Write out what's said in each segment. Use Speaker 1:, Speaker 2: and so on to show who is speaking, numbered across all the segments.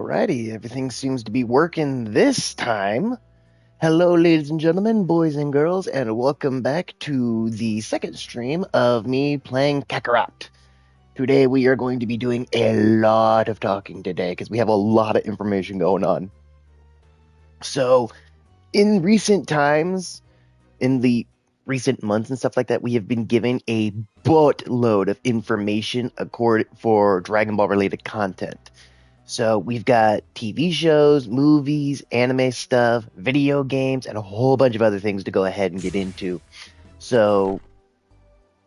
Speaker 1: Alrighty, everything seems to be working this time. Hello, ladies and gentlemen, boys and girls, and welcome back to the second stream of me playing Kakarot. Today we are going to be doing a lot of talking today because we have a lot of information going on. So, in recent times, in the recent months and stuff like that, we have been given a boatload of information for Dragon Ball related content. So we've got TV shows, movies, anime stuff, video games, and a whole bunch of other things to go ahead and get into. So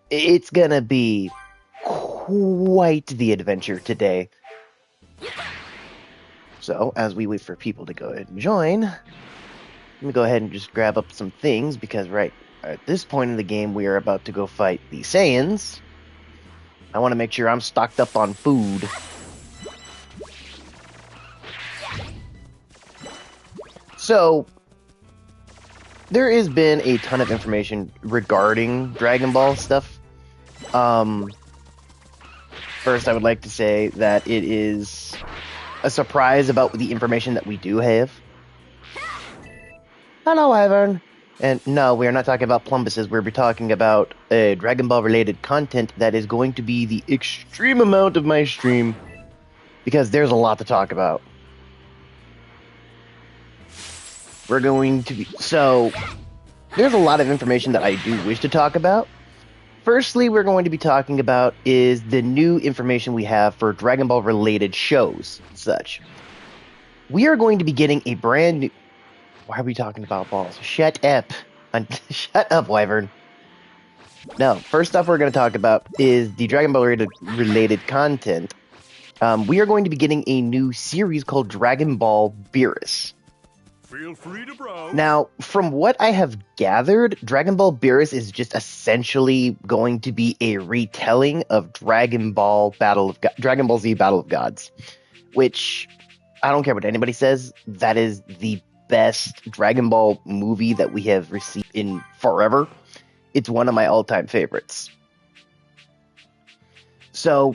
Speaker 1: it's gonna be quite the adventure today. So as we wait for people to go ahead and join, let me go ahead and just grab up some things because right at this point in the game we are about to go fight the Saiyans. I want to make sure I'm stocked up on food. So, there has been a ton of information regarding Dragon Ball stuff. First, I would like to say that it is a surprise about the information that we do have. Hello, Ivan. And no, we are not talking about plumbuses. We'll be talking about Dragon Ball related content that is going to be the extreme amount of my stream. Because there's a lot to talk about. We're going to be... So, there's a lot of information that I do wish to talk about. Firstly, we're going to be talking about is the new information we have for Dragon Ball related shows and such. We are going to be getting a brand new... Why are we talking about balls? Shut up. Shut up, Wyvern. No, first off we're going to talk about is the Dragon Ball related content. We are going to be getting a new series called Dragon Ball Beerus.
Speaker 2: Feel free to browse.
Speaker 1: Now, from what I have gathered, Dragon Ball Beerus is just essentially going to be a retelling of Dragon Ball Z Battle of Gods, which I don't care what anybody says, that is the best Dragon Ball movie that we have received in forever. It's one of my all-time favorites. So,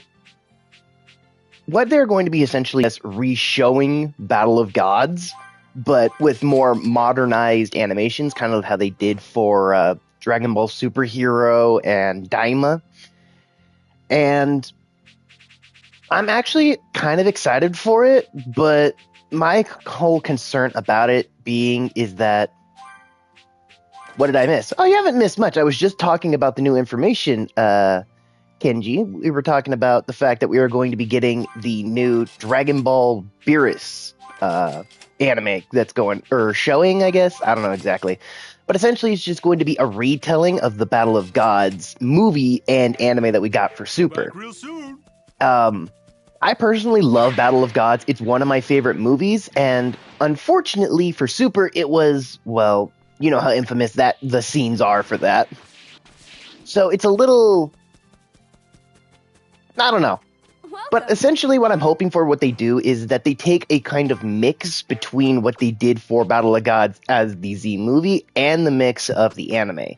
Speaker 1: what they're going to be essentially is re-showing Battle of Gods, but with more modernized animations, kind of how they did for Dragon Ball Superhero and Daima. And I'm actually kind of excited for it, but my whole concern about it is that... What did I miss? Oh, you haven't missed much. I was just talking about the new information, Kenji. We were talking about the fact that we are going to be getting the new Dragon Ball Beerus anime that's showing, I guess. I don't know exactly. But essentially, it's just going to be a retelling of the Battle of Gods movie and anime that we got for Super.
Speaker 2: Back real soon.
Speaker 1: I personally love Battle of Gods. It's one of my favorite movies, and unfortunately for Super, it was, well, you know how infamous the scenes are for that. So it's a little... I don't know. But essentially what I'm hoping for what they do is that they take a kind of mix between what they did for Battle of Gods as the Z movie and the mix of the anime.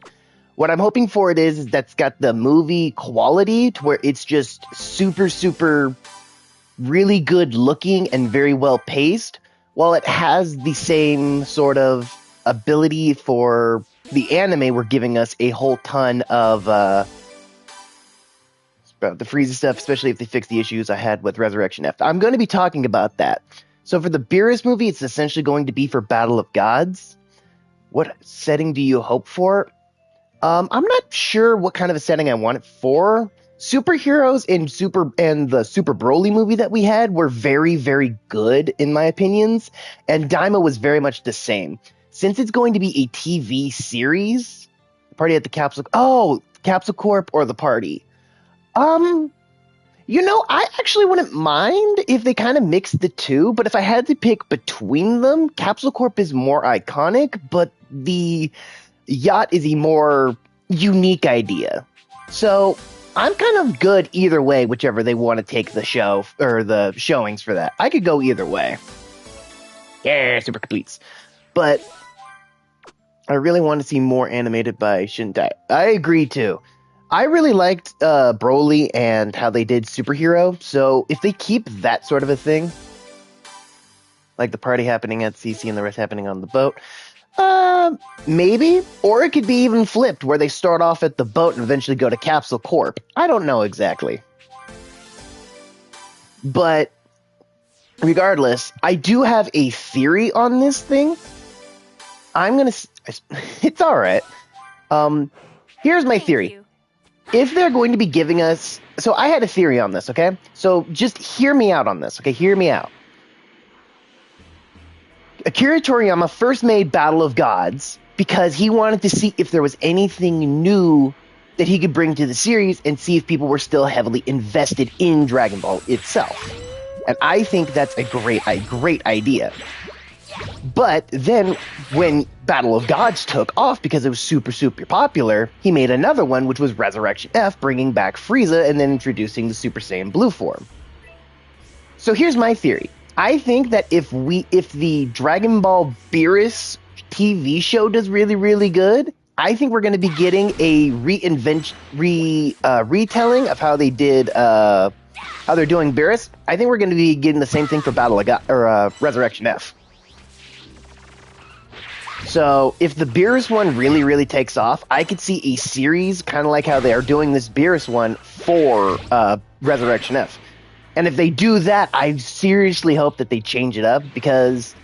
Speaker 1: What I'm hoping for it is that's got the movie quality to where it's just super, super really good looking and very well paced, while it has the same sort of ability for the anime. We're giving us a whole ton of the Frieza stuff, especially if they fix the issues I had with Resurrection F. I'm going to be talking about that. So for the Beerus movie, it's essentially going to be for Battle of Gods. What setting do you hope for? I'm not sure what kind of a setting I want it for. Superheroes and the Super Broly movie that we had were very, very good in my opinions, and Daima was very much the same. Since it's going to be a TV series, Party at the Capsule... Oh, Capsule Corp or The Party? I actually wouldn't mind if they kind of mixed the two, but if I had to pick between them, Capsule Corp is more iconic, but the yacht is a more unique idea. So, I'm kind of good either way, whichever they want to take the show, or the showings for that. I could go either way. Yeah, super completes. But I really want to see more animated by Shintai. I agree, too. I really liked Broly and how they did Superhero, so if they keep that sort of a thing, Like the party happening at CC and the rest happening on the boat. Maybe. Or it could be even flipped, where they start off at the boat and eventually go to Capsule Corp. I don't know exactly. But regardless, I do have a theory on this thing. It's alright. Here's my theory. If they're going to be giving us... So I had a theory on this, okay? So just hear me out on this, okay? Hear me out. Akira Toriyama first made Battle of Gods because he wanted to see if there was anything new that he could bring to the series and see if people were still heavily invested in Dragon Ball itself. And I think that's a great idea. But then when Battle of Gods took off because it was super, super popular, he made another one, which was Resurrection F, bringing back Frieza and then introducing the Super Saiyan Blue form. So here's my theory. I think that if the Dragon Ball Beerus TV show does really, really good, I think we're going to be getting a retelling of how they did, how they're doing Beerus. I think we're going to be getting the same thing for Battle of Resurrection F. So if the Beerus one really, really takes off, I could see a series kind of like how they are doing this Beerus one for Resurrection F. And if they do that, I seriously hope that they change it up, because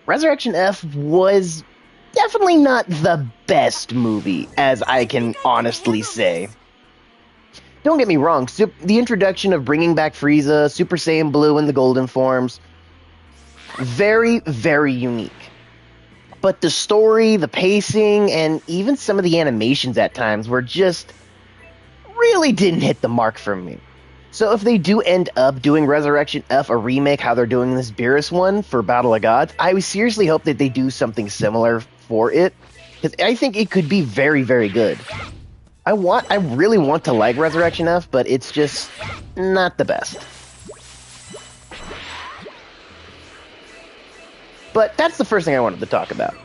Speaker 1: Resurrection F was definitely not the best movie, as I can honestly say. Don't get me wrong, the introduction of bringing back Frieza, Super Saiyan Blue, and the Golden forms, very, very unique. But the story, the pacing, and even some of the animations at times were just really didn't hit the mark for me. So if they do end up doing Resurrection F, a remake, how they're doing this Beerus one for Battle of Gods, I would seriously hope that they do something similar for it, because I think it could be very, very good. I really want to like Resurrection F, but it's just not the best. But that's the first thing I wanted to talk about.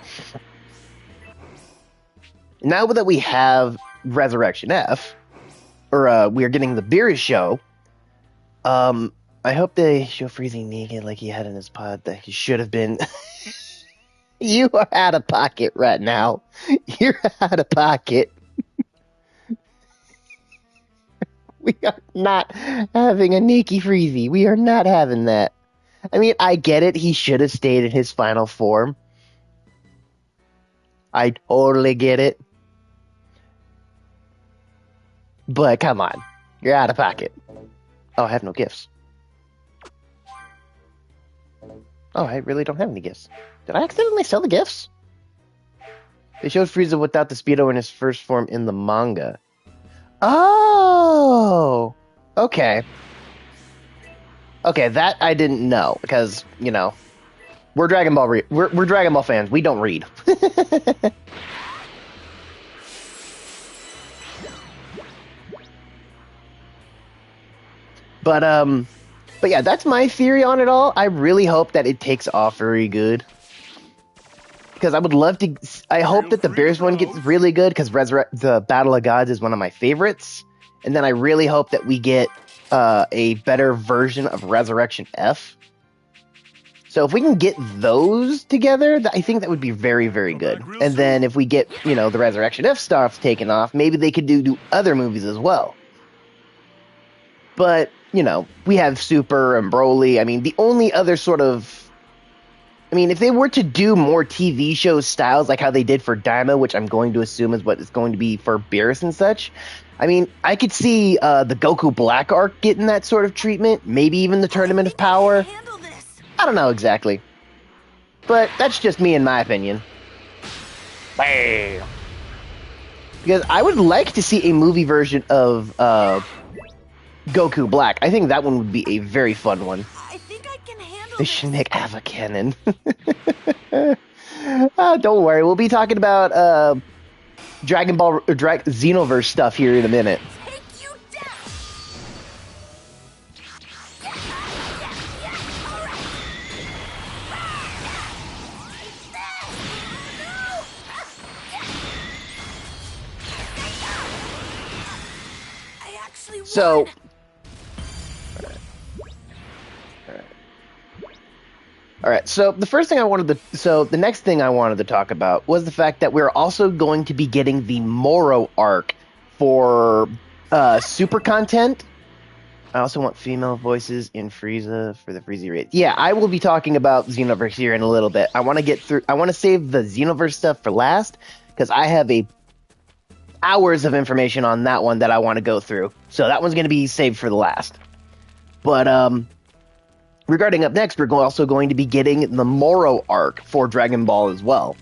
Speaker 1: Now that we have Resurrection F, or we are getting the Beerus show, I hope they show Frieza naked like he had in his pod that he should have been. You are out of pocket right now. You're out of pocket. We are not having a naked Frieza. We are not having that. I mean, I get it. He should have stayed in his final form. I totally get it. But come on. You're out of pocket. Oh, I have no gifts. Oh, I really don't have any gifts. Did I accidentally sell the gifts? They showed Frieza without the Speedo in his first form in the manga. Oh! Okay. Okay, that I didn't know, because, you know, we're Dragon Ball we're Dragon Ball fans. We don't read. But yeah, that's my theory on it all. I really hope that it takes off very good, because I would love to. I hope that the Beerus one gets really good, because the Battle of Gods is one of my favorites, and then I really hope that we get a better version of Resurrection F. So if we can get those together, I think that would be very, very good. And then if we get, you know, the Resurrection F stuff taken off, maybe they could do other movies as well. But, you know, we have Super and Broly. I mean, the only other sort of... I mean, if they were to do more TV show styles like how they did for Daima, which I'm going to assume is what it's going to be for Beerus and such, I mean, I could see the Goku Black arc getting that sort of treatment. Maybe even the Tournament of Power. I don't know exactly. But that's just me in my opinion. Bam! Because I would like to see a movie version of Goku Black. I think that one would be a very fun one.
Speaker 3: I think I can handle
Speaker 1: They should make Ava canon. Don't worry, we'll be talking about Dragon Ball Xenoverse stuff here in a minute.
Speaker 3: Take you down. I actually
Speaker 1: So,
Speaker 3: won.
Speaker 1: All right. So the next thing I wanted to talk about was the fact that we're also going to be getting the Moro arc for super content. I also want female voices in Frieza for the Frieza raid. Yeah, I will be talking about Xenoverse here in a little bit. I want to save the Xenoverse stuff for last because I have hours of information on that one that I want to go through. So that one's going to be saved for the last. But regarding up next, we're also going to be getting the Moro arc for Dragon Ball as well.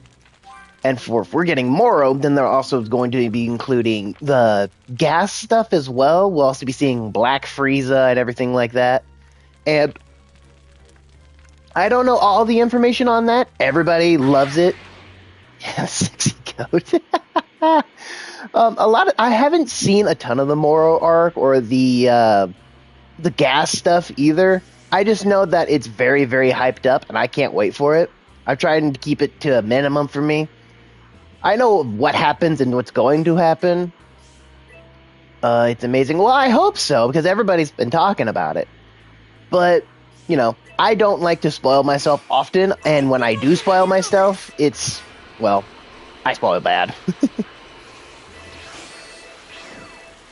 Speaker 1: And if we're getting Moro, then they're also going to be including the gas stuff as well. We'll also be seeing Black Frieza and everything like that. And I don't know all the information on that. Everybody loves it. Yeah, sexy goat. I haven't seen a ton of the Moro arc or the gas stuff either. I just know that it's very, very hyped up, and I can't wait for it. I've tried to keep it to a minimum for me. I know what happens and what's going to happen. It's amazing. Well, I hope so, because everybody's been talking about it. But, you know, I don't like to spoil myself often, and when I do spoil myself, I spoil bad.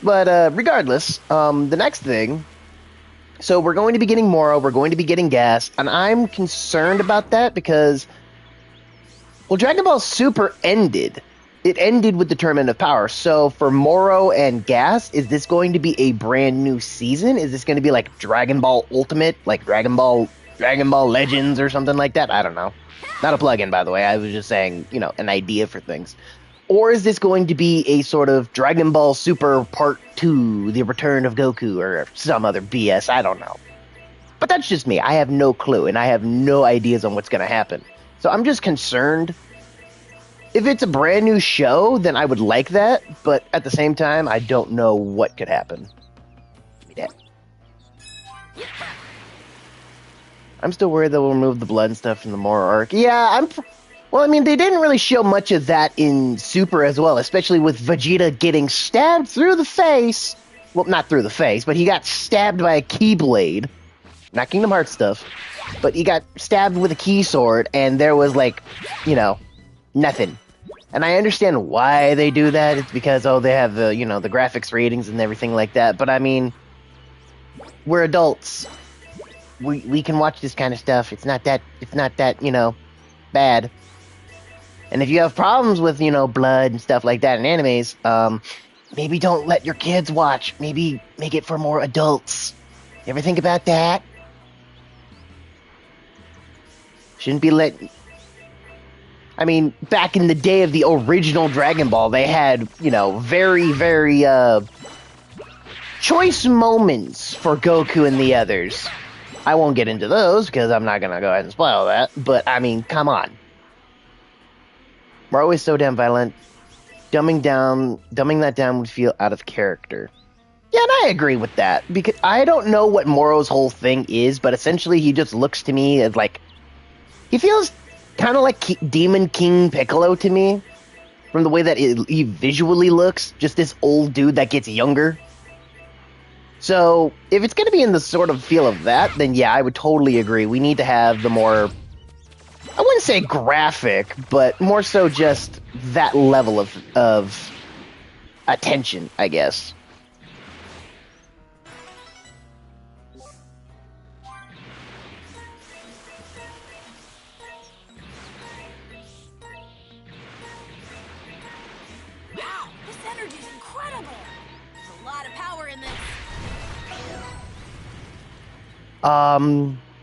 Speaker 1: But regardless, the next thing... So we're going to be getting Moro, we're going to be getting Gas, and I'm concerned about that because... Well, Dragon Ball Super ended. It ended with the Tournament of Power. So for Moro and Gas, is this going to be a brand new season? Is this going to be like Dragon Ball Ultimate, like Dragon Ball Legends or something like that? I don't know. Not a plugin, by the way. I was just saying, an idea for things. Or is this going to be a sort of Dragon Ball Super Part 2, The Return of Goku, or some other BS? I don't know. But that's just me. I have no clue, and I have no ideas on what's going to happen. So I'm just concerned. If it's a brand new show, then I would like that. But at the same time, I don't know what could happen. Give me that. I'm still worried they'll remove the blood and stuff from the Moro arc. Yeah, Well, I mean, they didn't really show much of that in Super as well, especially with Vegeta getting stabbed through the face. Well, not through the face, but he got stabbed by a Keyblade. Not Kingdom Hearts stuff. But he got stabbed with a key sword, and there was, nothing. And I understand why they do that. It's because, they have the graphics ratings and everything like that. But, I mean, we're adults. We can watch this kind of stuff. It's not that, bad. And if you have problems with, blood and stuff like that in animes, maybe don't let your kids watch. Maybe make it for more adults. You ever think about that? Shouldn't be I mean, back in the day of the original Dragon Ball, they had, very, very, choice moments for Goku and the others. I won't get into those, because I'm not gonna go ahead and spoil that, but, I mean, come on. We're always so damn violent. Dumbing that down would feel out of character. Yeah, and I agree with that, because I don't know what Moro's whole thing is, but essentially he just looks to me as, he feels kind of like Demon King Piccolo to me, from the way that he visually looks, just this old dude that gets younger. So, if it's going to be in the sort of feel of that, then yeah, I would totally agree. We need to have the more, I wouldn't say graphic, but more so just that level of attention, I guess.
Speaker 3: Wow, this energy's incredible. There's a lot of power in this.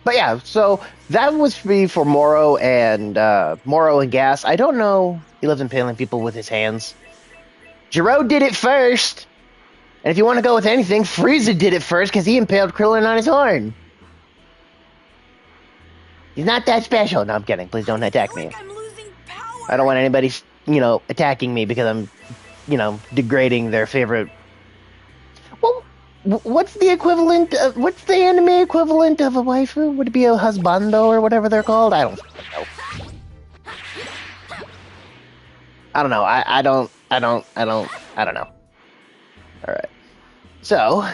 Speaker 1: But yeah, so that was for Moro and Gas. I don't know. He loves impaling people with his hands. Jiro did it first. And if you want to go with anything, Frieza did it first because he impaled Krillin on his horn. He's not that special. No, I'm kidding. Please don't attack me.
Speaker 3: I'm losing power.
Speaker 1: I don't want anybody, attacking me because I'm, degrading their favorite. Well, what's the equivalent of, what's the anime equivalent of a waifu? Would it be a husbando or whatever they're called? I don't know. I don't know. I don't know. Alright. So,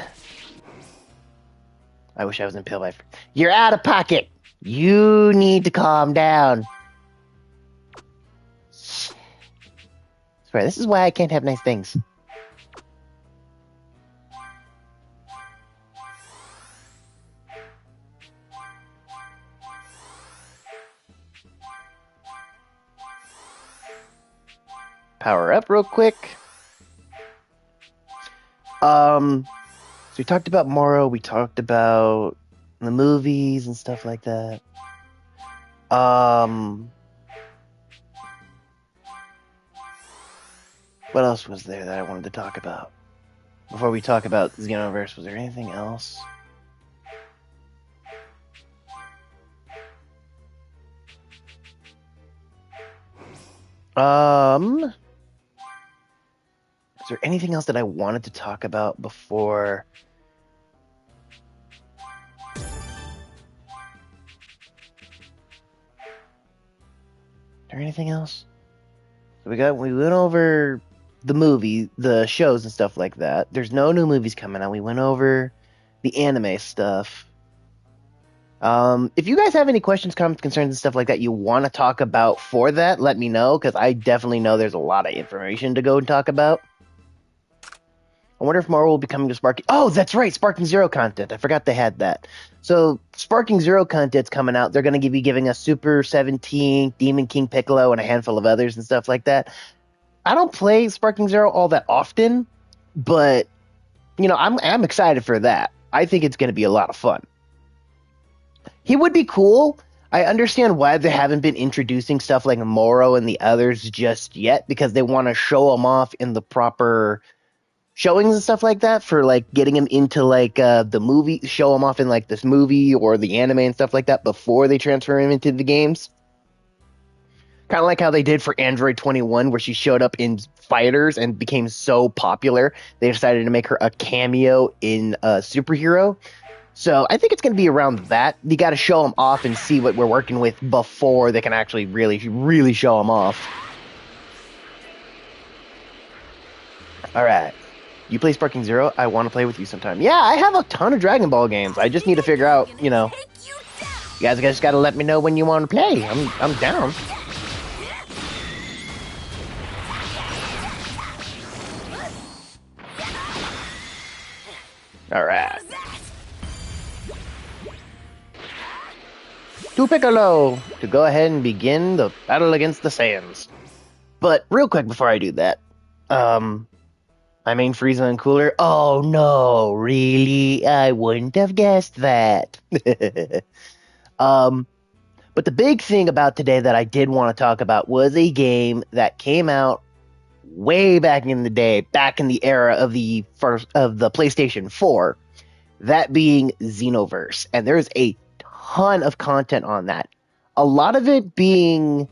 Speaker 1: I wish I was impaled by... You're out of pocket! You need to calm down. Swear, this is why I can't have nice things. Power up real quick. So we talked about Moro, we talked about the movies and stuff like that. What else was there that I wanted to talk about? Before we talk about Xenoverse, was there anything else? Is there anything else that I wanted to talk about before? Is there anything else? So we went over the movie, the shows and stuff like that. There's no new movies coming out. We went over the anime stuff. If you guys have any questions, comments, concerns, and stuff like that you want to talk about for that, let me know, because I definitely know there's a lot of information to go and talk about. I wonder if more will be coming to Sparking. Oh, that's right, Sparking Zero content. I forgot they had that. So Sparking Zero content's coming out. They're going to be giving us Super 17, Demon King Piccolo, and a handful of others and stuff like that. I don't play Sparking Zero all that often, but you know, I'm excited for that. I think it's going to be a lot of fun. He would be cool. I understand why they haven't been introducing stuff like Moro and the others just yet, because they want to show them off in the proper showings and stuff like that, for like getting him into like the movie, show him off in like this movie or the anime and stuff like that before they transfer him into the games. Kind of like how they did for Android 21, where she showed up in Fighters and became so popular, they decided to make her a cameo in Superhero. So I think it's going to be around that. You got to show them off and see what we're working with before they can actually really show them off. All right. You play Sparking Zero? I want to play with you sometime. Yeah, I have a ton of Dragon Ball games. I just need to figure out, you know. You guys just got to let me know when you want to play. I'm down. All right. To Piccolo to go ahead and begin the battle against the Saiyans. But real quick before I do that, I mean Frieza and Cooler. Oh no, really? I wouldn't have guessed that. But the big thing about today that I did want to talk about was a game that came out way back in the day, back in the era of the PlayStation 4, that being Xenoverse. And there's a ton of content on that. A lot of it being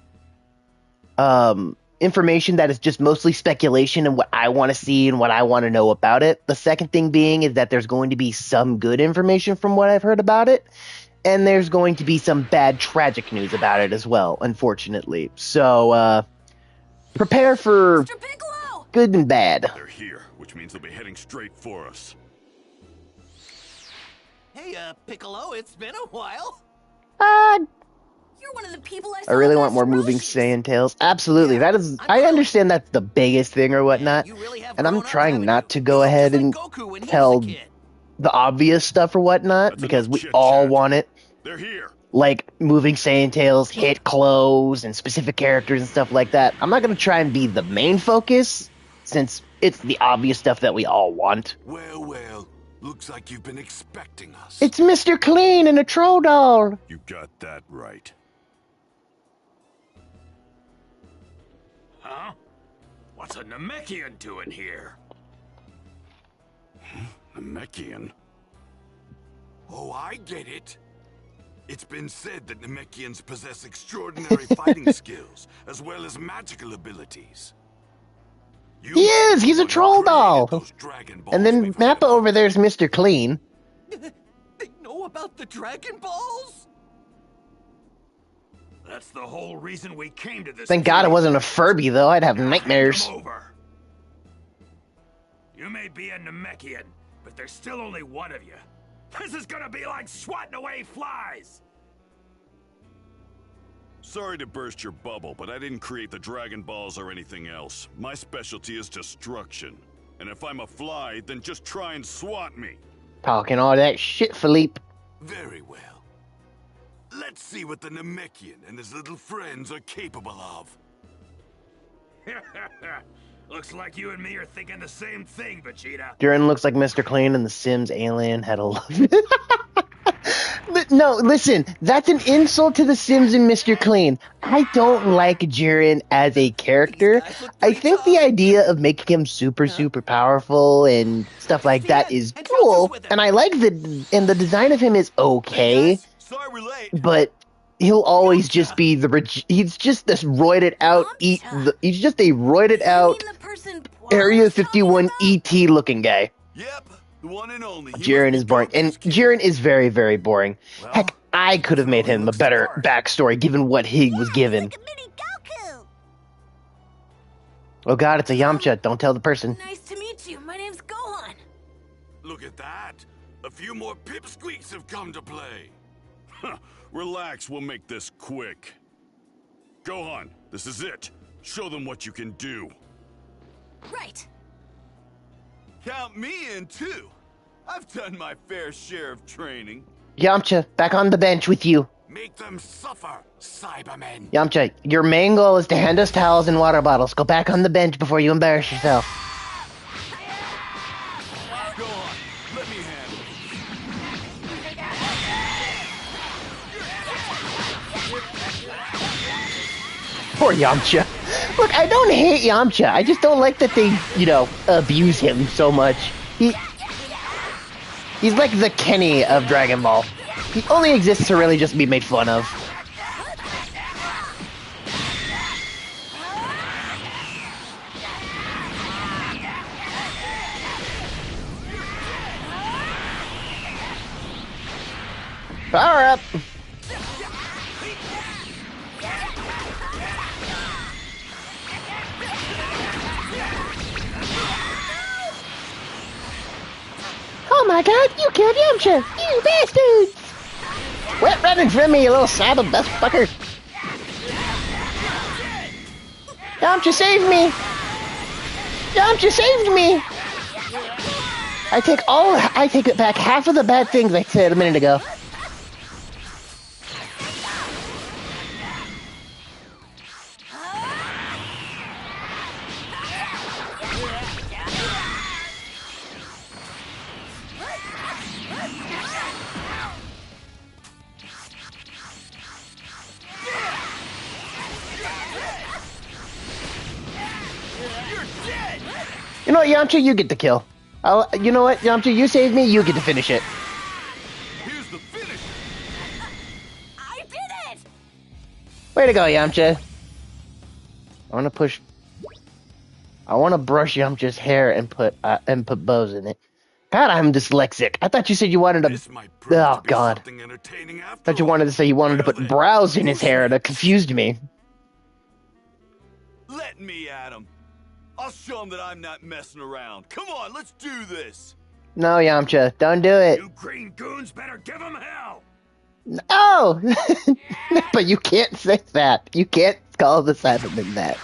Speaker 1: information that is just mostly speculation and what I want to see and what I want to know about it. The second thing being is that there's going to be some good information from what I've heard about it, and there's going to be some bad tragic news about it as well, unfortunately. So prepare for good and bad.
Speaker 2: They're here, which means they'll be heading straight for us.
Speaker 4: Hey, Piccolo, it's been a while.
Speaker 3: You're one of the people I
Speaker 1: I
Speaker 3: saw
Speaker 1: really
Speaker 3: in
Speaker 1: want more
Speaker 3: Master
Speaker 1: moving
Speaker 3: Roshi's.
Speaker 1: Saiyan Tales. Absolutely.
Speaker 4: Yeah,
Speaker 1: That is,
Speaker 4: I'm
Speaker 1: I
Speaker 4: thrilled.
Speaker 1: understand that's the biggest thing or whatnot.
Speaker 4: You really have
Speaker 1: And I'm
Speaker 4: grown up,
Speaker 1: trying
Speaker 4: haven't
Speaker 1: not
Speaker 4: you?
Speaker 1: to
Speaker 4: You
Speaker 1: go
Speaker 4: look
Speaker 1: ahead
Speaker 4: just
Speaker 1: and
Speaker 4: like Goku when he was a
Speaker 1: tell
Speaker 4: kid.
Speaker 1: the obvious stuff or whatnot,
Speaker 2: That's
Speaker 1: because
Speaker 2: enough
Speaker 1: we all
Speaker 2: chit-chat.
Speaker 1: want it.
Speaker 2: They're here.
Speaker 1: Like moving Saiyan Tales, hit clothes, and specific characters and stuff like that. I'm not going to try and be the main focus, since it's the obvious stuff that we all want.
Speaker 5: Well, looks like you've been expecting us.
Speaker 1: It's Mr. Clean and a troll doll.
Speaker 2: You got that right.
Speaker 6: Huh? What's a Namekian doing here?
Speaker 2: Namekian?
Speaker 5: Oh, I get it. It's been said that Namekians possess extraordinary fighting skills, as well as magical abilities.
Speaker 1: He is! He's a troll doll! And then
Speaker 5: we've
Speaker 1: Mappa
Speaker 5: heard
Speaker 1: over there is Mr. Clean.
Speaker 4: They know about the Dragon Balls?
Speaker 6: That's the whole reason we came to this.
Speaker 1: Thank God it wasn't a Furby, though. I'd have
Speaker 6: Now hand
Speaker 1: nightmares.
Speaker 6: him over. You may be a Namekian, but there's still only one of you. This is gonna be like swatting away flies.
Speaker 2: Sorry to burst your bubble, but I didn't create the Dragon Balls or anything else. My specialty is destruction. And if I'm a fly, then just try and swat me.
Speaker 1: Talking all that shit, Philippe.
Speaker 5: Very well. Let's see what the Namekian and his little friends are capable of.
Speaker 6: Looks like you and me are thinking the same thing, Vegeta.
Speaker 1: Jiren looks like Mr. Clean and the Sims alien had a love. No, listen, that's an insult to the Sims and Mr. Clean. I don't like Jiren as a character. I think the idea of making him super powerful and stuff like that is cool, and I like the design of him is okay.
Speaker 5: Sorry we're late.
Speaker 1: But he'll always just be he's just this roided out he's just a roided out Area 51 ET looking guy.
Speaker 5: Yep, the one and only.
Speaker 1: Jiren is boring, and Jiren is very, very boring. Well, heck, I could have made him a better backstory given what he was given.
Speaker 3: Like a mini Goku.
Speaker 1: Oh god, it's a Yamcha. Don't tell the person.
Speaker 3: Nice to meet you. My name's Gohan.
Speaker 5: Look at that. A few more pipsqueaks have come to play.
Speaker 2: Relax, we'll make this quick. Gohan, this is it. Show them what you can do.
Speaker 3: Right.
Speaker 5: Count me in, too. I've done my fair share of training.
Speaker 1: Yamcha, back on the bench with you.
Speaker 5: Make them suffer, Cybermen.
Speaker 1: Yamcha, your main goal is to hand us towels and water bottles. Go back on the bench before you embarrass yourself.
Speaker 5: Go on, let me handle it.
Speaker 1: Poor Yamcha. Look, I don't hate Yamcha. I just don't like that they, abuse him so much. He's like the Kenny of Dragon Ball. He only exists to really just be made fun of. Power up! Oh my god, you killed Yamcha! You bastards! Quit running from me, you little sab of best fucker! Yamcha saved me! Yamcha saved me! I take it back half of the bad things I said a minute ago. You know what, Yamcha, you get the kill. You know what, Yamcha, you saved me, you get to finish it.
Speaker 5: Here's the finish.
Speaker 3: I did it!
Speaker 1: Way to go, Yamcha. I want to brush Yamcha's hair and put bows in it. God, I'm dyslexic. I thought you said you wanted to... Oh, God. I thought you wanted to say you wanted to put brows in his hair. That confused me.
Speaker 5: Let me at him. I'll show him that I'm not messing around. Come on, let's do this.
Speaker 1: No, Yamcha, don't do it.
Speaker 6: You green goons better give him hell.
Speaker 1: No! But you can't say that. You can't call the Cybermen that.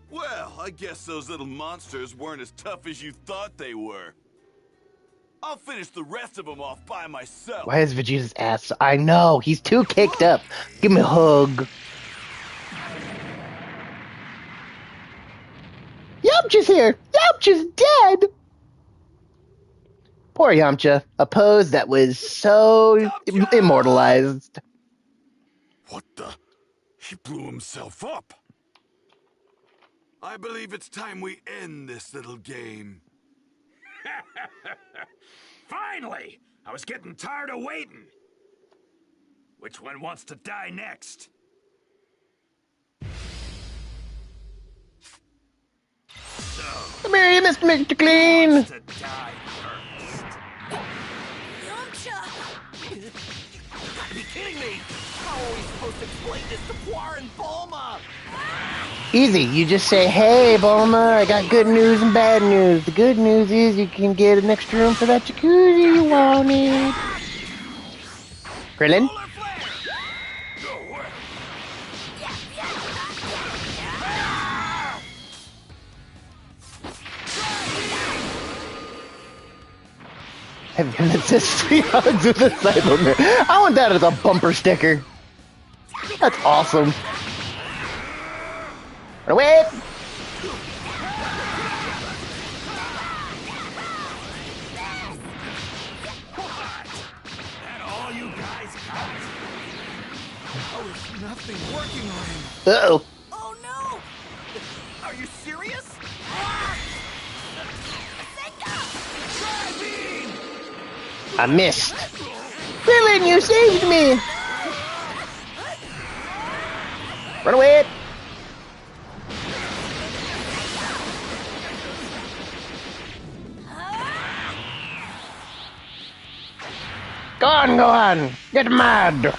Speaker 5: Well, I guess those little monsters weren't as tough as you thought they were. I'll finish the rest of them off by myself.
Speaker 1: Why is Vegeta's ass? I know, he's too caked up. Give me a hug. Yamcha's here! Yamcha's dead! Poor Yamcha. A pose that was so immortalized.
Speaker 2: What the? He blew himself up.
Speaker 5: I believe it's time we end this little game.
Speaker 6: Finally! I was getting tired of waiting. Which one wants to die next? So,
Speaker 1: Come here, Mr. Clean!
Speaker 6: wants to die first?
Speaker 3: Yamcha!
Speaker 4: kidding me? How are we supposed to explain this to Poir and Bulma?
Speaker 1: Easy. You just say, "Hey, Bulma, I got good news and bad news. The good news is you can get an extra room for that jacuzzi you wanted." Krillin?
Speaker 6: Solar flare! No way!
Speaker 1: And it says 3 hugs with a cycle mirror. I want that as a bumper sticker. That's awesome. Run away!
Speaker 6: That all you guys got?
Speaker 4: How is nothing working on him?
Speaker 1: Uh-oh.
Speaker 3: Oh no!
Speaker 4: Are you serious?
Speaker 1: I missed. Krillin, you saved me! Run away! Go on! Get mad!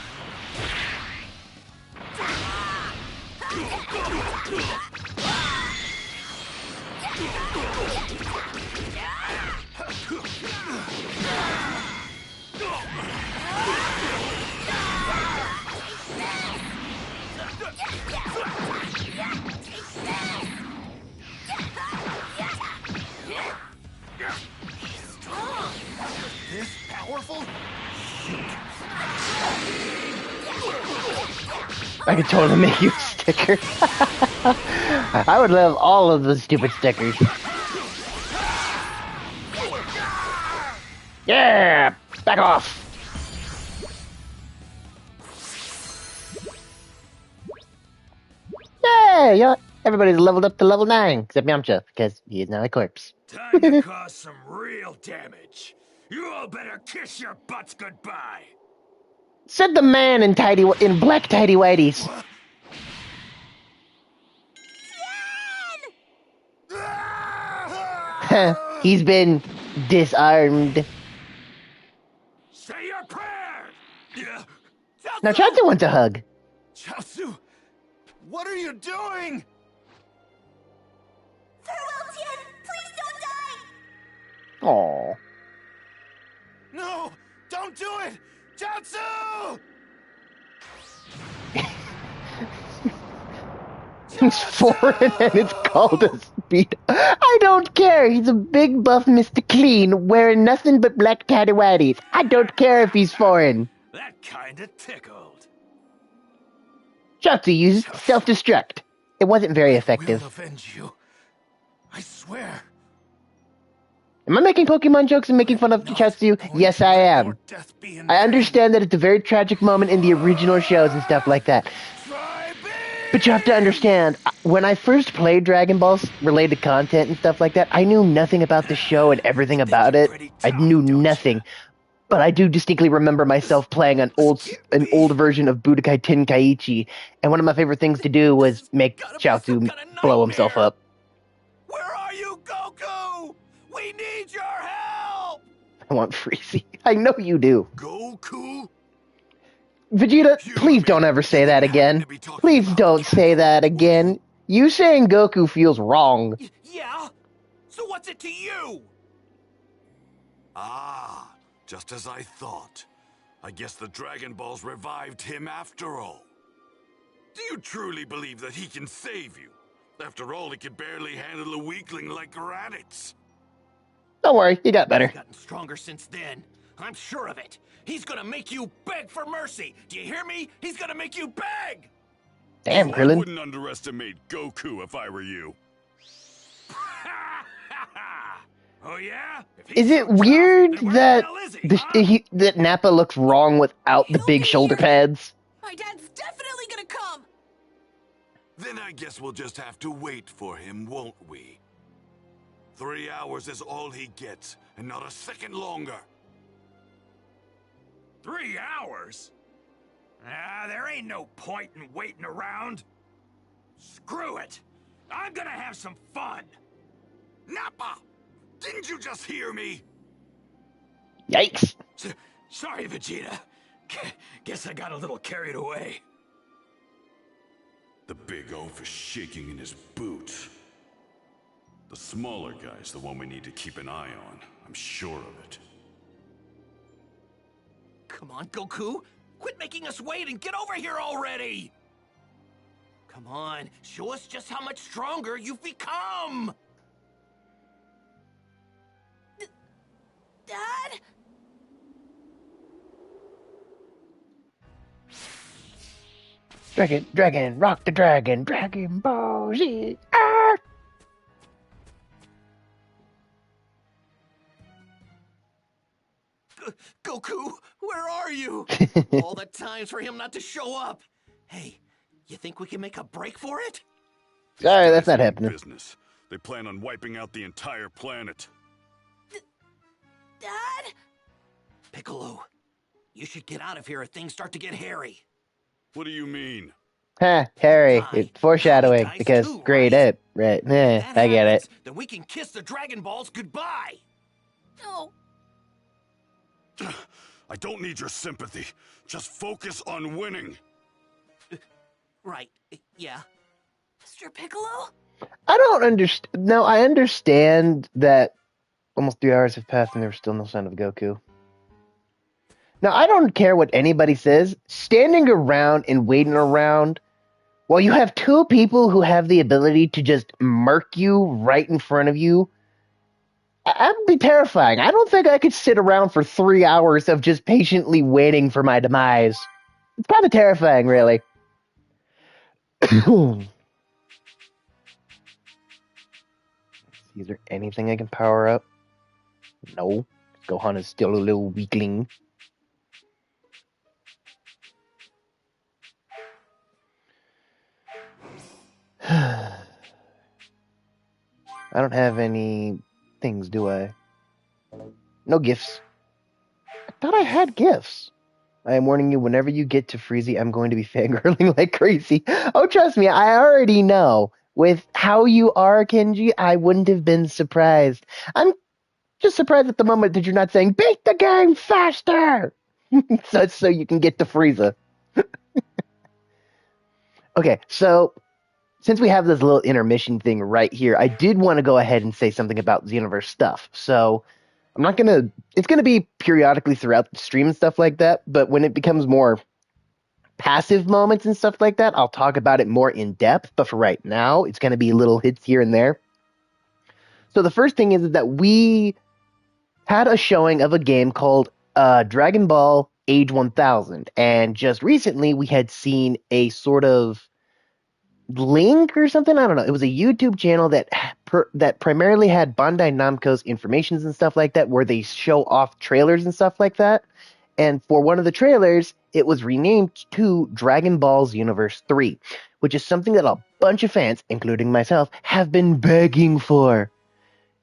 Speaker 4: This powerful?
Speaker 1: I could totally make you a sticker. I would love all of the stupid stickers. Yeah! Back off! Yay! Yeah, everybody's leveled up to level 9, except Yamcha, because he is now a corpse.
Speaker 6: Time to cause some real damage. You all better kiss your butts goodbye.
Speaker 1: Said the man in black tidy whities. He's been disarmed.
Speaker 6: Say your prayers.
Speaker 4: Yeah.
Speaker 1: Now Chachi wants a hug.
Speaker 4: Chaozu, what are you doing?
Speaker 3: Farewell, Tien! Please don't die!
Speaker 1: Aww.
Speaker 4: No, don't do it! Chaozu!
Speaker 1: He's foreign and it's called a speed. I don't care. He's a big buff Mr. Clean wearing nothing but black tatty-waddies. I don't care if he's foreign.
Speaker 6: That kinda tickled.
Speaker 1: Chachi used self-destruct. It wasn't very
Speaker 4: Will
Speaker 1: effective.
Speaker 4: avenge you. I swear.
Speaker 1: Am I making Pokemon jokes and making fun of
Speaker 4: Not
Speaker 1: Chachi?
Speaker 4: going
Speaker 1: Yes,
Speaker 4: to
Speaker 1: I
Speaker 4: let
Speaker 1: am.
Speaker 4: your death be in
Speaker 1: I
Speaker 4: vain.
Speaker 1: understand that it's a very tragic moment in the original shows and stuff like that.
Speaker 4: Try me!
Speaker 1: But you have to understand, when I first played Dragon Balls related content and stuff like that, I knew nothing about the show and everything about it. I knew nothing. But I do distinctly remember myself playing an old version of Budokai Tenkaichi, and one of my favorite things to do was make
Speaker 4: Gotta be some
Speaker 1: Chaozu
Speaker 4: kind of
Speaker 1: blow himself
Speaker 4: nightmare.
Speaker 1: up.
Speaker 4: Where are you, Goku? We need your help!
Speaker 1: I want Freezy. I know you do.
Speaker 5: Goku?
Speaker 1: Vegeta,
Speaker 5: You,
Speaker 1: please
Speaker 5: I
Speaker 1: don't
Speaker 5: mean,
Speaker 1: ever say
Speaker 5: you
Speaker 1: that
Speaker 5: wouldn't happen
Speaker 1: again.
Speaker 5: to be talking
Speaker 1: Please
Speaker 5: about
Speaker 1: don't say that again. You saying Goku feels wrong.
Speaker 4: Yeah? So what's it to you?
Speaker 5: Ah, just as I thought. I guess the Dragon Balls revived him after all. Do you truly believe that he can save you? After all, he could barely handle a weakling like Raditz.
Speaker 1: Don't worry, you got better.
Speaker 4: He's gotten stronger since then. I'm sure of it. He's gonna make you beg for mercy. Do you hear me? He's gonna make you beg!
Speaker 1: Damn,
Speaker 2: I
Speaker 1: Krillin.
Speaker 2: wouldn't underestimate Goku if I were you.
Speaker 6: Oh yeah? If
Speaker 1: Is
Speaker 6: he's
Speaker 1: it
Speaker 6: so tough,
Speaker 1: weird
Speaker 6: then where
Speaker 1: that
Speaker 6: the hell is he, huh?
Speaker 1: that Nappa looks wrong without the
Speaker 3: He'll
Speaker 1: big
Speaker 3: be
Speaker 1: shoulder
Speaker 3: here.
Speaker 1: pads?
Speaker 3: My dad's definitely gonna come!
Speaker 5: Then I guess we'll just have to wait for him, won't we? 3 hours is all he gets, and not a second longer.
Speaker 6: 3 hours? Ah, there ain't no point in waiting around. Screw it. I'm gonna have some fun.
Speaker 5: Nappa! Didn't you just hear me?
Speaker 1: Yikes.
Speaker 6: Sorry, Vegeta. Guess I got a little carried away.
Speaker 2: The big oaf is shaking in his boots. The smaller guy's the one we need to keep an eye on. I'm sure of it.
Speaker 4: Come on, Goku! Quit making us wait and get over here already! Come on, show us just how much stronger you've become!
Speaker 3: Dad?
Speaker 1: Dragon, rock the dragon, Dragon Ball Z. Ah!
Speaker 4: Goku, where are you? All the times for him not to show up. Hey, you think we can make a break for it?
Speaker 1: Sorry, that's
Speaker 2: Guys
Speaker 1: not
Speaker 2: mean
Speaker 1: happening.
Speaker 2: Business. They plan on wiping out the entire planet.
Speaker 3: Dad?
Speaker 4: Piccolo, you should get out of here if things start to get hairy.
Speaker 2: What do you mean?
Speaker 1: Huh, Harry,
Speaker 4: Die.
Speaker 1: it's foreshadowing
Speaker 4: Dies
Speaker 1: because
Speaker 4: too,
Speaker 1: grade
Speaker 4: right?
Speaker 1: 8, right?
Speaker 4: If that
Speaker 1: I get it.
Speaker 4: happens, then we can kiss the Dragon Balls goodbye.
Speaker 3: No.
Speaker 2: I don't need your sympathy. Just focus on winning.
Speaker 4: Right, yeah.
Speaker 3: Mr. Piccolo?
Speaker 1: I don't understand. No, I understand that almost 3 hours have passed and there's still no sign of Goku. Now, I don't care what anybody says. Standing around and waiting around while you have two people who have the ability to just murk you right in front of you, that'd be terrifying. I don't think I could sit around for 3 hours of just patiently waiting for my demise. It's kind of terrifying, really. Is there anything I can power up? No. Gohan is still a little weakling. I don't have any things, do I? No gifts. I thought I had gifts. I am warning you, whenever you get to Freezy, I'm going to be fangirling like crazy. Oh, trust me, I already know. With how you are, Kenji, I wouldn't have been surprised. I'm just surprised at the moment that you're not saying, beat the game faster! so you can get to Frieza. Okay, so since we have this little intermission thing right here, I did want to go ahead and say something about Xenoverse stuff. So I'm not going to, it's going to be periodically throughout the stream and stuff like that, but when it becomes more passive moments and stuff like that, I'll talk about it more in depth. But for right now, it's going to be little hits here and there. So the first thing is that we had a showing of a game called Dragon Ball Age 1000. And just recently, we had seen a sort of link or something. I don't know. It was a YouTube channel that that primarily had Bandai Namco's informations and stuff like that, where they show off trailers and stuff like that. And for one of the trailers, it was renamed to Dragon Ball Xenoverse 3, which is something that a bunch of fans, including myself, have been begging for.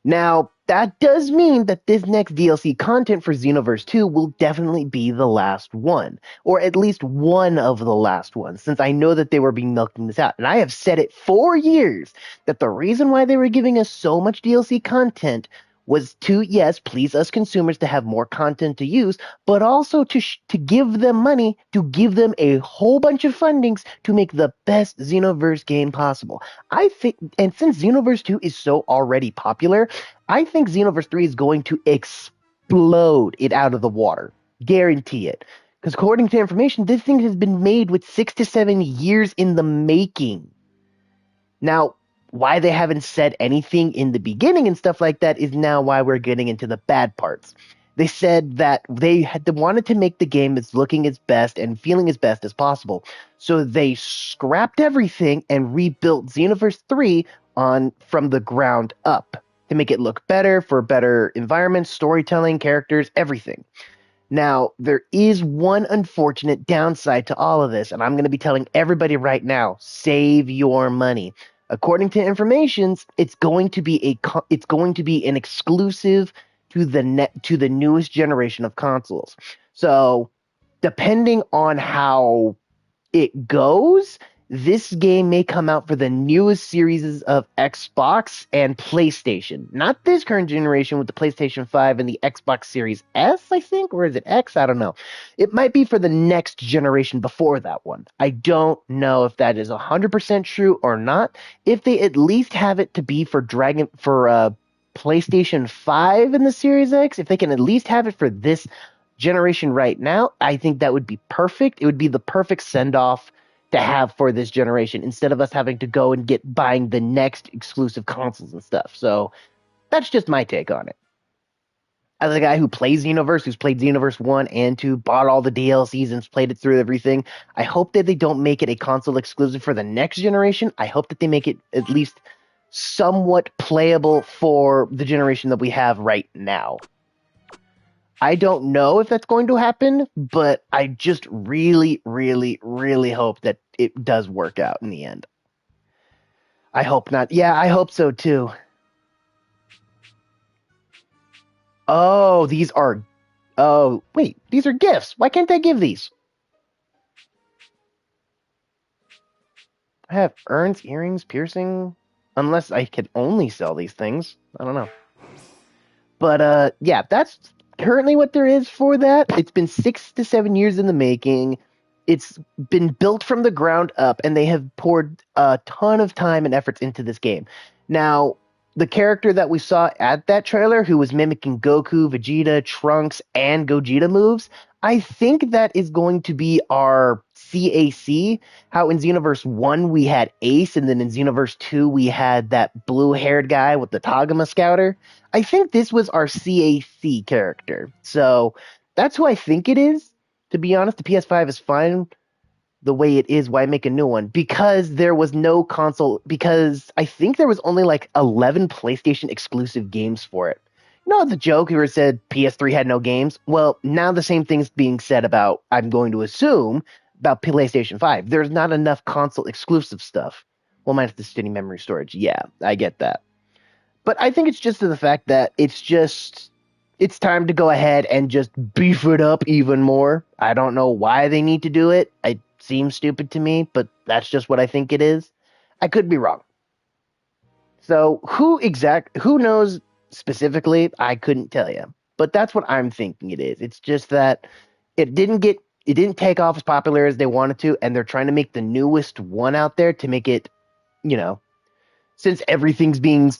Speaker 1: Now, that does mean that this next DLC content for Xenoverse 2 will definitely be the last one, or at least one of the last ones, since I know that they were being milking this out. And I have said it for years that the reason why they were giving us so much DLC content was to, yes, please us consumers to have more content to use, but also to give them money, to give them a whole bunch of fundings to make the best Xenoverse game possible. I think, and since Xenoverse 2 is so already popular, I think Xenoverse 3 is going to explode it out of the water. Guarantee it. Because according to information, this thing has been made with 6 to 7 years in the making. Now, why they haven't said anything in the beginning and stuff like that is now why we're getting into the bad parts. They said that they wanted to make the game as looking its best and feeling as best as possible. So they scrapped everything and rebuilt Xenoverse 3 from the ground up to make it look better, for better environments, storytelling, characters, everything. Now, there is one unfortunate downside to all of this, and I'm going to be telling everybody right now, save your money. According to informations, it's going to be an exclusive to the newest generation of consoles. So, depending on how it goes, this game may come out for the newest series of Xbox and PlayStation. Not this current generation with the PlayStation 5 and the Xbox Series S, I think, or is it X? I don't know. It might be for the next generation before that one. I don't know if that is 100% true or not. If they at least have it to be for PlayStation 5 in the Series X, if they can at least have it for this generation right now, I think that would be perfect. It would be the perfect send-off to have for this generation instead of us having to go and buying the next exclusive consoles and stuff. So that's just my take on it. As a guy who plays Xenoverse, who's played Xenoverse 1 and 2, bought all the DLCs and played it through everything, I hope that they don't make it a console exclusive for the next generation. I hope that they make it at least somewhat playable for the generation that we have right now. I don't know if that's going to happen, but I just really, really, really hope that it does work out in the end. I hope not. Yeah, I hope so too. Oh, these are... Oh, wait, these are gifts. Why can't I give these? I have urns, earrings, piercing... Unless I could only sell these things. I don't know. But, yeah, that's currently what there is for that. It's been 6 to 7 years in the making. It's been built from the ground up, and they have poured a ton of time and efforts into this game. Now, the character that we saw at that trailer, who was mimicking Goku, Vegeta, Trunks, and Gogeta moves, I think that is going to be our CAC. How in Xenoverse 1 we had Ace, and then in Xenoverse 2 we had that blue-haired guy with the Tagoma Scouter. I think this was our CAC character. So that's who I think it is. To be honest, the PS5 is fine the way it is. Why make a new one? Because there was no console, because I think there was only like 11 PlayStation exclusive games for it. You know the joke where it said PS3 had no games? Well, now the same thing's being said about, I'm going to assume, about PlayStation 5. There's not enough console exclusive stuff. Well, minus the steady memory storage. Yeah, I get that. But I think it's just to the fact that it's time to go ahead and just beef it up even more. I don't know why they need to do it. It seems stupid to me, but that's just what I think it is. I could be wrong. So who knows specifically? I couldn't tell you. But that's what I'm thinking it is. It's just that it didn't take off as popular as they wanted to, and they're trying to make the newest one out there to make it, since everything's being,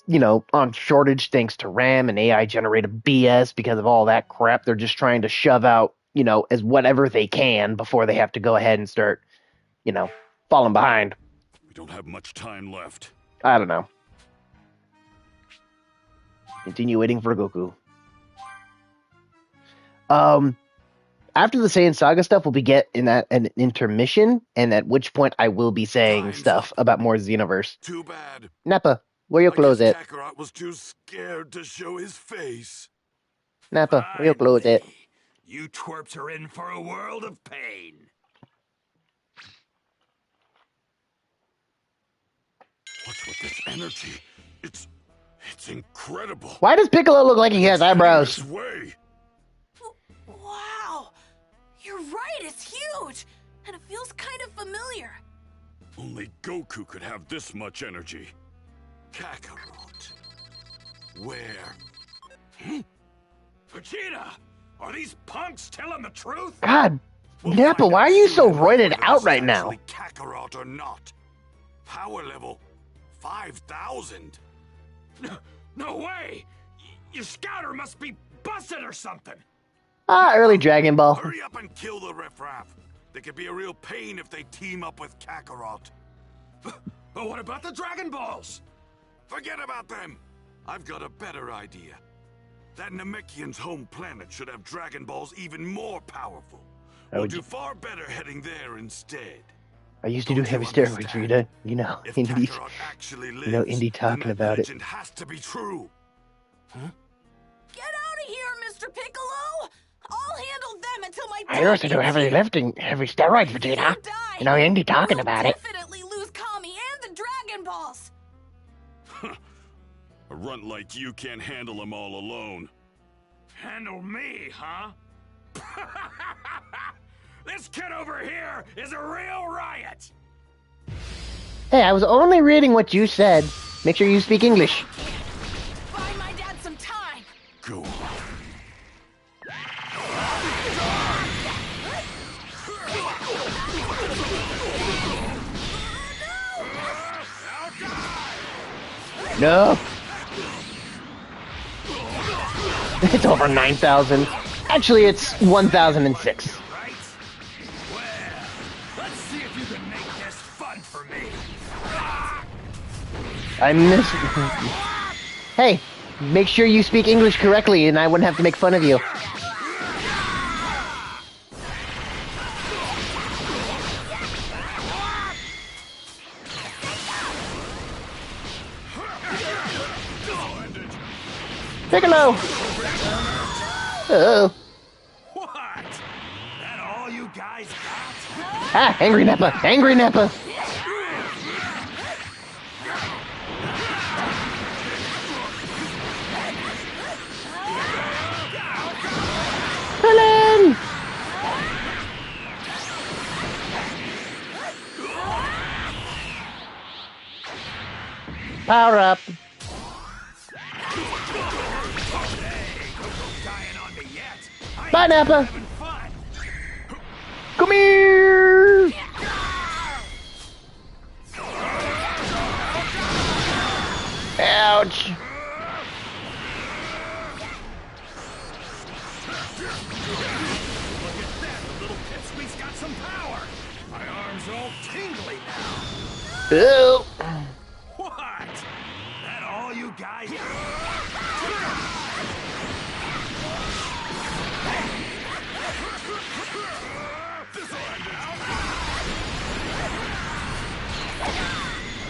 Speaker 1: on shortage thanks to RAM and AI generated BS because of all that crap, they're just trying to shove out, as whatever they can before they have to go ahead and start, falling behind.
Speaker 2: We don't have much time left.
Speaker 1: I don't know. Continue waiting for Goku. After the Saiyan Saga stuff, we'll get in an intermission, and at which point I will be saying stuff about more Xenoverse.
Speaker 5: Too bad.
Speaker 1: Nappa, where you close it?
Speaker 5: Kakarot was too scared to show his face.
Speaker 1: Nappa, where you close it?
Speaker 6: You twerps are in for a world of pain.
Speaker 2: What's with this energy? It's incredible.
Speaker 1: Why does Piccolo look like he has eyebrows?
Speaker 2: This way.
Speaker 3: Wow! You're right, it's huge! And it feels kind of familiar.
Speaker 2: Only Goku could have this much energy.
Speaker 5: Kakarot. Where?
Speaker 6: Vegeta! Are these punks telling the truth?
Speaker 1: God,
Speaker 5: We'll
Speaker 1: Nappa,
Speaker 5: find
Speaker 1: why
Speaker 5: out
Speaker 1: are you
Speaker 5: soon
Speaker 1: so
Speaker 5: whether
Speaker 1: roided
Speaker 5: this
Speaker 1: out
Speaker 5: is
Speaker 1: right now?
Speaker 5: actually Kakarot or not. Power level 5,000.
Speaker 6: No way! Your scouter must be busted or something!
Speaker 1: Early Dragon Ball.
Speaker 5: Hurry up and kill the riffraff. They could be a real pain if they team up with Kakarot.
Speaker 6: But what about the Dragon Balls?
Speaker 5: Forget about them. I've got a better idea. That Namekian's home planet should have Dragon Balls even more powerful. We'll do far better heading there instead.
Speaker 1: I used to do heavy steroids, Rita.
Speaker 5: If
Speaker 1: Indy.
Speaker 5: Kakarot actually lives,
Speaker 1: Indy talking
Speaker 5: then that
Speaker 1: about it.
Speaker 5: legend has to be true.
Speaker 3: Get out of here, Mr. Piccolo! I'll handle them until my
Speaker 1: I used to do heavy lifting, heavy steroids, Vegeta. Indy talking about it.
Speaker 3: Definitely lose Kami and the Dragon Balls!
Speaker 2: A runt like you can't handle them all alone.
Speaker 6: Handle me, huh? This kid over here is a real riot!
Speaker 1: Hey, I was only reading what you said. Make sure you speak English.
Speaker 3: Buy my dad some time.
Speaker 2: Go on.
Speaker 1: No. It's over 9,000. Actually, it's 1,006.
Speaker 6: Right? Well, let's see if you can make this fun for me.
Speaker 1: I miss. Hey, make sure you speak English correctly, and I wouldn't have to make fun of you. Piccolo! Oh.
Speaker 6: What? That all you guys got?
Speaker 1: Ah, Angry Nappa! Angry Nappa! Krillin! Power up!
Speaker 6: Dying on me yet? I
Speaker 1: Bye,
Speaker 6: ain't
Speaker 1: Nappa!
Speaker 6: having fun.
Speaker 1: Come here! Ouch!
Speaker 6: Look at that, the little pipsqueak's got some power. My arm's all tingly now.
Speaker 1: Oh!
Speaker 6: What? That all you guys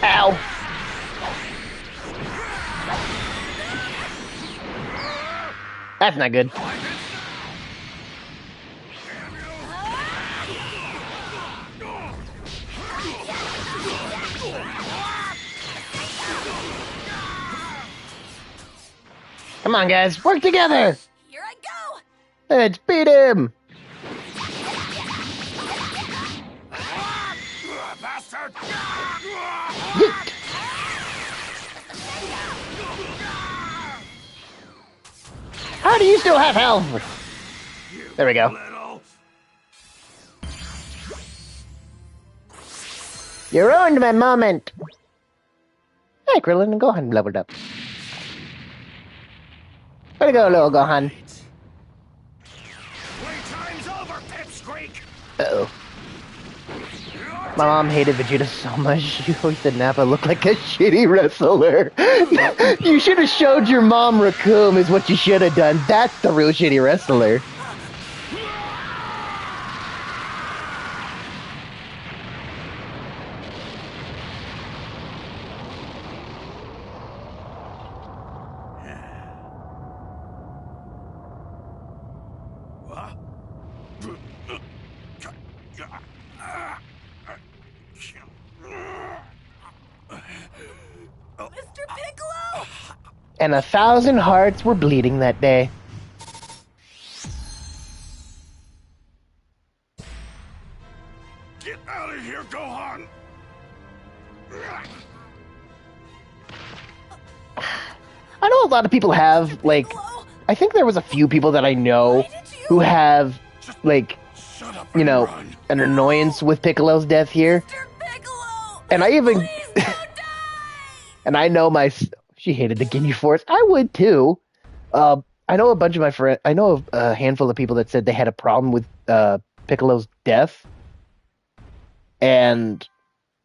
Speaker 1: Ow! That's not good. Come on, guys, work together!
Speaker 3: Here I go.
Speaker 1: Let's beat him!
Speaker 6: bastard!
Speaker 1: Yeet. How do you still have health? There we go.
Speaker 6: Little.
Speaker 1: You ruined my moment. Hey, Krillin, Gohan leveled up. Way to go, little Gohan.
Speaker 6: Playtime's over, pipsqueak!
Speaker 1: Uh-oh. My mom hated Vegeta so much, she always said Nappa looked like a shitty wrestler. You should have showed your mom Raccoon is what you should have done. That's the real shitty wrestler.
Speaker 3: Mr. Piccolo!
Speaker 1: And 1,000 hearts were bleeding that day.
Speaker 5: Get out of here, Gohan!
Speaker 1: I know a lot of people have, like, I think there was a few people that I know who have, like,
Speaker 5: Shut up
Speaker 1: you
Speaker 5: and
Speaker 1: know,
Speaker 5: run.
Speaker 1: an annoyance with Piccolo's death here.
Speaker 3: Mr. Piccolo!
Speaker 1: And I even,
Speaker 3: Please don't die!
Speaker 1: and I know she hated the Ginyu Force. I would too. I know a bunch of my friends, I know a handful of people that said they had a problem with Piccolo's death. And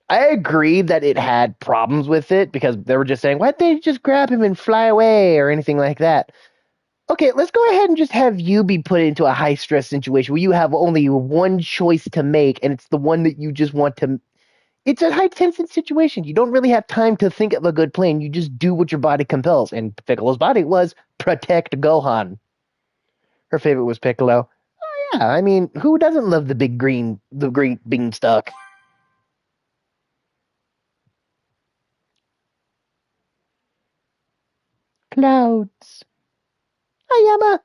Speaker 1: I agree that it had problems with it because they were just saying, why'd they just grab him and fly away or anything like that? Okay, let's go ahead and just have you be put into a high stress situation where you have only one choice to make, and it's the one that you just want to. It's a high tension situation. You don't really have time to think of a good plan. You just do what your body compels. And Piccolo's body was protect Gohan. Her favorite was Piccolo. Oh yeah, I mean, who doesn't love the green beanstalk? Clouds. Hi, Yama.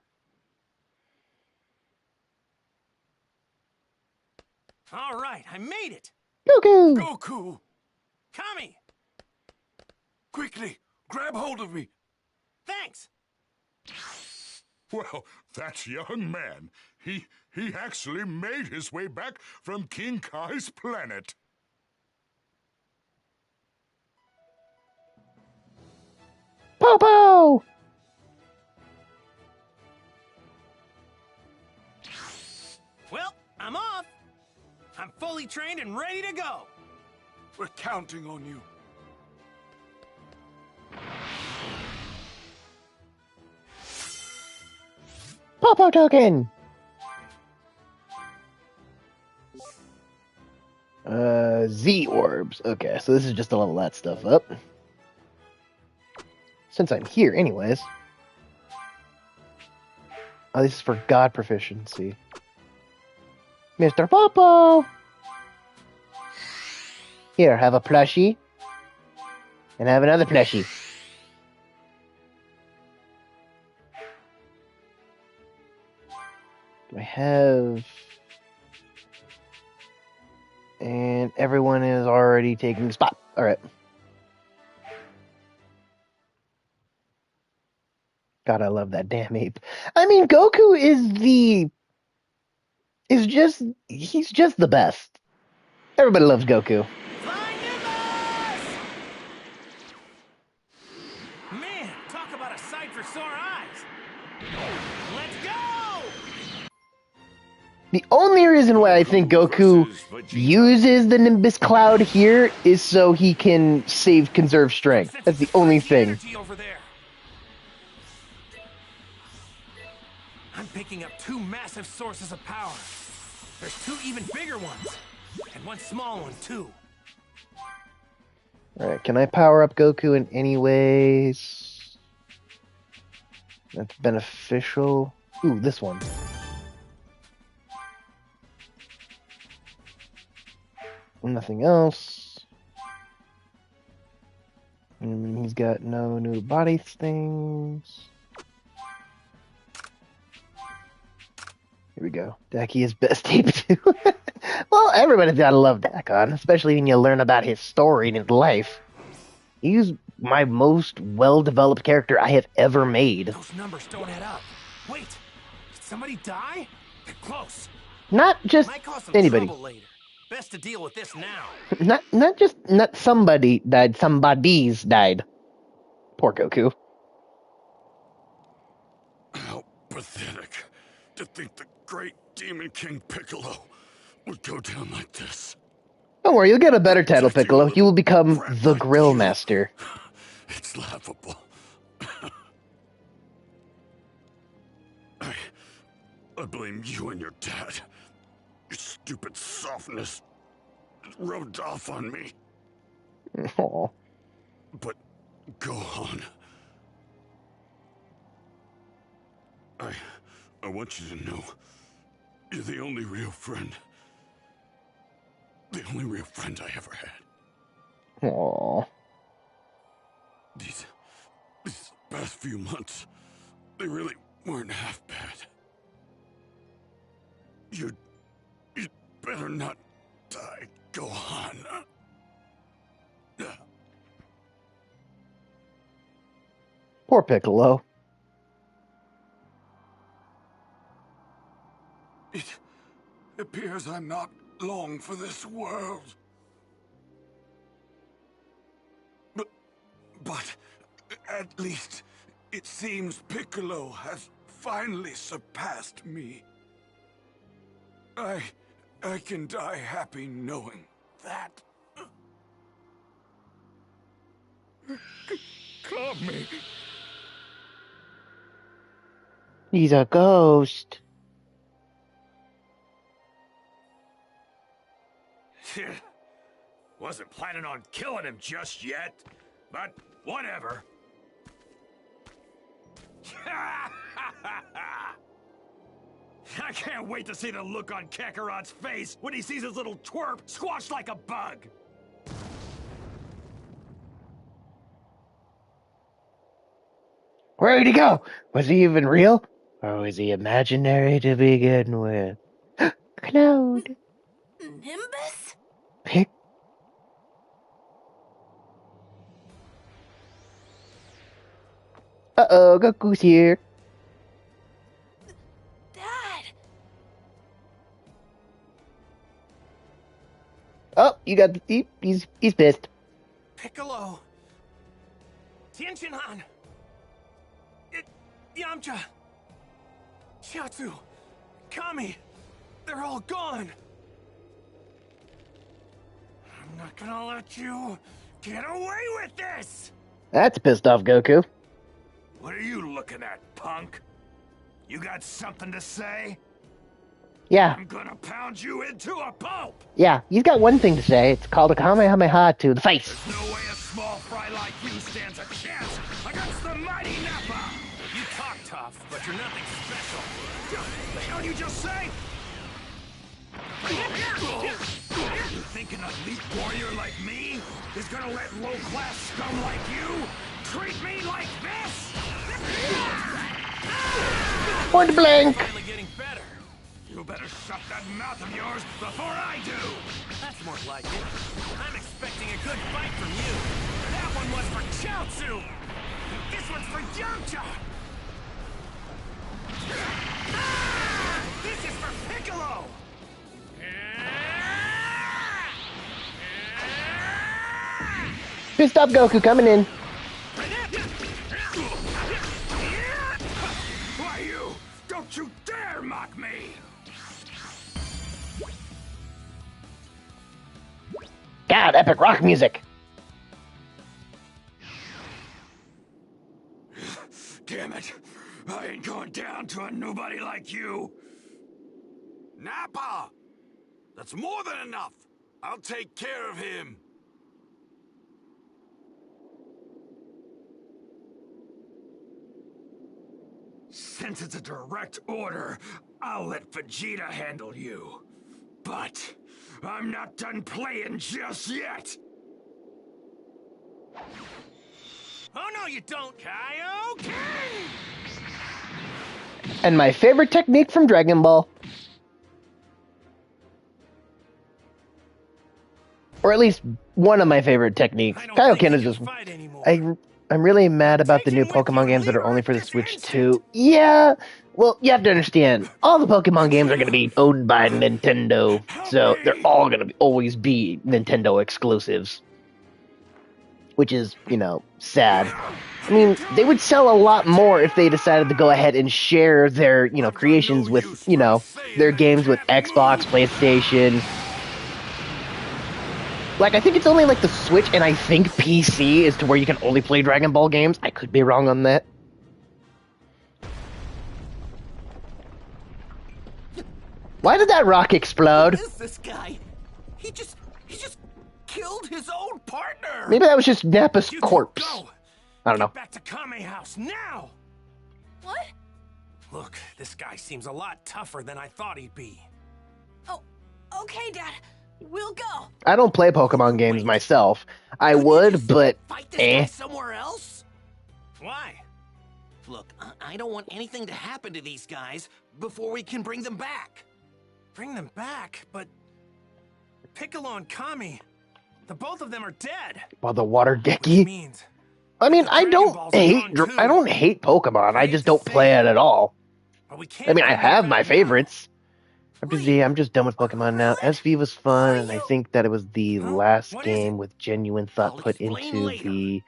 Speaker 6: All right, I made it.
Speaker 1: Goku.
Speaker 5: Goku!
Speaker 6: Kami!
Speaker 5: Quickly, grab hold of me.
Speaker 6: Thanks!
Speaker 7: Well, that young man, he actually made his way back from King Kai's planet.
Speaker 1: Popo!
Speaker 6: Well, I'm off! I'm fully trained and ready to go!
Speaker 5: We're counting on you.
Speaker 1: Popo token! Z orbs. Okay, so this is just to level that stuff up. Since I'm here anyways. Oh, this is for God proficiency. Mr. Popo! Here, have a plushie. And have another plushie. Do I have... And everyone is already taking the spot. Alright. God, I love that damn ape. I mean, Goku he's just the best. Everybody loves Goku.
Speaker 6: Flying Nimbus! Man, talk about a sight for sore eyes! Let's go!
Speaker 1: The only reason why I think Goku uses the Nimbus Cloud here is so he can conserve strength. That's the only thing.
Speaker 6: Energy over there. I'm picking up two massive sources of power. There's two even bigger ones, and one small one too.
Speaker 1: Alright, can I power up Goku in any ways that's beneficial? Ooh, this one. Nothing else. He's got no new body things. Here we go. Daki is best ape too. Well, everybody's gotta love Dakon, especially when you learn about his story and his life. He's my most well-developed character I have ever made.
Speaker 6: Those numbers don't add up. Wait, did somebody die? They're close.
Speaker 1: Not just
Speaker 6: Might cause some
Speaker 1: anybody.
Speaker 6: trouble later. Best to deal with this now.
Speaker 1: Not somebody died. Somebody's died. Poor Goku.
Speaker 5: How pathetic to think the great Demon King Piccolo would go down like this.
Speaker 1: Don't worry, you'll get a better title,
Speaker 5: Protecting
Speaker 1: Piccolo.
Speaker 5: a
Speaker 1: You will become
Speaker 5: brat
Speaker 1: the
Speaker 5: like
Speaker 1: Grill
Speaker 5: you.
Speaker 1: Master.
Speaker 5: It's laughable. I blame you and your dad. Your stupid softness rubbed off on me.
Speaker 1: Aw.
Speaker 5: But go on. I want you to know you're the only real friend. The only real friend I ever had.
Speaker 1: Aw.
Speaker 5: These past few months, they really weren't half bad. You'd better not die, Gohan.
Speaker 1: Poor Piccolo.
Speaker 5: It appears I'm not long for this world. But at least it seems Piccolo has finally surpassed me. I can die happy knowing that.
Speaker 7: Kami!
Speaker 1: He's a ghost.
Speaker 6: Wasn't planning on killing him just yet, but whatever. I can't wait to see the look on Kakarot's face when he sees his little twerp squashed like a bug.
Speaker 1: Where'd he go? Was he even real? Or was he imaginary to begin with? Cloud.
Speaker 3: Nimbus?
Speaker 1: Pick. Uh-oh, Goku's here.
Speaker 3: Dad!
Speaker 1: Oh, you got he's pissed.
Speaker 4: Piccolo. Tenshinhan. Yamcha. Chiaotzu. Kami. They're all gone. I'm not gonna let you get away with this!
Speaker 1: That's pissed off Goku.
Speaker 6: What are you looking at, punk? You got something to say?
Speaker 1: Yeah,
Speaker 6: I'm gonna pound you into a pulp!
Speaker 1: yeah, he's got one thing to say. It's called a Kamehameha to the face.
Speaker 6: There's no way a small fry like you stands a chance against the mighty Nappa!
Speaker 4: You talk tough, but you're nothing special.
Speaker 6: The hell you just say? You think an elite warrior like me is gonna let low-class scum like you treat me like this?
Speaker 1: Point blank.
Speaker 4: Finally getting better.
Speaker 6: You better shut that mouth of yours before I do!
Speaker 4: That's more like it. I'm expecting a good fight from you. That one was for Chiaotzu. This one's for Yamcha. This is for Piccolo.
Speaker 1: Pissed off Goku coming in.
Speaker 6: Why you? Don't you dare mock me!
Speaker 1: God, epic rock music.
Speaker 6: Damn it! I ain't going down to a nobody like you!
Speaker 5: Nappa! That's more than enough. I'll take care of him.
Speaker 6: Since it's a direct order, I'll let Vegeta handle you. But I'm not done playing just yet!
Speaker 4: Oh no, you don't, Kaioken!
Speaker 1: And my favorite technique from Dragon Ball. Or at least one of my favorite techniques.
Speaker 4: I don't think
Speaker 1: Kaioken
Speaker 4: you
Speaker 1: is
Speaker 4: can
Speaker 1: just...
Speaker 4: fight anymore.
Speaker 1: I'm really mad about the new
Speaker 4: Taking with
Speaker 1: Pokemon
Speaker 4: your
Speaker 1: games that are
Speaker 4: leader
Speaker 1: only
Speaker 4: at
Speaker 1: for the
Speaker 4: this
Speaker 1: Switch
Speaker 4: instant.
Speaker 1: too. Yeah, well, you have to understand, all the Pokemon games are going to be owned by Nintendo, so they're all going to always be Nintendo exclusives. Which is, you know, sad. I mean, they would sell a lot more if they decided to go ahead and share their, you know, creations with, you know, their games with Xbox, PlayStation. Like, I think it's only like the Switch and I think PC is to where you can only play Dragon Ball games. I could be wrong on that. Why did that rock explode?
Speaker 4: Who is this guy? He just killed his own partner.
Speaker 1: Maybe that was just Nappa's
Speaker 4: You two
Speaker 1: corpse.
Speaker 4: go.
Speaker 1: I don't know.
Speaker 4: Get back to Kame House now.
Speaker 3: What?
Speaker 4: Look, this guy seems a lot tougher than I thought he'd be.
Speaker 3: Oh, okay, Dad. We'll go.
Speaker 1: I don't play Pokemon games myself. I
Speaker 4: Couldn't you
Speaker 1: would,
Speaker 4: just
Speaker 1: but
Speaker 4: fight this guy
Speaker 1: eh.
Speaker 4: somewhere else? Why? Look, I don't want anything to happen to these guys before we can bring them back. Bring them back? But Piccolo and Kami, the both of them are dead.
Speaker 1: Well, the water
Speaker 4: Which
Speaker 1: Geki.
Speaker 4: means
Speaker 1: I mean,
Speaker 4: the
Speaker 1: I
Speaker 4: Dragon
Speaker 1: don't
Speaker 4: Balls are
Speaker 1: hate.
Speaker 4: gone, too.
Speaker 1: I don't hate Pokemon. I
Speaker 4: Hate
Speaker 1: just
Speaker 4: to
Speaker 1: don't
Speaker 4: say
Speaker 1: play it at all.
Speaker 4: but we can't
Speaker 1: I mean, I
Speaker 4: bring them
Speaker 1: have my
Speaker 4: back now.
Speaker 1: favorites. I'm just done with Pokemon now. SV was fun, and I think that it was the
Speaker 4: Huh?
Speaker 1: last
Speaker 4: What is it?
Speaker 1: game with genuine thought
Speaker 4: I'll
Speaker 1: put
Speaker 4: explain
Speaker 1: into
Speaker 4: later.
Speaker 1: the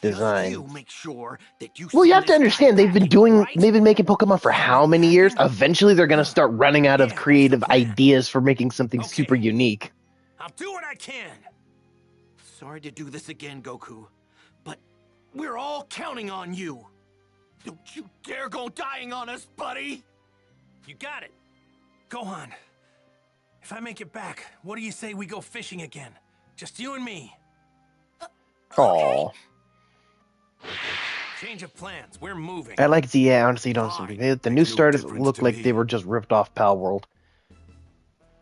Speaker 4: Just
Speaker 1: design.
Speaker 4: you make sure that you
Speaker 1: Well, you
Speaker 4: send
Speaker 1: have to
Speaker 4: this guy
Speaker 1: understand they've been
Speaker 4: back,
Speaker 1: doing,
Speaker 4: right?
Speaker 1: they've been making Pokemon for how many years? Eventually, they're gonna start running out of
Speaker 4: Yeah, that's the
Speaker 1: creative
Speaker 4: plan.
Speaker 1: ideas for making something
Speaker 4: Okay.
Speaker 1: super unique.
Speaker 4: I'll do what I can. Sorry to do this again, Goku, but we're all counting on you. Don't you dare go dying on us, buddy. You got it. Go on. If I make it back, what do you say we go fishing again? Just you and me.
Speaker 1: Aww.
Speaker 4: Change of plans. We're moving.
Speaker 1: I like the, yeah, honestly, don't
Speaker 5: Fine.
Speaker 1: the
Speaker 5: Makes
Speaker 1: new
Speaker 5: no
Speaker 1: starters
Speaker 5: difference
Speaker 1: look
Speaker 5: to
Speaker 1: like
Speaker 5: me.
Speaker 1: they were just ripped off Pal World.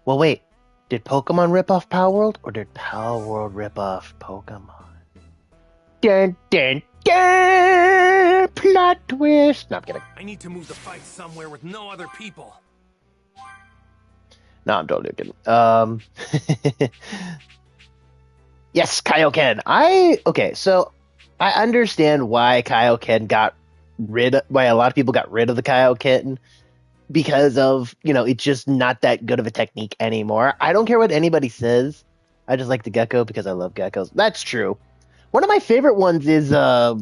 Speaker 1: Well, wait. Did Pokemon rip off Pal World, or did Pal World rip off Pokemon? Dun dun dun! Plot twist! No, I'm kidding.
Speaker 4: I need to move the fight somewhere with no other people.
Speaker 1: No, I'm totally kidding. Yes, Kaioken. Okay, so I understand why Kaioken got why a lot of people got rid of the Kaioken because of, it's just not that good of a technique anymore. I don't care what anybody says. I just like the gecko because I love geckos. That's true. One of my favorite ones is I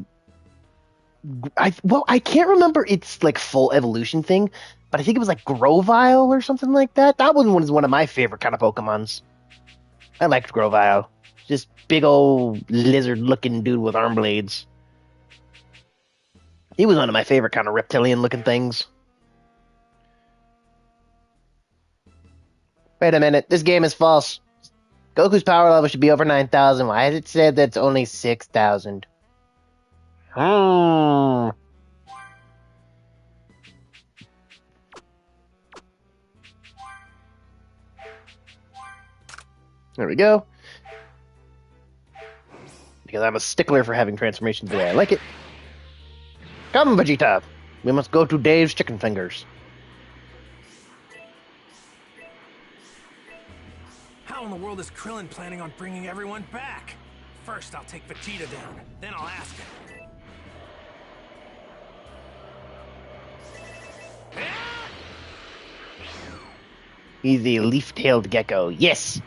Speaker 1: can't remember its like full evolution thing, but I think it was like Grovyle or something like that. That one was one of my favorite kind of Pokemons. I liked Grovyle. Just big old lizard-looking dude with arm blades. He was one of my favorite kind of reptilian-looking things. Wait a minute, this game is false. Goku's power level should be over 9,000. Why has it said that's only 6,000? There we go. Because I'm a stickler for having transformations the way I like it. Come, Vegeta. We must go to Dave's Chicken Fingers.
Speaker 4: How in the world is Krillin planning on bringing everyone back? First, I'll take Vegeta down. Then I'll ask him.
Speaker 1: He's a leaf-tailed gecko. Yes!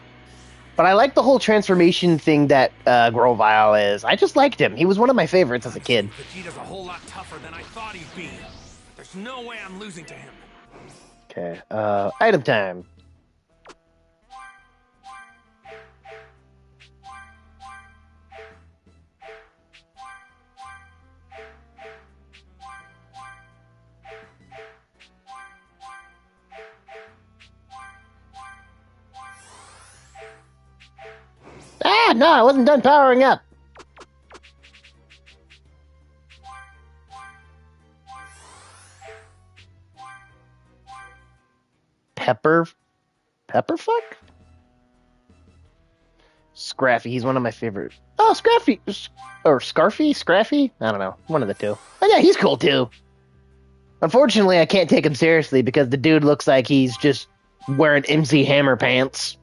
Speaker 1: But I like the whole transformation thing that Grovyle is. I just liked him. He was one of my favorites as a kid.
Speaker 4: Vegeta's a whole lot tougher than I thought he'd be. There's no way I'm losing to him.
Speaker 1: Okay, item time. Ah, no, I wasn't done powering up. Pepperfuck? Scraffy, he's one of my favorite. Oh, Scraffy, or Scraffy? I don't know, one of the two. Oh yeah, he's cool too. Unfortunately, I can't take him seriously because the dude looks like he's just wearing MC Hammer pants.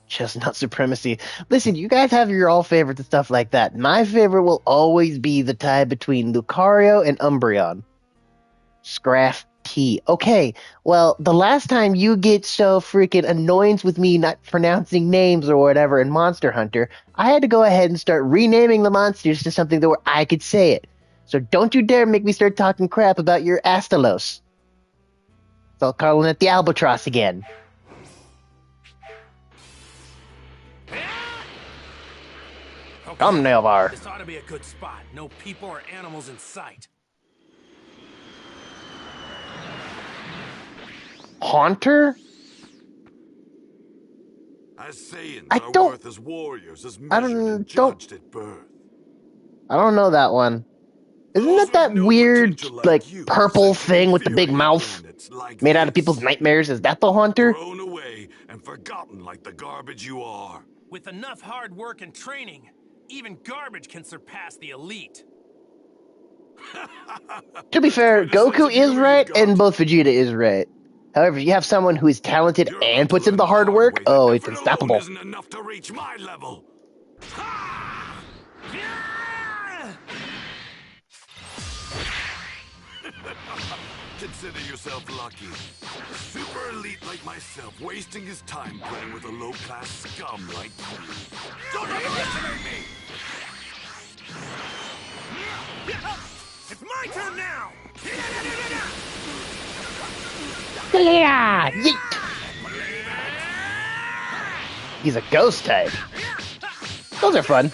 Speaker 1: Chestnut supremacy. Listen, you guys have your all favorites and stuff like that. My favorite will always be the tie between Lucario and Umbreon. Scraff T. Okay, well, the last time you get so freaking annoyance with me not pronouncing names or whatever in Monster Hunter, I had to go ahead and start renaming the monsters to something that where I could say it. So don't you dare make me start talking crap about your Astalos. So I'll call it the Albatross again.
Speaker 4: Okay.
Speaker 1: Come, Nailvar.
Speaker 4: This ought to be a good spot. No people or animals in sight.
Speaker 1: Haunter?
Speaker 5: As Saiyans
Speaker 1: I
Speaker 5: are
Speaker 1: don't-
Speaker 5: worth as warriors, as
Speaker 1: I
Speaker 5: measured
Speaker 1: don't-
Speaker 5: and judged at birth.
Speaker 1: I don't know that one. Isn't
Speaker 5: Those
Speaker 1: that
Speaker 5: with no
Speaker 1: weird,
Speaker 5: potential
Speaker 1: like,
Speaker 5: you
Speaker 1: purple
Speaker 5: sent to
Speaker 1: thing with the big
Speaker 5: inferior
Speaker 1: mouth
Speaker 5: planets like
Speaker 1: made out of
Speaker 5: this,
Speaker 1: people's nightmares? Is that the Haunter?
Speaker 5: thrown away and forgotten like the garbage you are.
Speaker 4: With enough hard work and training, even garbage can surpass the elite.
Speaker 1: To be fair,
Speaker 5: Quite a sense
Speaker 1: Goku
Speaker 5: of
Speaker 1: is
Speaker 5: humor
Speaker 1: right,
Speaker 5: you've got.
Speaker 1: and both Vegeta is right. However, if you have someone who is talented
Speaker 5: You're
Speaker 1: and
Speaker 5: about to
Speaker 1: puts in
Speaker 5: learn
Speaker 1: the hard work,
Speaker 5: way that
Speaker 1: oh, it's
Speaker 5: effort alone
Speaker 1: unstoppable.
Speaker 5: Isn't enough to reach my level. Consider yourself lucky. Super elite like myself, wasting his time playing with a low-class scum like you. Don't underestimate me!
Speaker 4: It's my turn now!
Speaker 1: Yeah, yeet. He's a ghost type. Those are fun.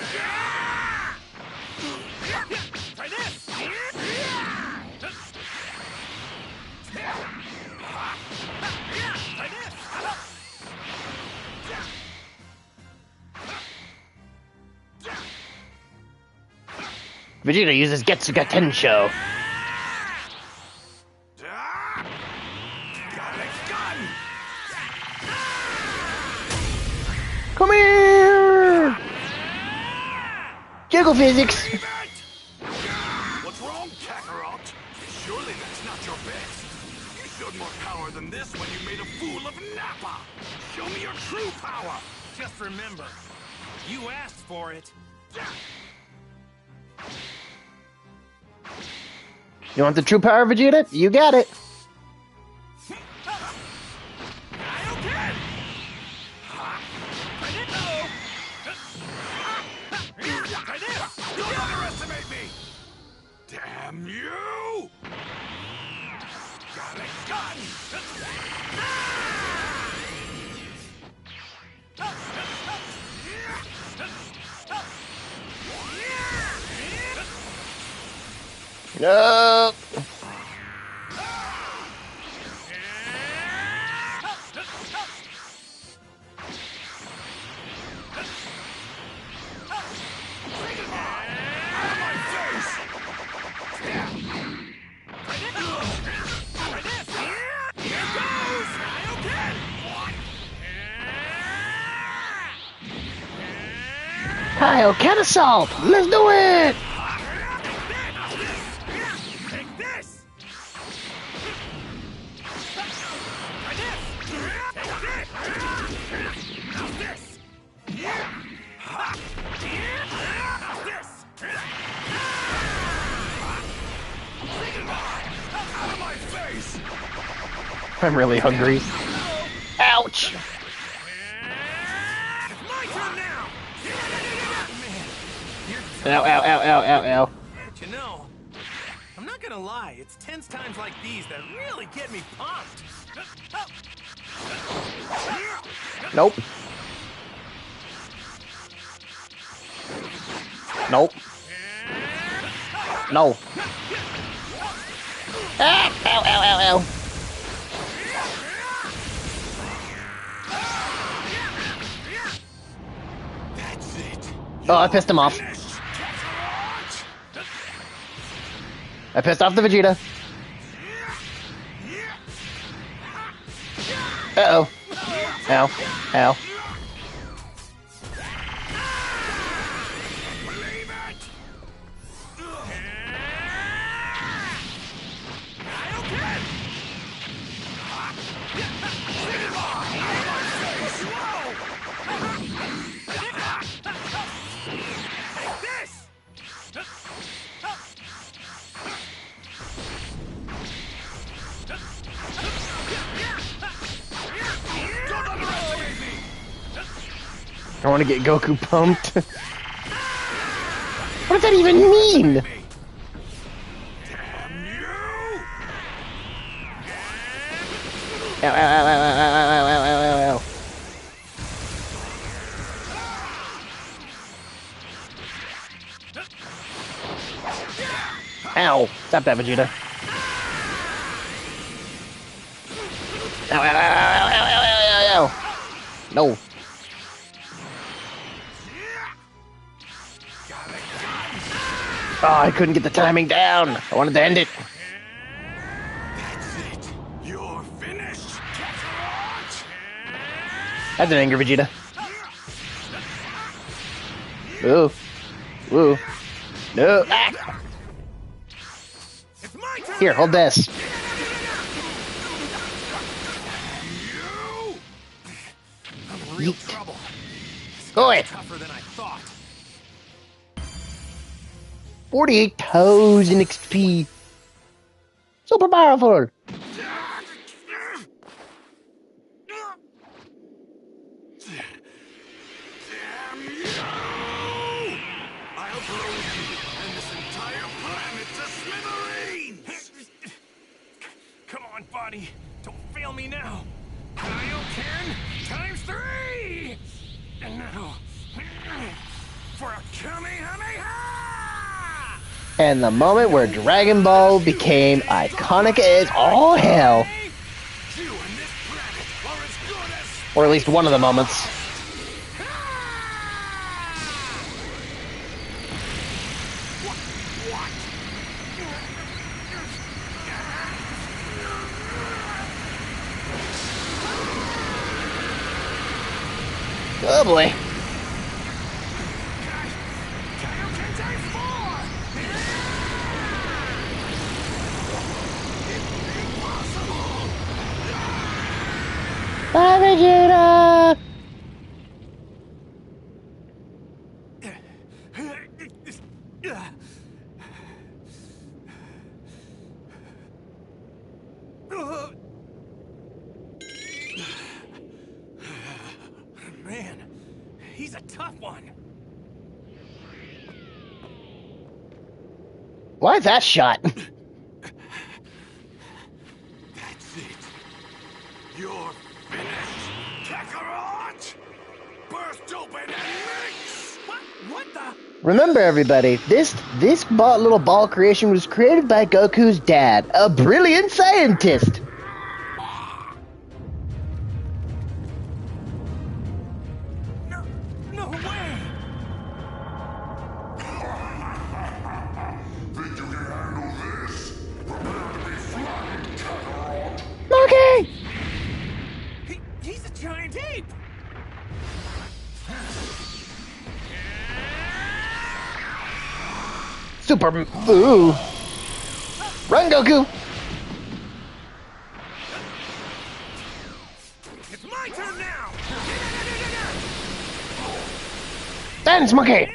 Speaker 4: Try this! Try this!
Speaker 1: Vegeta uses Getsuga Tensho.
Speaker 5: Got it, gun!
Speaker 1: Come here! Jiggle physics.
Speaker 5: Leave it! What's wrong, Kakarot? Surely that's not your best. You showed more power than this when you made a fool of Nappa. Show me your true power.
Speaker 4: Just remember, you asked for it.
Speaker 1: You want the true power, Vegeta? You got it.
Speaker 5: Don't underestimate me! Damn you! Got it, gun!
Speaker 1: No. Kakarot assault. Let's do it.
Speaker 4: Take this!
Speaker 5: Out of my face!
Speaker 1: I'm really hungry. Ouch.
Speaker 4: My turn now!
Speaker 1: Ow, ow, ow, ow, ow, ow.
Speaker 4: But you know, I'm not gonna lie, it's tense times like these that really get me pumped.
Speaker 1: Nope. Nope. No. Ah, ow, ow, ow, ow.
Speaker 5: That's it.
Speaker 1: Oh, I pissed him off.
Speaker 5: Kakarot!
Speaker 1: I pissed off the Vegeta. Uh-oh. Ow. Ow.
Speaker 5: Believe it!
Speaker 1: I want to get Goku pumped. What does that even mean?
Speaker 5: Damn you!
Speaker 1: Ow, ow, ow, ow, ow, ow, ow, ow, ow. Ow! Stop that, Vegeta. Ow, ow, ow, ow, ow, ow, ow, ow. No. Oh, I couldn't get the timing down. I wanted to end it.
Speaker 5: That's it. You're finished, Kakarot!
Speaker 1: That's an angry Vegeta. Ooh. Ooh. No. Ah.
Speaker 4: It's my turn!
Speaker 1: Here, hold this.
Speaker 5: You!
Speaker 4: I'm in real
Speaker 1: Yeet.
Speaker 4: trouble.
Speaker 1: Go ahead.
Speaker 4: Tougher than I thought.
Speaker 1: 48,000 XP. Super powerful.
Speaker 5: Damn you! I'll blow you and this entire planet to smithereens!
Speaker 4: Come on, buddy. Don't fail me now. Kaioken times 3! And now, for a Kamehameha!
Speaker 1: And the moment where Dragon Ball became iconic as all hell.
Speaker 5: You and this planet are as good as...
Speaker 1: Or at least one of the moments. Oh boy.
Speaker 5: Kaioken times 4! Impossible!
Speaker 1: Bye, Vegeta.
Speaker 4: one.
Speaker 1: Why is that shot?
Speaker 5: That's it. You're finished, Kakarot! Burst open and mix!
Speaker 4: What the?
Speaker 1: Remember, everybody, this little ball creation was created by Goku's dad, a brilliant scientist.
Speaker 4: No way!
Speaker 7: Think you can handle this? Prepare to be flattened, Kakarot!
Speaker 1: Monkey!
Speaker 4: He's a giant ape!
Speaker 1: Super. Ooh. Run, Goku!
Speaker 4: It's my turn now!
Speaker 1: Dance, Monkey!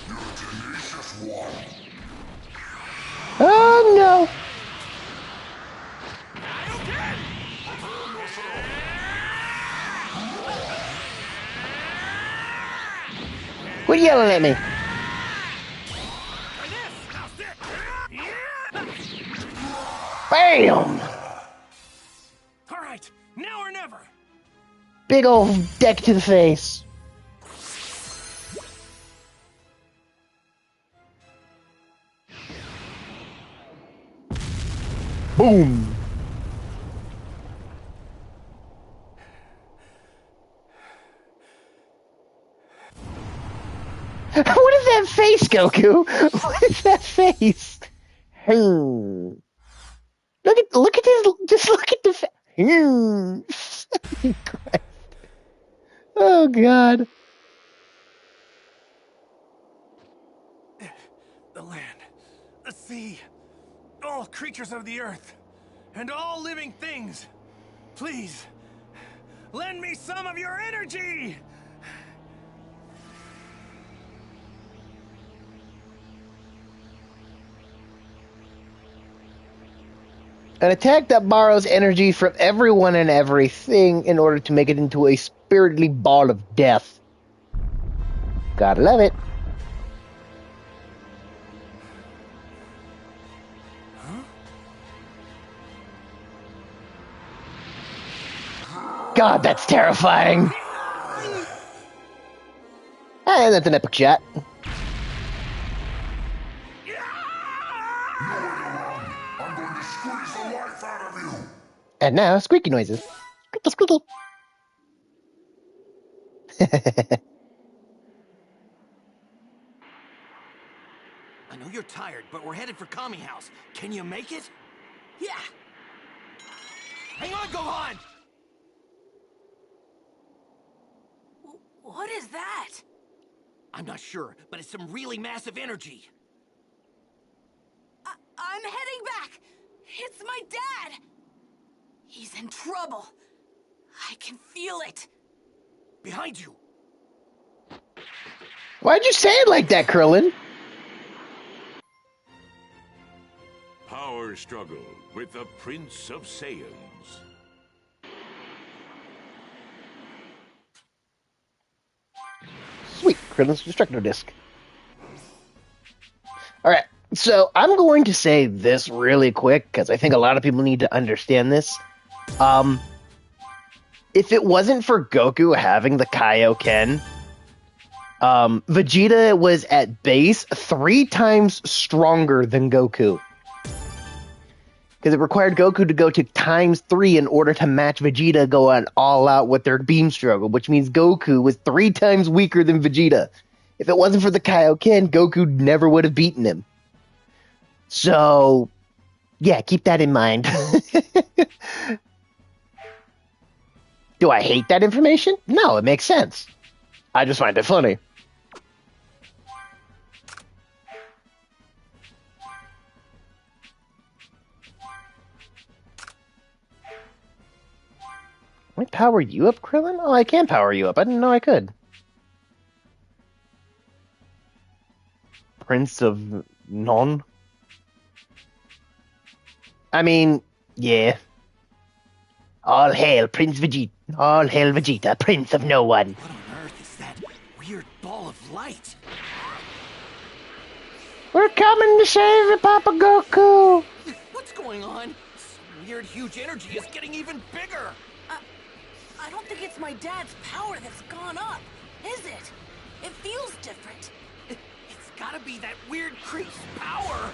Speaker 7: You're a tenacious one.
Speaker 1: Oh, no. Quit yelling at me. Bam!
Speaker 4: All right, now or never.
Speaker 1: Big old deck to the face. Boom! What is that face, Goku? What is that face? Look at this. Just look at the face. Oh God.
Speaker 4: The land, the sea, all creatures of the earth, and all living things. Please, lend me some of your energy!
Speaker 1: An attack that borrows energy from everyone and everything in order to make it into a spiritedly ball of death. Gotta love it. God, that's terrifying. And that's an epic shot.
Speaker 7: I'm going to squeeze the life out of you!
Speaker 1: And now, squeaky noises. Squeaky, squeaky.
Speaker 4: I know you're tired, but we're headed for Kami House. Can you make it? Yeah! Hang on, Gohan!
Speaker 3: What is that?
Speaker 4: I'm not sure, but it's some really massive energy.
Speaker 3: I'm heading back. It's my dad. He's in trouble. I can feel it.
Speaker 4: Behind you!
Speaker 1: Why'd you say it like that, Krillin?
Speaker 2: Power struggle with the Prince of Saiyans.
Speaker 1: Sweet, Krillin's Destructo Disc. Alright, so I'm going to say this really quick, because I think a lot of people need to understand this. If it wasn't for Goku having the Kaioken, Vegeta was at base 3 times stronger than Goku. Because it required Goku to go to ×3 in order to match Vegeta going all out with their beam struggle, which means Goku was 3 times weaker than Vegeta. If it wasn't for the Kaioken, Goku never would have beaten him. So, yeah, keep that in mind. Do I hate that information? No, it makes sense. I just find it funny. Can I power you up, Krillin? Oh, I can power you up. I didn't know I could. Prince of Non? I mean, yeah. All hail Prince Vegeta. All hail Vegeta, Prince of No One.
Speaker 4: What on earth is that weird ball of light?
Speaker 1: We're coming to save you, Papa Goku.
Speaker 4: What's going on? Some weird huge energy is getting even bigger.
Speaker 3: I don't think it's my dad's power that's gone up, is it? It feels different.
Speaker 4: It's gotta be that weird creep's power.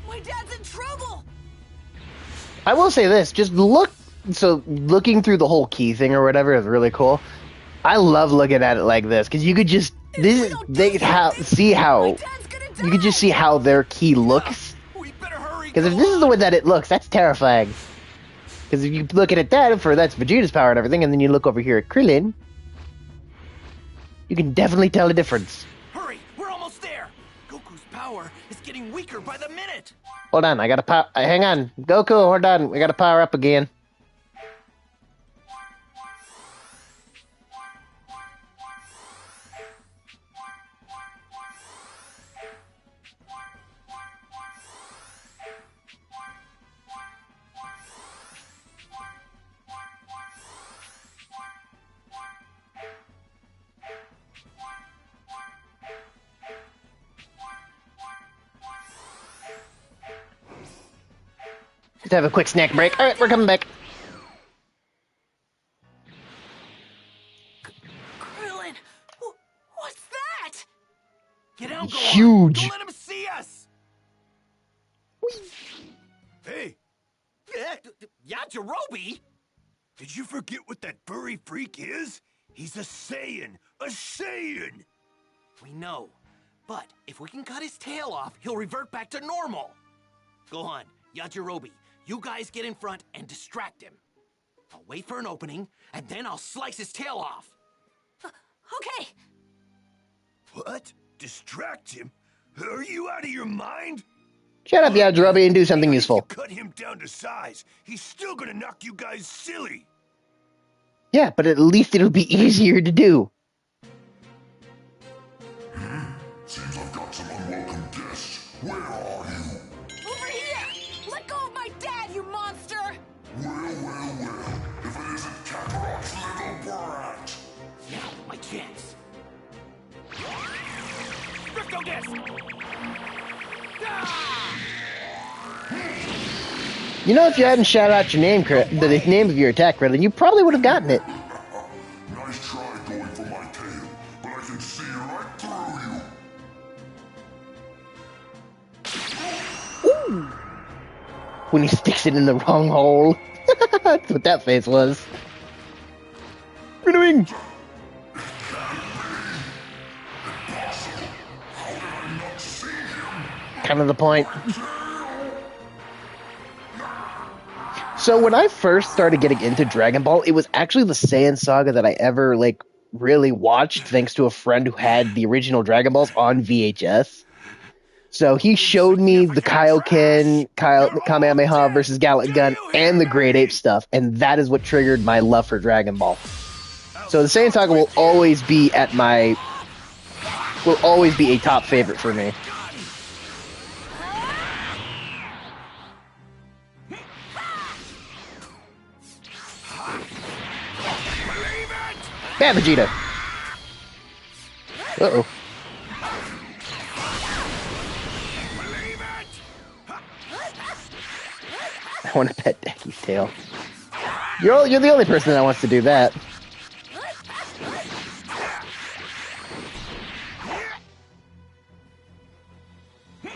Speaker 3: My dad's in trouble!
Speaker 1: I will say this, just look, so looking through the whole key thing or whatever is really cool. I love looking at it like this, because you could just, you could just see how their key looks.
Speaker 4: We better hurry.
Speaker 1: Because if this is the way that it looks, that's terrifying. Because if you look at it that's Vegeta's power and everything, and then you look over here at Krillin, you can definitely tell the difference.
Speaker 4: Hurry, we're almost there. Goku's power is getting weaker by the minute.
Speaker 1: Hold on, I gotta power. Hang on, Goku, hold on. We gotta power up again. Just have a quick snack break. All right, we're coming back.
Speaker 3: Krillin, what's that?
Speaker 4: Get out, Gohan.
Speaker 1: Huge.
Speaker 4: Don't let him see us.
Speaker 6: Hey,
Speaker 4: Yajirobe?
Speaker 6: did you forget what that furry freak is? He's a Saiyan! A Saiyan!
Speaker 4: We know, but if we can cut his tail off, he'll revert back to normal. Gohan, Yajirobe, you guys get in front and distract him. I'll wait for an opening, and then I'll slice his tail off.
Speaker 3: Okay.
Speaker 6: What? Distract him? Are you out of your mind?
Speaker 1: Shut up, Yajirobe, and do something
Speaker 6: Even if
Speaker 1: useful.
Speaker 6: you cut him down to size, he's still gonna knock you guys silly.
Speaker 1: Yeah, but at least it'll be easier to do.
Speaker 7: Seems I've got some unwelcome guests. Where are you?
Speaker 3: Over here! Let go of my dad, you monster!
Speaker 7: Well. If it isn't Kakarot's little brat.
Speaker 4: Now, my chance. Crypto disc!
Speaker 1: You know, if you hadn't shouted out your name, the name of your attack, Krillin, you probably would have gotten it.
Speaker 7: Nice try going for my tail, but I can see right through you.
Speaker 1: When he sticks it in the wrong hole. That's what that face was. What are you doing? Kind of the point. So when I first started getting into Dragon Ball, it was actually the Saiyan Saga that I ever really watched, thanks to a friend who had the original Dragon Balls on VHS. So he showed me the Kaioken, Kamehameha versus Gallic Gun, and the Great Ape stuff, and that is what triggered my love for Dragon Ball. So the Saiyan Saga will always be a top favorite for me. Bad Vegeta. Uh-oh. I want to pet Decky's tail. You're the only person that wants to do that.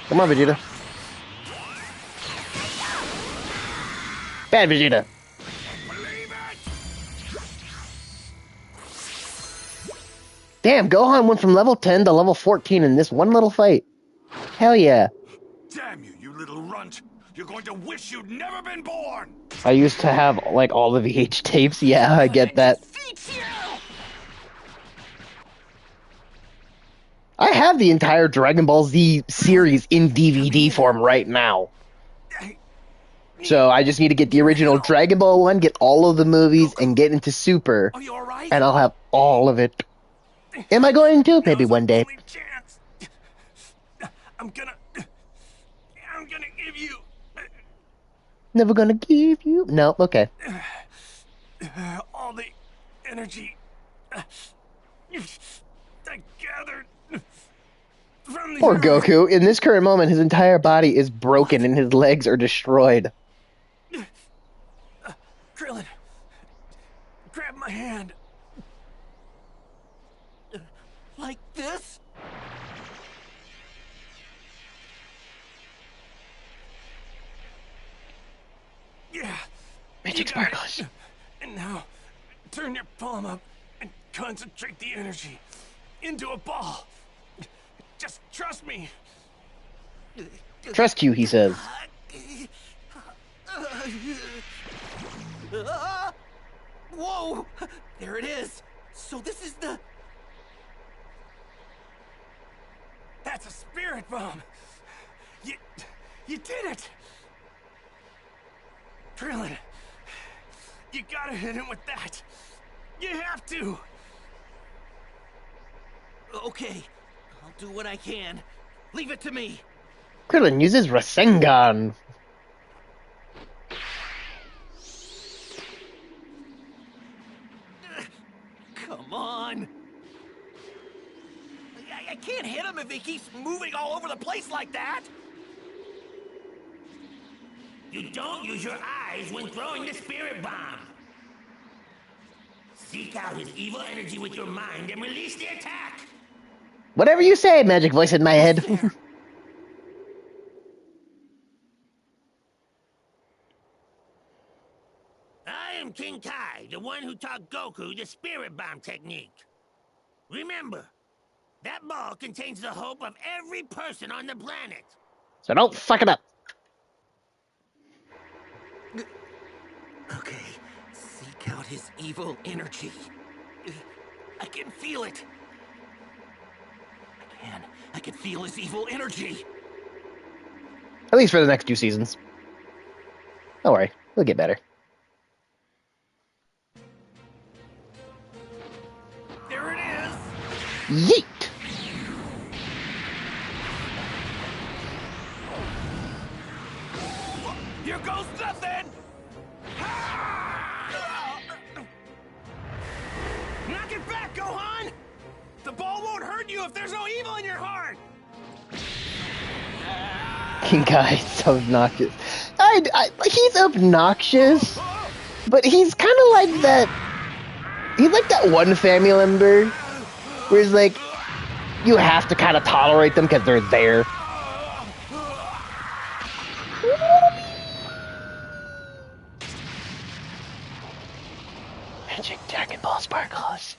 Speaker 1: Come on, Vegeta. Bad Vegeta. Damn, Gohan went from level 10 to level 14 in this one little fight. Hell yeah.
Speaker 5: Damn you, you little runt! You're going to wish you'd never been born!
Speaker 1: I used to have, all the VH tapes. Yeah, I get that. I have the entire Dragon Ball Z series in DVD form right now. So I just need to get the original Dragon Ball one, get all of the movies, and get into Super,
Speaker 4: Are you alright?
Speaker 1: and I'll have all of it. Am I going to? Maybe
Speaker 4: Now's
Speaker 1: one
Speaker 4: our
Speaker 1: day.
Speaker 4: only chance. I'm gonna give you
Speaker 1: Never gonna give you... No, okay.
Speaker 4: all the energy I gathered from the
Speaker 1: Poor
Speaker 4: earth.
Speaker 1: Goku. In this current moment, his entire body is broken and his legs are destroyed.
Speaker 4: Krillin, grab my hand. Like this? Yeah.
Speaker 1: Magic
Speaker 4: you got it.
Speaker 1: sparkles.
Speaker 4: And now, turn your palm up and concentrate the energy into a ball. Just trust me.
Speaker 1: Trust you, he says.
Speaker 4: Whoa! There it is. So this is the... That's a spirit bomb. You did it. Krillin, you gotta hit him with that. You have to. Okay, I'll do what I can. Leave it to me.
Speaker 1: Krillin uses Rasengan.
Speaker 4: Come on. I can't hit him if he keeps moving all over the place like that.
Speaker 8: You don't use your eyes when throwing the spirit bomb. Seek out his evil energy with your mind and release the attack.
Speaker 1: Whatever you say, magic voice in my head.
Speaker 8: I am King Kai, the one who taught Goku the spirit bomb technique. Remember, that ball contains the hope of every person on the planet.
Speaker 1: So don't fuck it up.
Speaker 4: Okay, seek out his evil energy. I can feel it. I can feel his evil energy.
Speaker 1: At least for the next 2 seasons. Don't worry, we'll get better.
Speaker 4: There it is.
Speaker 1: Yeet!
Speaker 4: Here goes nothing. Knock it back, Gohan! The ball won't hurt you if there's no evil in your heart!
Speaker 1: King Kai is so obnoxious. He's obnoxious, but he's kind of like that. He's like that one family member where it's like, you have to kind of tolerate them because they're there. Magic Dragon Ball sparkles.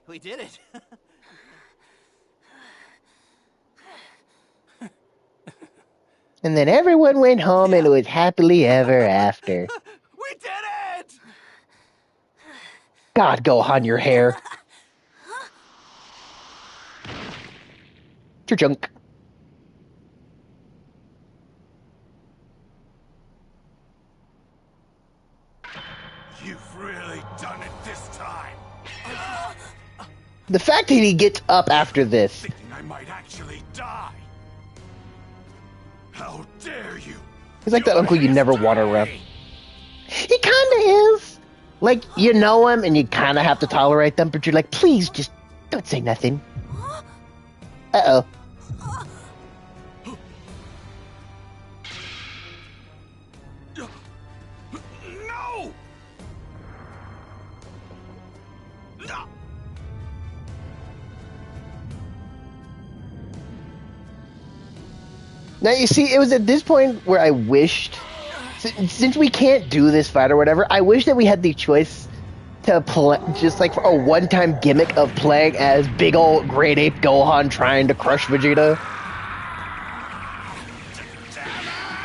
Speaker 4: We did it.
Speaker 1: And then everyone went home and it was happily ever after.
Speaker 4: We did it!
Speaker 1: God, Gohan, your hair. Your junk.
Speaker 5: You've really done it this time.
Speaker 1: The fact that he gets up after this.
Speaker 5: Thinking I might actually die. How dare you?
Speaker 1: He's like that uncle you never want around. He kind of is. Like, you know him and you kind of have to tolerate them, but you're like, please just don't say nothing. Uh-oh.
Speaker 5: No! No!
Speaker 1: Now, you see, it was at this point where I wished, since we can't do this fight or whatever, I wish that we had the choice to play, just like for a one-time gimmick of playing as big old Great Ape Gohan trying to crush Vegeta.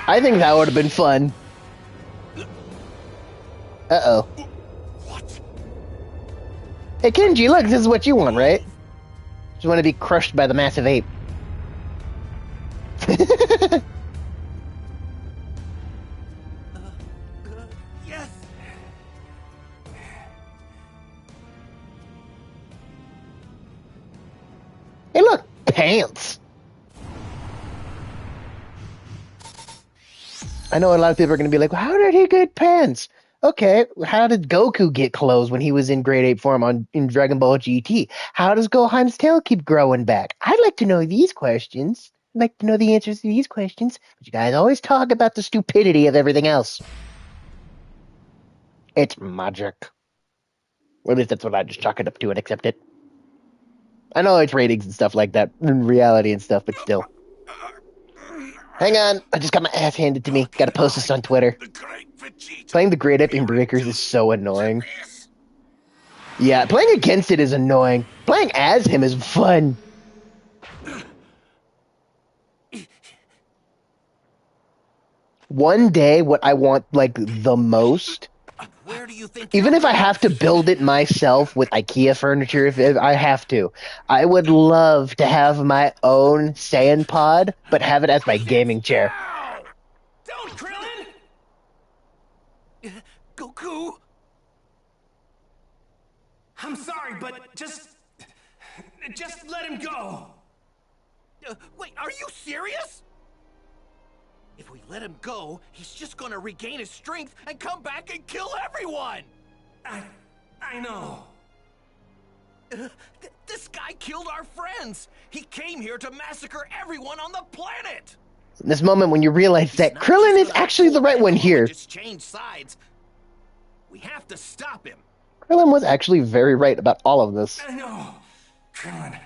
Speaker 1: I think that would have been fun. Uh-oh.
Speaker 5: What?
Speaker 1: Hey, Kenji, look, this is what you want, right? Just want to be crushed by the massive ape. pants. I know a lot of people are going to be like, well, how did he get pants? Okay, how did Goku get clothes when he was in grade 8 form in Dragon Ball GT? How does Gohan's tail keep growing back? I'd like to know these questions. I'd like to know the answers to these questions. But you guys always talk about the stupidity of everything else. It's magic. Or at least that's what I just chalk it up to and accept it. I know it's ratings and stuff like that, in reality and stuff, but still. Hang on, I just got my ass handed to me. Gotta post this on Twitter. Playing the Great Ape in Breakers is so annoying. Yeah, playing against it is annoying. Playing as him is fun. One day, what I want, like, the most,
Speaker 4: Where do you think
Speaker 1: even if I have to build it myself with IKEA furniture, if I have to, I would love to have my own sand pod, but have it as my gaming chair.
Speaker 4: Ow! Don't, Krillin! Goku?
Speaker 6: I'm sorry, but just let him go.
Speaker 4: Wait, are you serious? If we let him go, he's just gonna regain his strength and come back and kill everyone!
Speaker 6: I know.
Speaker 4: This guy killed our friends! He came here to massacre everyone on the planet!
Speaker 1: In this moment when you realize that Krillin is actually the right one here.
Speaker 4: Just change sides. We have to stop him.
Speaker 1: Krillin was actually very right about all of this.
Speaker 6: I know, Krillin.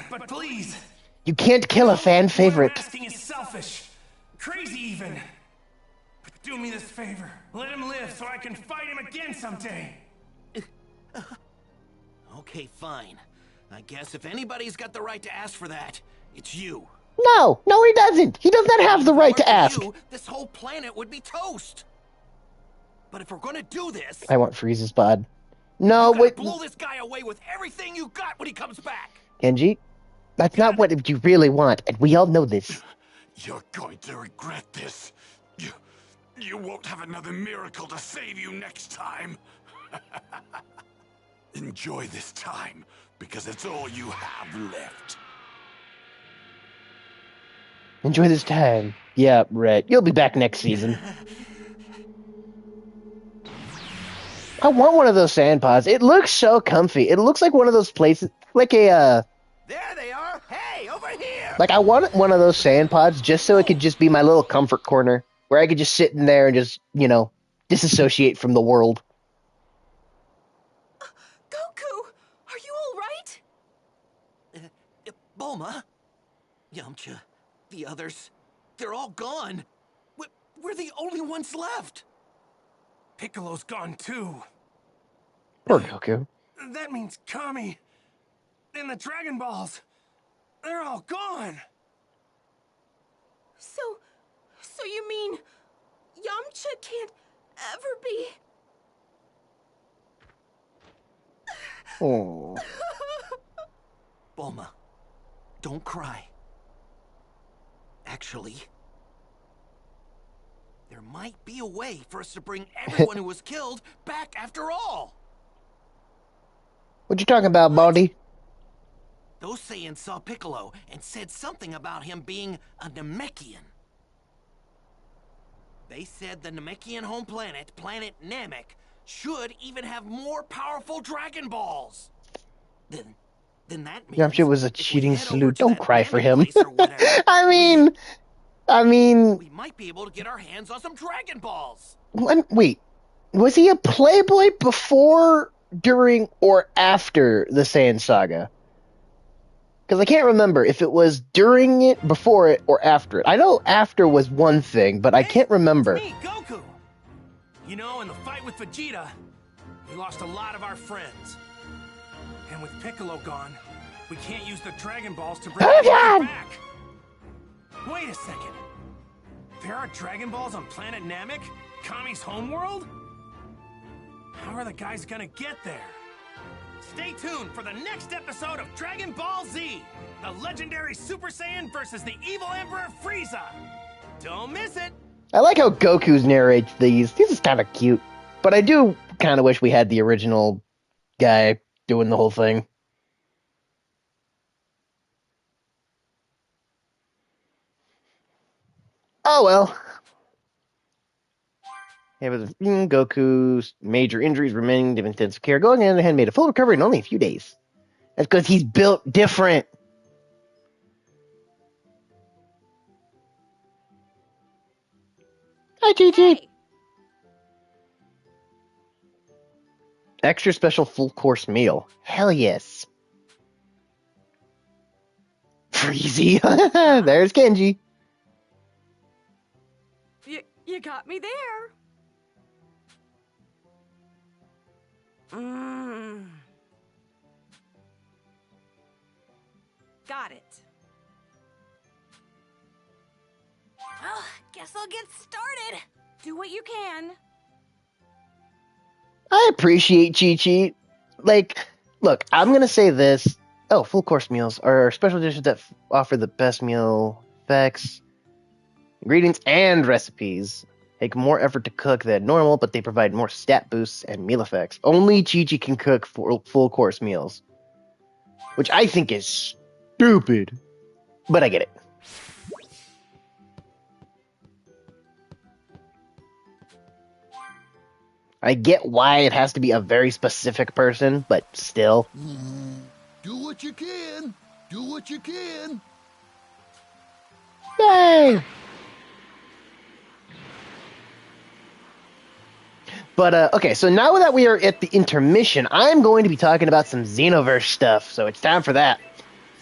Speaker 6: But please.
Speaker 1: You can't kill a fan
Speaker 6: What
Speaker 1: favorite.
Speaker 6: I'm asking is selfish. Crazy even. But do me this favor. Let him live so I can fight him again someday.
Speaker 4: Okay, fine. I guess if anybody's got the right to ask for that, it's you.
Speaker 1: No, he doesn't. He does not have the right to ask.
Speaker 4: You, this whole planet would be toast. But if we're gonna do this,
Speaker 1: I want Frieza's pod. No, wait.
Speaker 4: blow this guy away with everything you got when he comes back.
Speaker 1: Genji, that's not what you really want, and we all know this.
Speaker 5: You're going to regret this. You won't have another miracle to save you next time. Enjoy this time, because it's all you have left.
Speaker 1: Enjoy this time. Yeah, right. You'll be back next season. I want one of those sand pods. It looks so comfy. It looks like one of those places, like a,
Speaker 4: There they are. Hey, over here.
Speaker 1: like I want one of those sand pods just so it could just be my little comfort corner where I could just sit in there and just, disassociate from the world.
Speaker 3: Goku, are you all right?
Speaker 4: Bulma, Yamcha, the others, they're all gone. We're the only ones left.
Speaker 6: Piccolo's gone too.
Speaker 1: Poor Goku.
Speaker 6: That means Kami and the Dragon Balls. They're all gone.
Speaker 3: So you mean Yamcha can't ever be?
Speaker 1: Oh.
Speaker 4: Bulma, don't cry. Actually, there might be a way for us to bring everyone who was killed back after all.
Speaker 1: What you talking about, Baldy?
Speaker 4: Those Saiyans saw Piccolo and said something about him being a Namekian. They said the Namekian home planet, Planet Namek, should even have more powerful Dragon Balls. Then that means
Speaker 1: Yamcha was a
Speaker 4: if we
Speaker 1: cheating
Speaker 4: head over
Speaker 1: salute.
Speaker 4: to
Speaker 1: Don't
Speaker 4: that
Speaker 1: cry for
Speaker 4: Namek
Speaker 1: him.
Speaker 4: place or whatever,
Speaker 1: I mean,
Speaker 4: we might be able to get our hands on some Dragon Balls.
Speaker 1: wait. Was he a Playboy before, during, or after the Saiyan Saga? Because I can't remember if it was during it, before it, or after it. I know after was one thing, but I can't remember.
Speaker 6: It's me, Goku. You know, in the fight with Vegeta, we lost a lot of our friends. And with Piccolo gone, we can't use the Dragon Balls to bring everyone back. Wait a second. There are Dragon Balls on planet Namek? Kami's homeworld? How are the guys gonna get there? Stay tuned for the next episode of Dragon Ball Z! The legendary Super Saiyan versus the evil Emperor Frieza! Don't miss it!
Speaker 1: I like how Goku's narrates these. This is kind of cute. But I do kind of wish we had the original guy doing the whole thing. Oh well. It was Goku's major injuries remained in intensive care. Going hand in hand made a full recovery in only a few days. That's because he's built different. Hi, Chi Chi.
Speaker 3: Hey,
Speaker 1: Extra special full course meal. Hell yes. Freezy. There's Kenji.
Speaker 3: you got me there. Got it. Well, guess I'll get started. Do what you can.
Speaker 1: I appreciate Chi Chi. Like, look, I'm gonna say this. Oh, full course meals are special dishes that offer the best meal effects, ingredients, and recipes. Take more effort to cook than normal, but they provide more stat boosts and meal effects. Only Chi Chi can cook full course meals, which I think is stupid, but I get it. I get why it has to be a very specific person, but still.
Speaker 7: Do what you can. Do what you can.
Speaker 1: Yay! But, okay, so now that we are at the intermission, I'm going to be talking about some Xenoverse stuff, so it's time for that.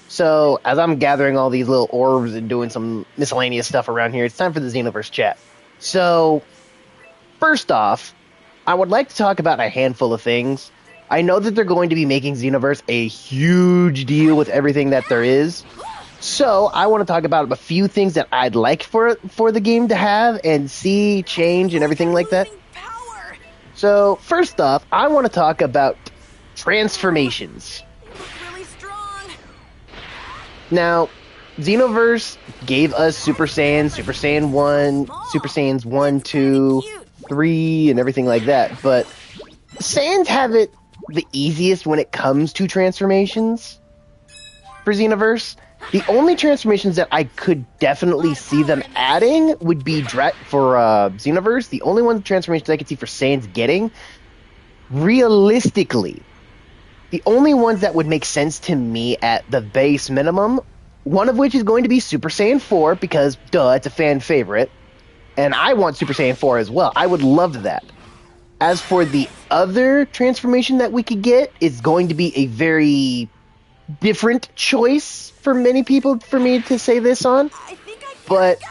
Speaker 1: So, as I'm gathering all these little orbs and doing some miscellaneous stuff around here, it's time for the Xenoverse chat. So, first off, I would like to talk about a handful of things. I know that they're going to be making Xenoverse a huge deal with everything that there is. So, I want to talk about a few things that I'd like for the game to have and see change and everything like that. So, first off, I want to talk about transformations.
Speaker 3: Really strong.
Speaker 1: Now, Xenoverse gave us Super Saiyan, Super Saiyan 1, Super Saiyans 1, 2, 3, and everything like that, but Saiyans have it the easiest when it comes to transformations for Xenoverse. The only transformations that I could definitely see them adding would be for Xenoverse. The only transformations I could see for Saiyans getting, realistically, the only ones that would make sense to me at the base minimum, one of which is going to be Super Saiyan 4, because, duh, it's a fan favorite. And I want Super Saiyan 4 as well. I would love that. As for the other transformation that we could get, it's going to be a very different choice for many people for me to say this on.
Speaker 3: I think I
Speaker 1: But,
Speaker 3: go.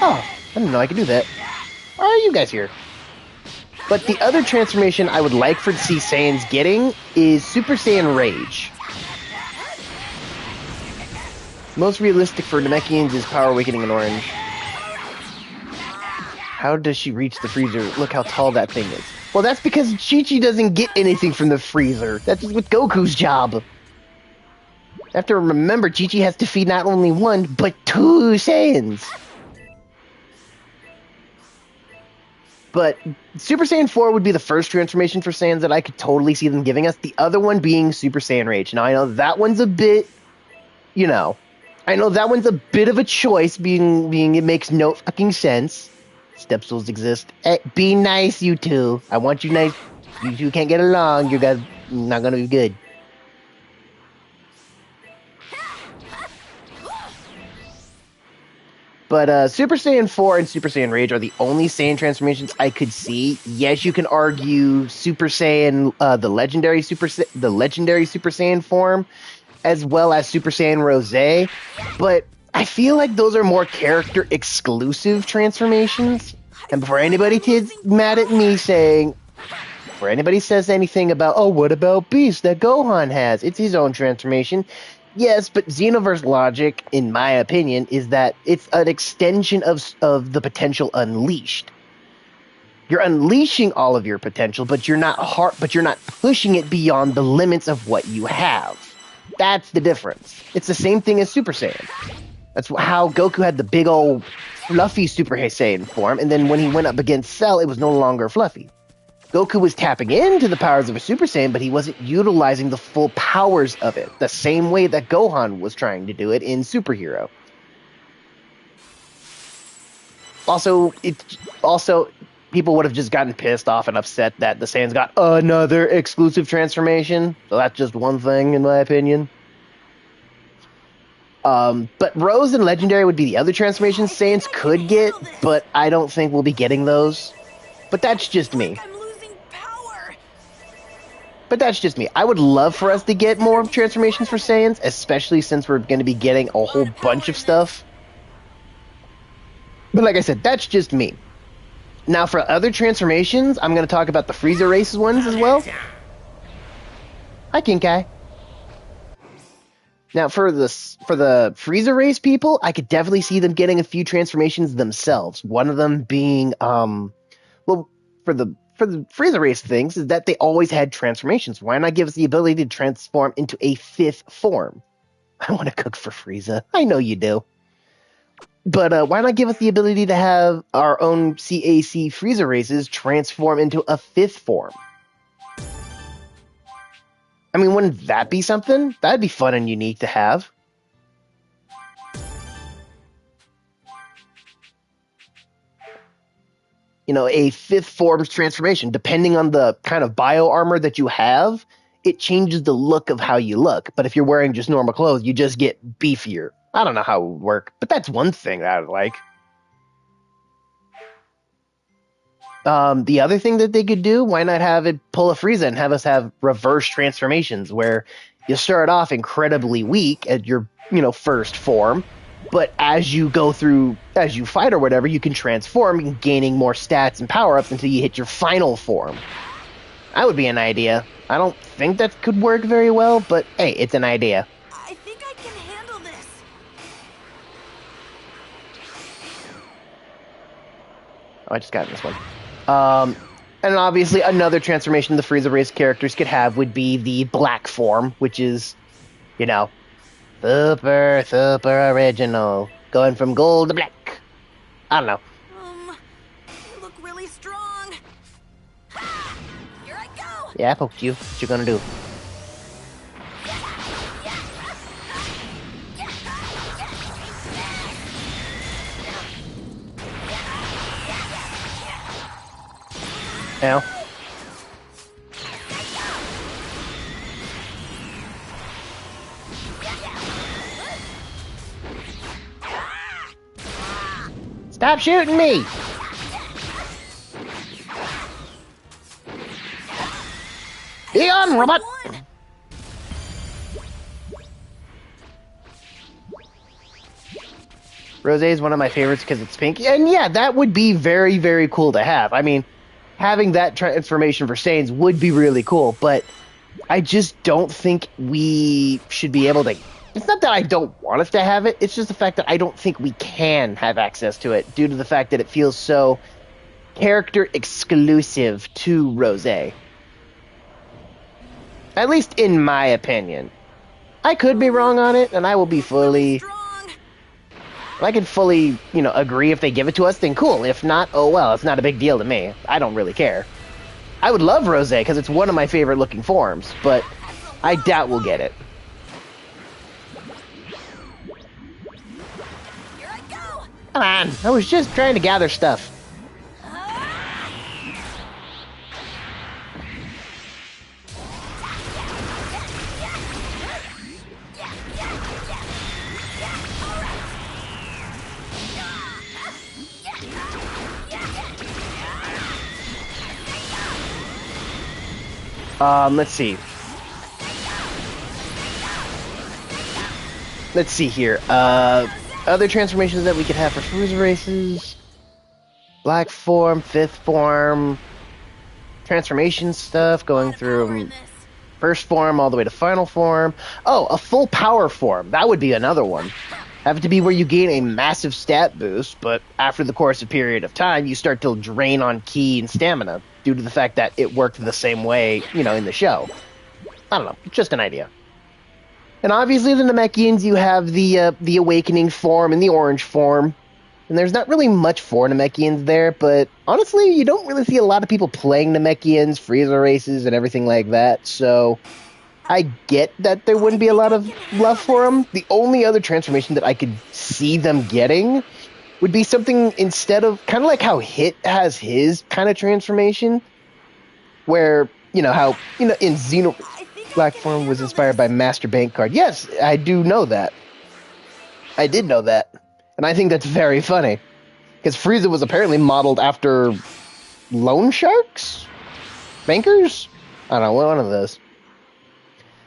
Speaker 1: oh, I didn't know I could do that. Why are you guys here? But the other transformation I would like for to see Saiyans getting is Super Saiyan Rage. Most realistic for Namekians is Power Awakening in Orange. How does she reach the freezer? Look how tall that thing is. Well, that's because Chi-Chi doesn't get anything from the freezer. That's with Goku's job. You have to remember, Chi-Chi has to feed not only one, but 2 Saiyans. But Super Saiyan 4 would be the first transformation for Saiyans that I could totally see them giving us. The other one being Super Saiyan Rage. Now, I know that one's a bit, I know that one's a bit of a choice, being it makes no fucking sense. Step stools exist. Hey, be nice, you two. I want you nice. You two can't get along. You guys not gonna be good. But Super Saiyan 4 and Super Saiyan Rage are the only Saiyan transformations I could see. Yes, you can argue Super Saiyan, the legendary Super Saiyan form, as well as Super Saiyan Rose, but I feel like those are more character exclusive transformations. And before anybody gets mad at me before anybody says anything about, oh, what about Beast that Gohan has? It's his own transformation. Yes, but Xenoverse logic, in my opinion, is that it's an extension of the potential unleashed. You're unleashing all of your potential, but you're not pushing it beyond the limits of what you have. That's the difference. It's the same thing as Super Saiyan. That's how Goku had the big old fluffy Super Saiyan form, and then when he went up against Cell, it was no longer fluffy. Goku was tapping into the powers of a Super Saiyan, but he wasn't utilizing the full powers of it, the same way that Gohan was trying to do it in Super Hero. Also, people would have just gotten pissed off and upset that the Saiyans got another exclusive transformation. So that's just one thing, in my opinion. But Rose and Legendary would be the other transformations Saiyans could get, but I don't think we'll be getting those. But that's just me.
Speaker 3: I'm losing power.
Speaker 1: But that's just me. I would love for us to get more transformations for Saiyans, especially since we're going to be getting a whole bunch of stuff. But like I said, that's just me. Now for other transformations, I'm going to talk about the Frieza race ones as well. Hi, Kinkai. Now for the Frieza race people, I could definitely see them getting a few transformations themselves. One of them being, well, for the Frieza race things is that they always had transformations. Why not give us the ability to transform into a 5th form? I want to cook for Frieza. I know you do. But why not give us the ability to have our own CAC Frieza races transform into a 5th form? I mean, wouldn't that be something? That'd be fun and unique to have. You know, a 5th form's transformation, depending on the kind of bio armor that you have, it changes the look of how you look. But if you're wearing just normal clothes, you just get beefier. I don't know how it would work, but that's one thing that I'd like. The other thing that they could do, why not have it pull a Frieza and have us have reverse transformations where you start off incredibly weak at your, first form, but as you go through, as you fight or whatever, you can transform, gaining more stats and power-ups until you hit your final form. That would be an idea. I don't think that could work very well, but hey, it's an idea.
Speaker 3: I think I can handle this.
Speaker 1: Oh, I just got this one. And obviously another transformation the Frieza race characters could have would be the black form, which is, super, super original. Going from gold to black. I don't know.
Speaker 3: You look really strong. Ha! Here I go.
Speaker 1: Yeah, I poked you. What you gonna do? Ow. Stop shooting me! Be on, robot! Rosé is one of my favorites because it's pink. And yeah, that would be very, very cool to have. I mean, having that transformation for Saiyans would be really cool, but I just don't think we should be able to... It's not that I don't want us to have it, it's just the fact that I don't think we can have access to it due to the fact that it feels so character exclusive to Rosé. At least in my opinion. I could be wrong on it, and I will be fully... If I can fully, agree if they give it to us, then cool. If not, oh well, it's not a big deal to me. I don't really care. I would love Rosé, because it's one of my favorite looking forms, but I doubt we'll get it.
Speaker 3: Here I go.
Speaker 1: Come on, I was just trying to gather stuff. Let's see. Let's see here. Other transformations that we could have for Frieza races. Black form, 5th form. Transformation stuff going through first form all the way to final form. Oh, a full power form. That would be another one. Have it to be where you gain a massive stat boost, but after the course of period of time, you start to drain on ki and stamina due to the fact that it worked the same way, in the show. I don't know, just an idea. And obviously the Namekians, you have the Awakening form and the Orange form. And there's not really much for Namekians there, but honestly, you don't really see a lot of people playing Namekians, Frieza races, and everything like that, so I get that there wouldn't be a lot of love for them. The only other transformation that I could see them getting would be something instead of kind of like how Hit has his kind of transformation, where how in Xeno Black form was inspired by Master Bank Card. Yes, I do know that. I did know that, and I think that's very funny because Frieza was apparently modeled after loan sharks, bankers. I don't know, one of those.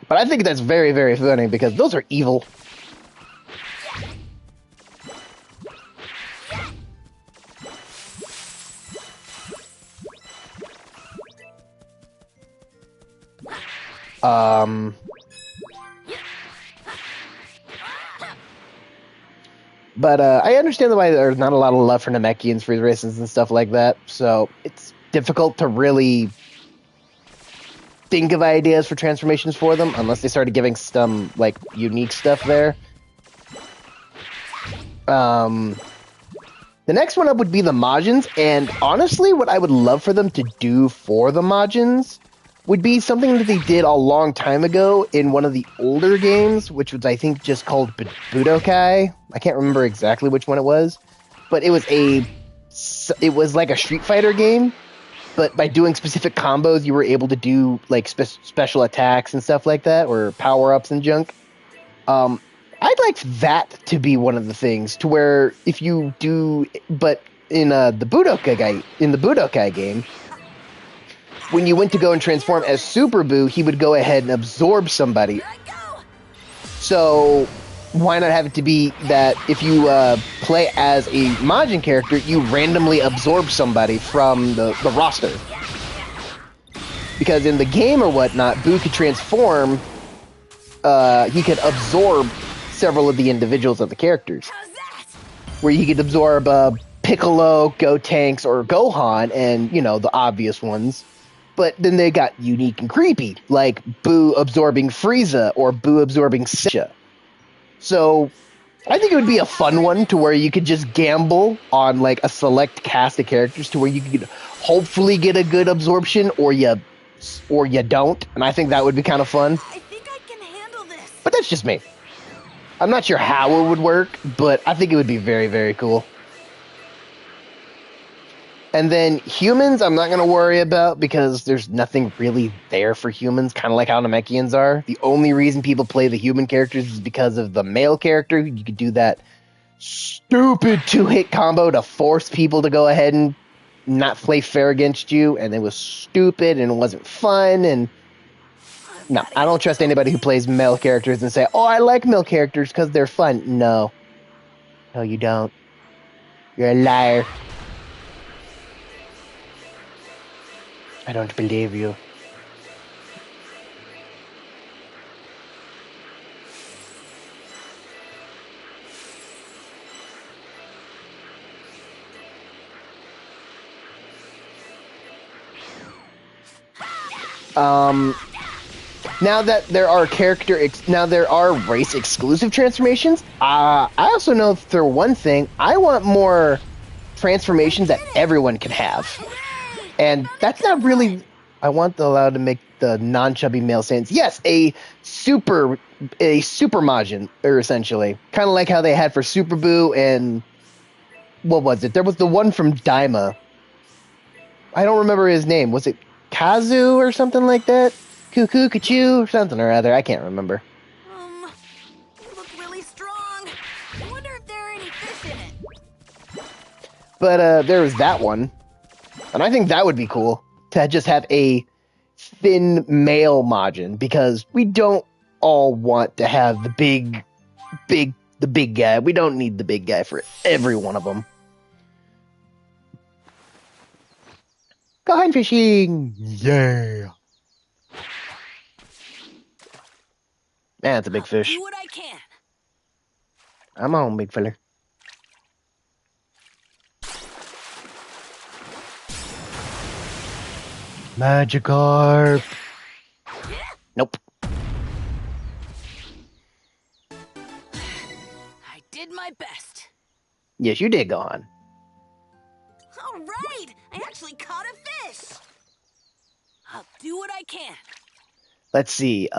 Speaker 1: But I think that's very, very funny because those are evil. But I understand why there's not a lot of love for Namekians, for races, and stuff like that. So it's difficult to really think of ideas for transformations for them unless they started giving some like unique stuff there. The next one up would be the Majins, and honestly, what I would love for them to do for the Majins would be something that they did a long time ago in one of the older games, which was, I think, just called Budokai. I can't remember exactly which one it was, but it was like a Street Fighter game, but by doing specific combos, you were able to do like special attacks and stuff like that, or power-ups and junk. I'd like that to be one of the things, to where if you do, but in the Budokai game, when you went to go and transform as Super Buu, he would go ahead and absorb somebody. So why not have it to be that if you play as a Majin character, you randomly absorb somebody from the roster? Because in the game or whatnot, Buu could transform, he could absorb several of the individuals of the characters. Where you could absorb Piccolo, Gotenks, or Gohan, and, the obvious ones. But then they got unique and creepy, like Buu absorbing Frieza or Buu absorbing Sasha. So I think it would be a fun one to where you could just gamble on like a select cast of characters to where you could hopefully get a good absorption or you don't. And I think that would be kind of fun.
Speaker 3: I think I can handle this.
Speaker 1: But that's just me. I'm not sure how it would work, but I think it would be very, very cool. And then humans, I'm not going to worry about because there's nothing really there for humans, kind of like how Namekians are. The only reason people play the human characters is because of the male character. You could do that stupid 2-hit combo to force people to go ahead and not play fair against you, and it was stupid and it wasn't fun. And no, I don't trust anybody who plays male characters and say, "Oh, I like male characters because they're fun." No, you don't. You're a liar. I don't believe you. Now that there are race exclusive transformations, I also know for one thing, I want more transformations that everyone can have. And that's not really... I want allowed to make the non-chubby male Saiyans. Yes, a super Majin, or essentially. Kind of like how they had for Super Buu and... What was it? There was the one from Daima. I don't remember his name. Was it Kazu or something like that? Cuckoo, Kachu, or something or other. I can't remember.
Speaker 3: You look really strong. I wonder if there are any fish in it.
Speaker 1: But there was that one. And I think that would be cool to just have a thin male Majin, because we don't all want to have the big guy. We don't need the big guy for every one of them. Go fishing! Yeah! Man, that's a big fish.
Speaker 3: Do what I can.
Speaker 1: I'm on, big fella. Magikarp. Nope.
Speaker 3: I did my best.
Speaker 1: Yes, you did, Gohan.
Speaker 3: All right! I actually caught a fish! I'll do what I can.
Speaker 1: Let's see.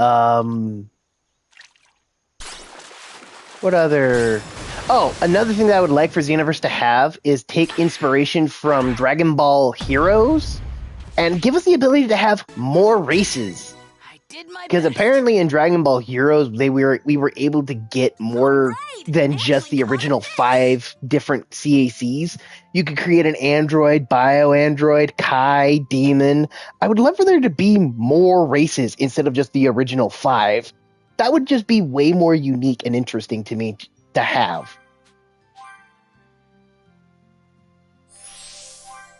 Speaker 1: What other... Oh, another thing that I would like for Xenoverse to have is take inspiration from Dragon Ball Heroes and give us the ability to have more races.
Speaker 3: I did my
Speaker 1: Because
Speaker 3: best.
Speaker 1: apparently in Dragon Ball Heroes, we were able to get more than just the original 5 different CACs. You could create an android, bio-android, Kai, demon. I would love for there to be more races instead of just the original 5. That would just be way more unique and interesting to me to have.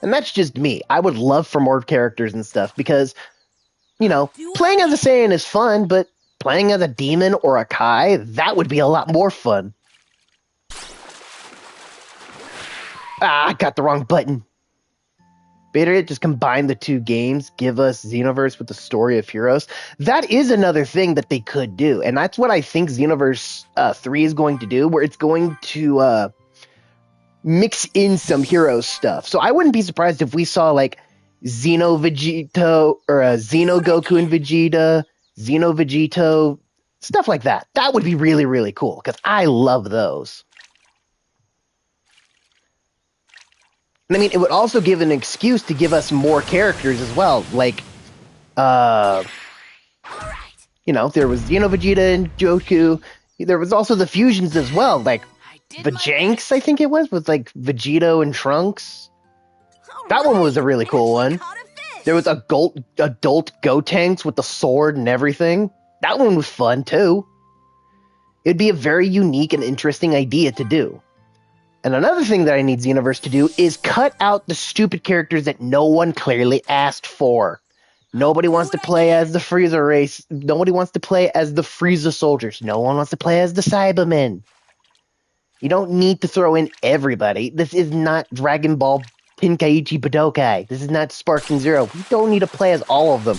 Speaker 1: And that's just me. I would love for more characters and stuff because, you know, playing as a Saiyan is fun, but playing as a demon or a Kai, that would be a lot more fun. Ah, I got the wrong button. Better just combine the 2 games, give us Xenoverse with the story of Heroes. That is another thing that they could do, and that's what I think Xenoverse 3 is going to do, where it's going to mix in some Heroes stuff. So I wouldn't be surprised if we saw, like, Xeno Vegito, or Xeno Goku and Vegeta, Xeno Vegito, stuff like that. That would be really, really cool, because I love those. And I mean, it would also give an excuse to give us more characters as well. Like, you know, there was Xeno Vegeta and Goku. There was also the fusions as well, like Vajanks, I think it was, with like Vegito and Trunks. That one was a really cool one. There was adult Gotenks with the sword and everything. That one was fun too. It'd be a very unique and interesting idea to do. And another thing that I need Xenoverse to do is cut out the stupid characters that no one clearly asked for. Nobody wants to play as the Frieza race. Nobody wants to play as the Frieza soldiers. No one wants to play as the Cybermen. You don't need to throw in everybody. This is not Dragon Ball Tenkaichi Budokai. This is not Sparking Zero. We don't need to play as all of them.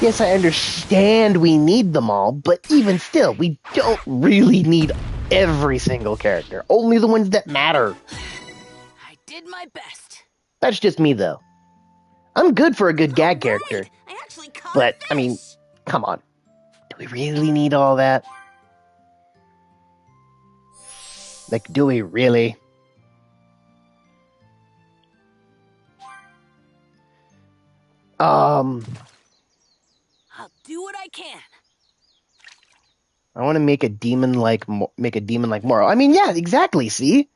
Speaker 1: Yes, I understand we need them all, but even still, we don't really need every single character. Only the ones that matter.
Speaker 3: I did my best.
Speaker 1: That's just me, though. I'm good for a good gag character.
Speaker 3: I actually caught
Speaker 1: But,
Speaker 3: a fish.
Speaker 1: I mean, come on. Do we really need all that? Like, do we really?
Speaker 3: I'll do what I can.
Speaker 1: I want to make a demon like Moro. I mean, yeah, exactly. See,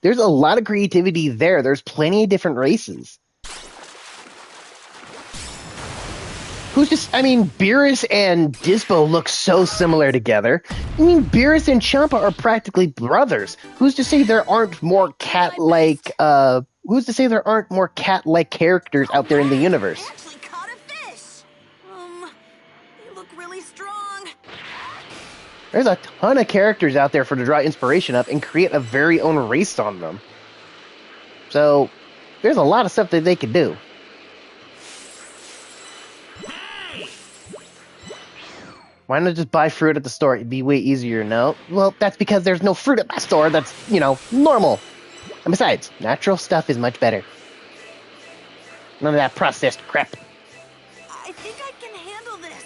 Speaker 1: there's a lot of creativity there. There's plenty of different races. Beerus and Dispo look so similar together. I mean, Beerus and Champa are practically brothers. Who's to say there aren't more cat-like characters out there in the universe?
Speaker 3: I actually caught a fish. They look really strong.
Speaker 1: There's a ton of characters out there for to draw inspiration up and create a very own race on them. So, there's a lot of stuff that they could do. Why not just buy fruit at the store? It'd be way easier, no? Well, that's because there's no fruit at my store that's, normal. And besides, natural stuff is much better. None of that processed crap.
Speaker 3: I think I can handle this.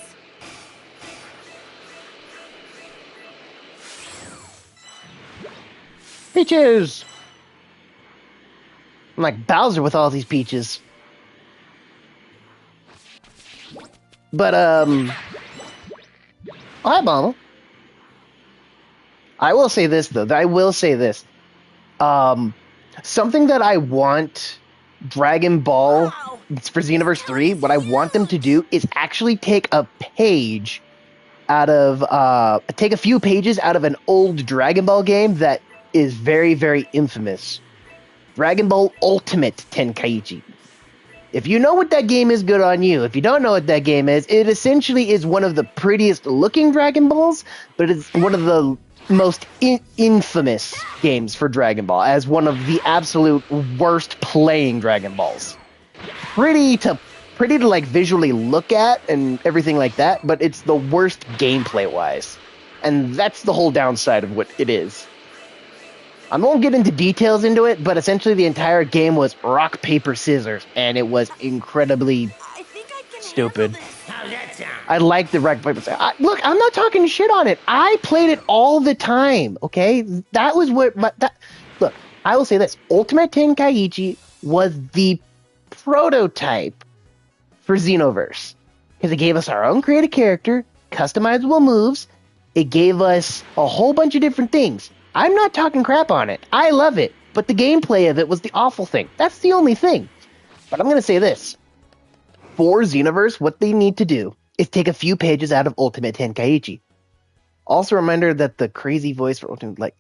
Speaker 1: Peaches! I'm like Bowser with all these peaches. But, oh, hi, Mama. I will say this, though. Something that I want Dragon Ball for Xenoverse 3, what I want them to do is actually take a page out of, take a few pages out of an old Dragon Ball game that is very, very infamous. Dragon Ball Ultimate Tenkaichi. If you know what that game is, good on you. If you don't know what that game is, it essentially is one of the prettiest looking Dragon Balls, but it's one of the most infamous games for Dragon Ball, as one of the absolute worst playing Dragon Balls. Pretty to like visually look at and everything like that, but it's the worst gameplay wise. And that's the whole downside of what it is. I won't get into details into it, but essentially the entire game was rock, paper, scissors, and it was incredibly stupid.
Speaker 8: How How's that sound?
Speaker 1: I like the rec. Look, I'm not talking shit on it. I played it all the time. Okay, that was what. Look, I will say this: Ultimate Tenkaichi was the prototype for Xenoverse because it gave us our own creative character, customizable moves. It gave us a whole bunch of different things. I'm not talking crap on it. I love it, but the gameplay of it was the awful thing. That's the only thing. But I'm going to say this: for Xenoverse, what they need to do is take a few pages out of Ultimate Tenkaichi. Also, a reminder that the crazy voice for Ultimate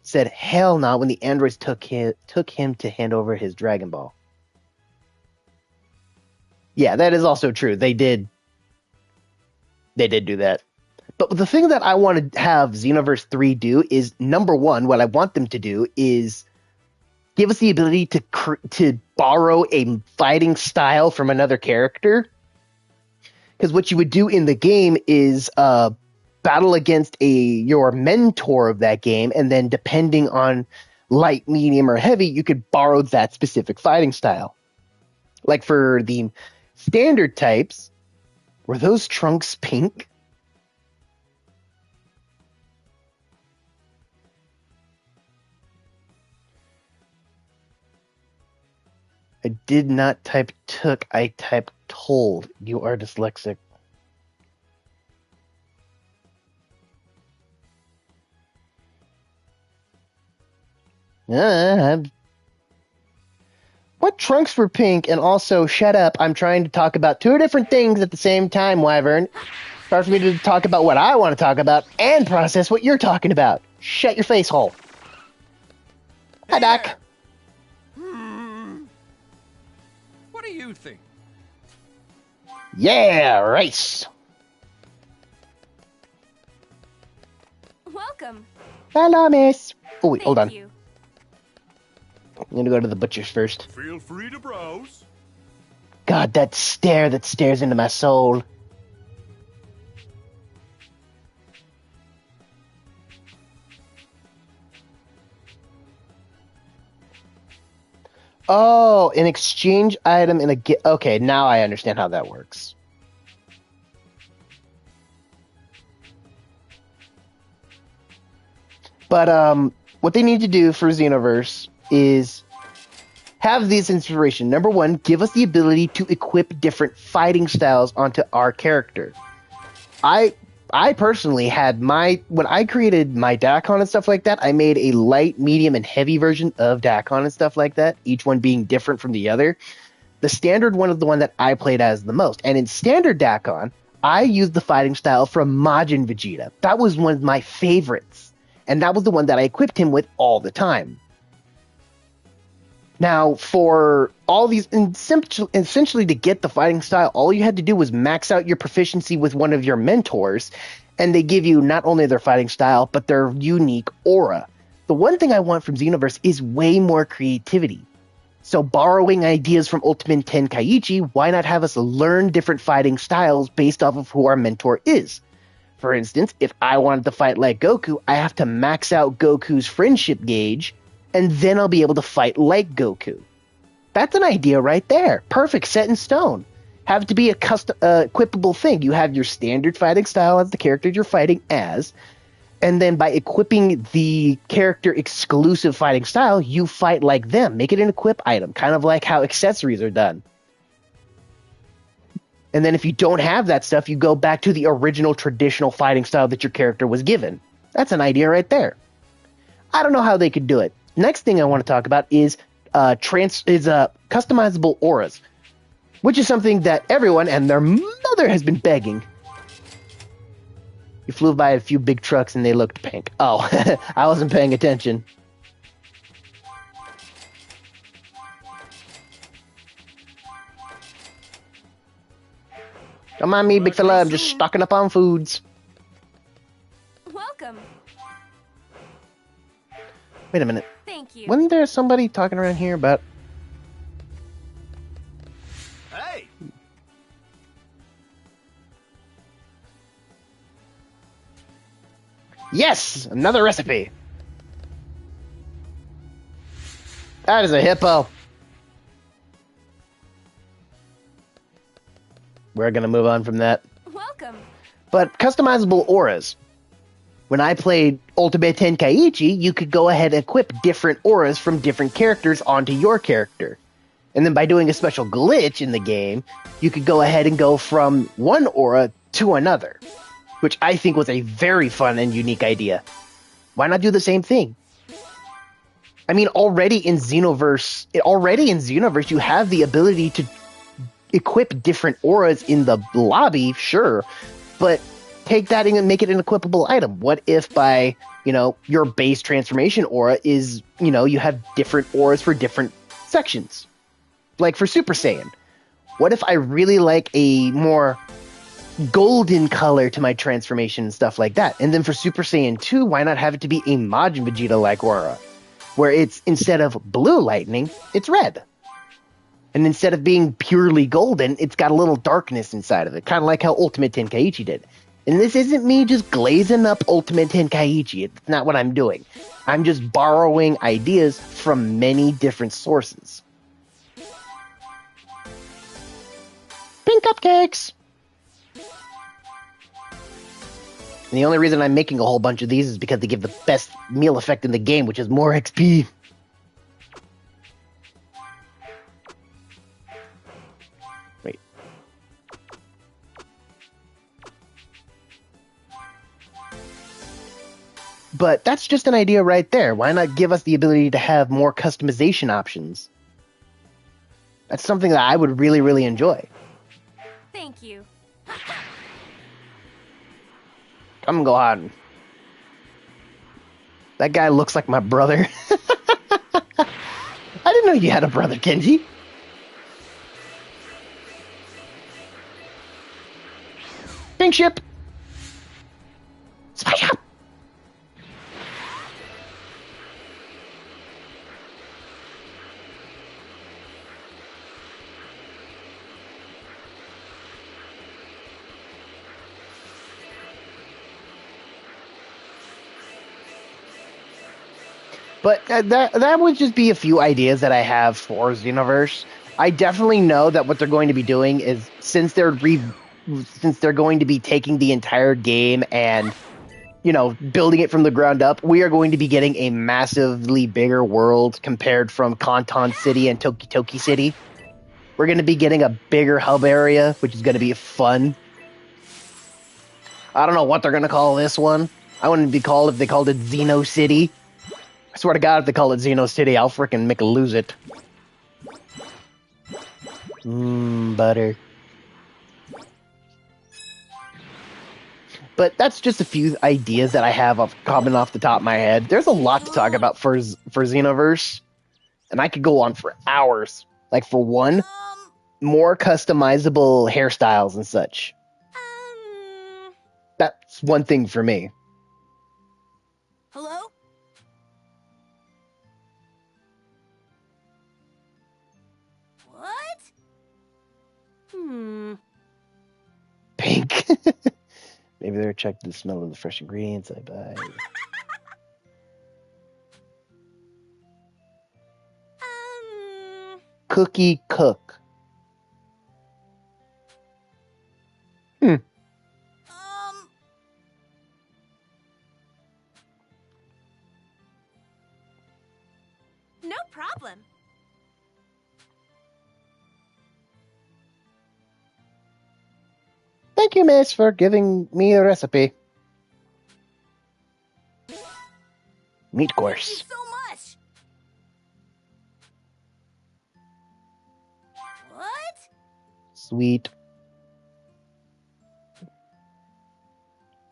Speaker 1: said hell no when the androids took him to hand over his Dragon Ball. Yeah, that is also true. They did do that. But the thing that I want to have Xenoverse 3 do is, number one, what I want them to do is give us the ability to borrow a fighting style from another character. Because what you would do in the game is battle against your mentor of that game, and then depending on light, medium, or heavy, you could borrow that specific fighting style. Like for the standard types, were those trunks pink? I did not type took, I typed told. You are dyslexic. What trunks were pink? And also, shut up. I'm trying to talk about two different things at the same time, Wyvern. It's hard for me to talk about what I want to talk about and process what you're talking about. Shut your face hole. Hi, Doc.
Speaker 6: What do you think?
Speaker 1: Yeah, race.
Speaker 3: Welcome.
Speaker 1: Hello, miss. Oh, wait, hold on.
Speaker 3: Thank you.
Speaker 1: I'm going to go to the butcher's first.
Speaker 2: Feel free to browse.
Speaker 1: God, that stare that stares into my soul. Oh, an exchange item in a gift. Okay, now I understand how that works. But what they need to do for Xenoverse is have this inspiration. Number one, give us the ability to equip different fighting styles onto our character. I personally had when I created my Dakon and stuff like that, I made a light, medium, and heavy version of Dakon and stuff like that, each one being different from the other. The standard one is the one that I played as the most. And in standard Dakon, I used the fighting style from Majin Vegeta. That was one of my favorites. And that was the one that I equipped him with all the time. Now, for all these, essentially to get the fighting style, all you had to do was max out your proficiency with one of your mentors, and they give you not only their fighting style, but their unique aura. The one thing I want from Xenoverse is way more creativity. So borrowing ideas from Ultimate Tenkaichi, why not have us learn different fighting styles based off of who our mentor is? For instance, if I wanted to fight like Goku, I have to max out Goku's friendship gauge, and then I'll be able to fight like Goku. That's an idea right there. Perfect, set in stone. Have it to be a custom equipable thing. You have your standard fighting style as the character you're fighting as, and then by equipping the character exclusive fighting style, you fight like them. Make it an equip item, kind of like how accessories are done. And then if you don't have that stuff, you go back to the original traditional fighting style that your character was given. That's an idea right there. I don't know how they could do it. Next thing I want to talk about is customizable auras, which is something that everyone and their mother has been begging. You flew by a few big trucks and they looked pink. Oh, I wasn't paying attention. Don't mind me, big fella. I'm just stocking up on foods.
Speaker 3: Welcome.
Speaker 1: Wait a minute.
Speaker 3: Thank you.
Speaker 1: Wasn't there somebody talking around here about...
Speaker 6: Hey!
Speaker 1: Yes! Another recipe! That is a hippo. we're going to move on from that.
Speaker 3: Welcome.
Speaker 1: But customizable auras. When I played Ultimate Tenkaichi, you could go ahead and equip different auras from different characters onto your character. And then by doing a special glitch in the game, you could go ahead and go from one aura to another, which I think was a very fun and unique idea. Why not do the same thing? I mean, already in Xenoverse, you have the ability to equip different auras in the lobby, sure, but take that and make it an equipable item. What if by, your base transformation aura is, you have different auras for different sections? Like for Super Saiyan. What if I really like a more golden color to my transformation and stuff like that? And then for Super Saiyan 2, why not have it to be a Majin Vegeta-like aura? Where it's, instead of blue lightning, it's red. And instead of being purely golden, it's got a little darkness inside of it. Kind of like how Ultimate Tenkaichi did. And this isn't me just glazing up Ultimate Tenkaichi. It's not what I'm doing. I'm just borrowing ideas from many different sources. Pink cupcakes! And the only reason I'm making a whole bunch of these is because they give the best meal effect in the game, which is more XP. Wait. But that's just an idea right there. Why not give us the ability to have more customization options? That's something that I would really, really enjoy.
Speaker 3: Thank you.
Speaker 1: Come go on. That guy looks like my brother. I didn't know you had a brother, Kenji. Pink ship. Spy shop. But that would just be a few ideas that I have for Xenoverse. I definitely know that what they're going to be doing is, since they're going to be taking the entire game and, building it from the ground up, we are going to be getting a massively bigger world compared from Kanton City and Toki Toki City. We're going to be getting a bigger hub area, which is going to be fun. I don't know what they're going to call this one. I wouldn't be called if they called it Xeno City. I swear to God, if they call it Xeno City, I'll frickin' make a lose it. Butter. But that's just a few ideas that I have coming off the top of my head. There's a lot to talk about for Xenoverse, and I could go on for hours. Like, for one, more customizable hairstyles and such. That's one thing for me.
Speaker 3: Hello?
Speaker 1: Pink. Maybe they're checking the smell of the fresh ingredients I buy. Cookie cook. No
Speaker 3: problem.
Speaker 1: Thank you, miss, for giving me a recipe. Meat course.
Speaker 3: Thank you so much. What?
Speaker 1: Sweet.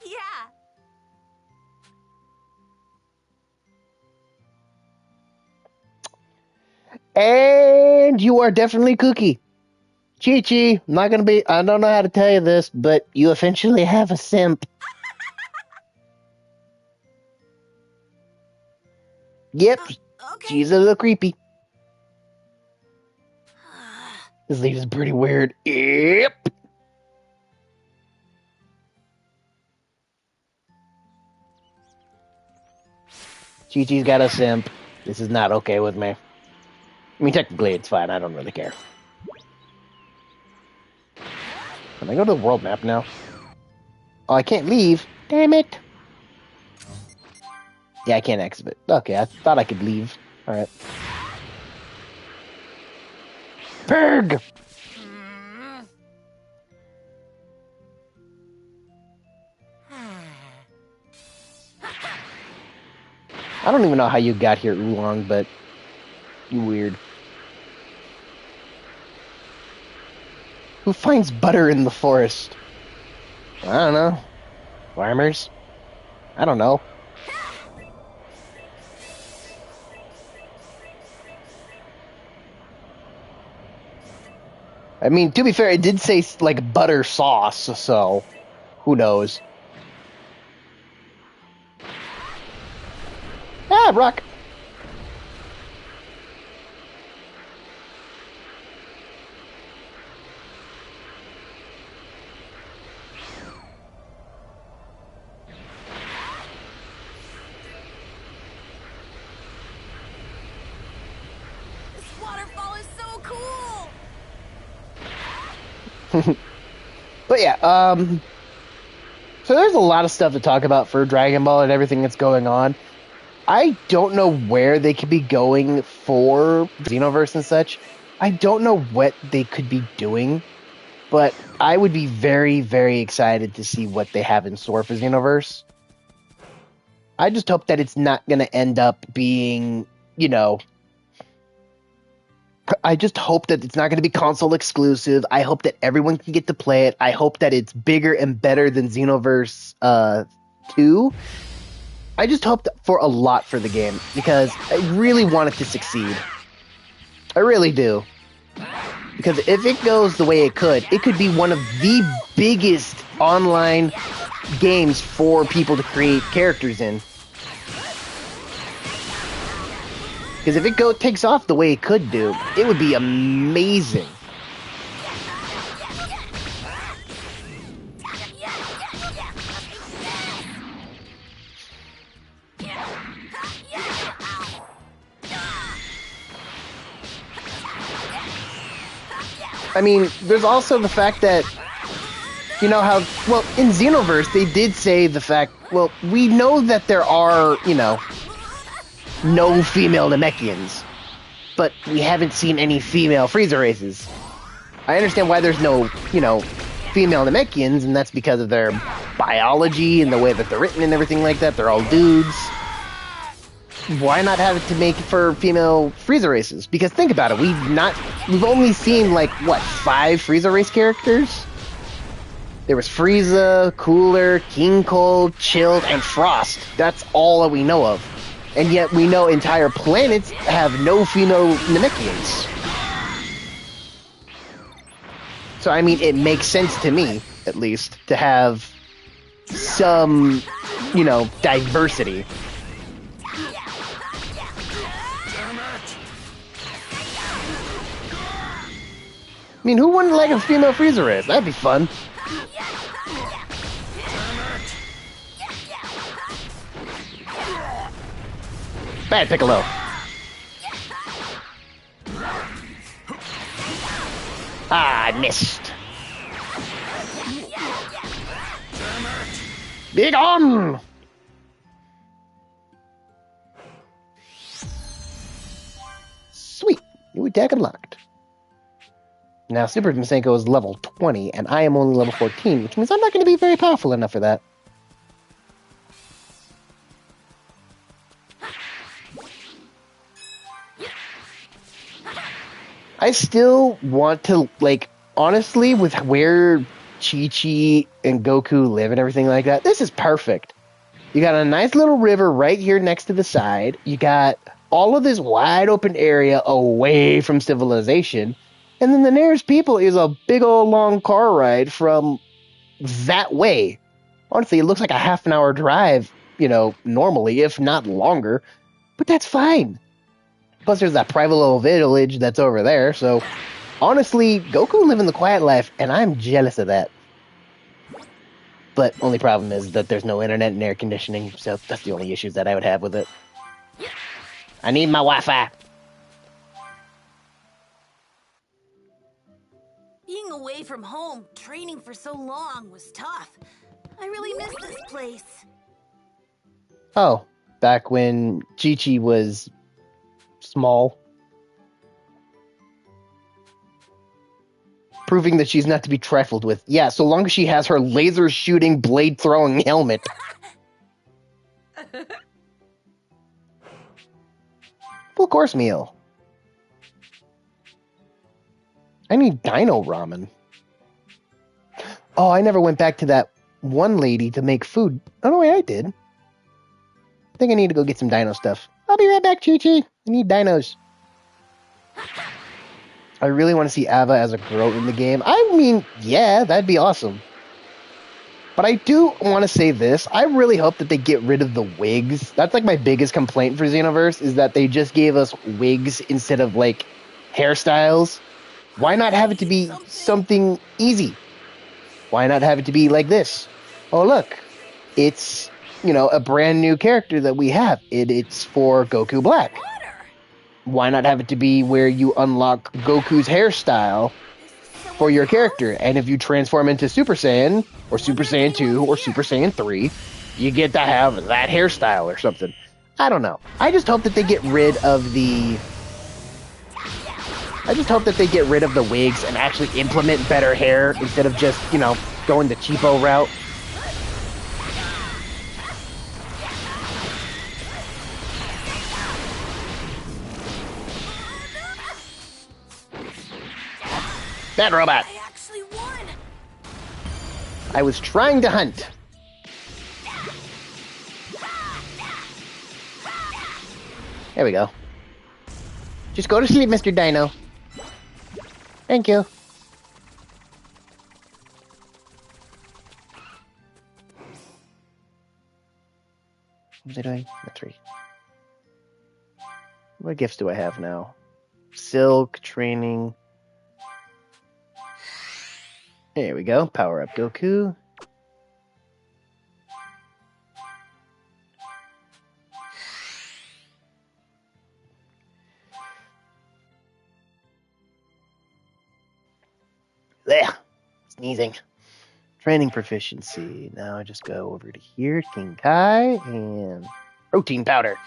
Speaker 3: Yeah.
Speaker 1: And you are definitely Cookie. Chi-Chi, I don't know how to tell you this, but you eventually have a simp. Yep,
Speaker 3: Okay.
Speaker 1: she's a little creepy. This leaf is pretty weird. Yep. Chi-Chi's got a simp. This is not okay with me. I mean, technically it's fine. I don't really care. Can I go to the world map now? Oh, I can't leave. Damn it. Yeah, I can't exit. Okay, I thought I could leave. Alright. Pig! I don't even know how you got here, Oolong, but you weird. Who finds butter in the forest? I don't know. Farmers? I don't know. I mean, to be fair, it did say, like, butter sauce, so who knows? Ah, rock!
Speaker 3: This waterfall is so cool!
Speaker 1: But yeah, so there's a lot of stuff to talk about for Dragon Ball and everything that's going on. I don't know where they could be going for Xenoverse and such. I don't know what they could be doing, but I would be very, very excited to see what they have in store for Xenoverse. I just hope that it's not going to end up being, you know, I just hope that it's not going to be console exclusive. I hope that everyone can get to play it. I hope that it's bigger and better than Xenoverse 2. I just hope for a lot for the game because I really want it to succeed. I really do. Because if it goes the way it could be one of the biggest online games for people to create characters in. Because if it takes off the way it could do, it would be amazing. I mean, there's also the fact that, you know how, well, in Xenoverse, they did say the fact, well, we know that there are, you know, no female Namekians, but we haven't seen any female Frieza races. I understand why there's no, you know, female Namekians, and that's because of their biology and the way that they're written and everything like that. They're all dudes. Why not have it to make for female Frieza races? Because think about it, we've only seen like what 5 Frieza race characters. There was Frieza, Cooler, King Cold, Chilled, and Frost. That's all that we know of, and yet we know entire planets have no female Namekians. So I mean, it makes sense to me, at least, to have some, you know, diversity. I mean, who wouldn't like a female Frieza race? That'd be fun. Bad Piccolo. Ah, I missed. Be gone! Sweet. New attack unlocked. Now, Super Masenko is level 20, and I am only level 14, which means I'm not going to be very powerful enough for that. I still want to, like, honestly, with where Chi-Chi and Goku live and everything like that, this is perfect. You got a nice little river right here next to the side. You got all of this wide open area away from civilization. And then the nearest people is a big old long car ride from that way. Honestly, it looks like a half-an-hour drive, you know, normally, if not longer. But that's fine. Plus, there's that private little village that's over there. So, honestly, Goku living the quiet life, and I'm jealous of that. But only problem is that there's no internet and air conditioning, so that's the only issues that I would have with it. I need my Wi-Fi.
Speaker 3: Being Being away from home, training for so long was tough. I really miss this place.
Speaker 1: Oh, back when Chi-Chi was small. Proving that she's not to be trifled with. Yeah, so long as she has her laser-shooting, blade-throwing helmet. Full course meal. I need dino ramen. Oh, I never went back to that one lady to make food. Oh, no, wait, I did. I think I need to go get some dino stuff. I'll be right back, Chi-Chi. I need dinos. I really want to see Ava as a girl in the game. I mean, yeah, that'd be awesome. But I do want to say this. I really hope that they get rid of the wigs. That's like my biggest complaint for Xenoverse, is that they just gave us wigs instead of like hairstyles. Why not have it to be something easy? Why not have it to be like this? Oh, look. It's, a brand new character that we have. It's for Goku Black. Why not have it to be where you unlock Goku's hairstyle for your character? And if you transform into Super Saiyan, or Super Saiyan 2, or Super Saiyan 3, you get to have that hairstyle or something. I don't know. I just hope that they get rid of the... wigs and actually implement better hair instead of just, going the cheapo route. Bad robot.
Speaker 3: I actually won.
Speaker 1: I was trying to hunt. There we go. Just go to sleep, Mr. Dino. Thank you. What was I doing? That's right. What gifts do I have now? Silk, training. There we go. Power up Goku. There. Sneezing. Training proficiency. Now I just go over to here, King Kai, and protein powder.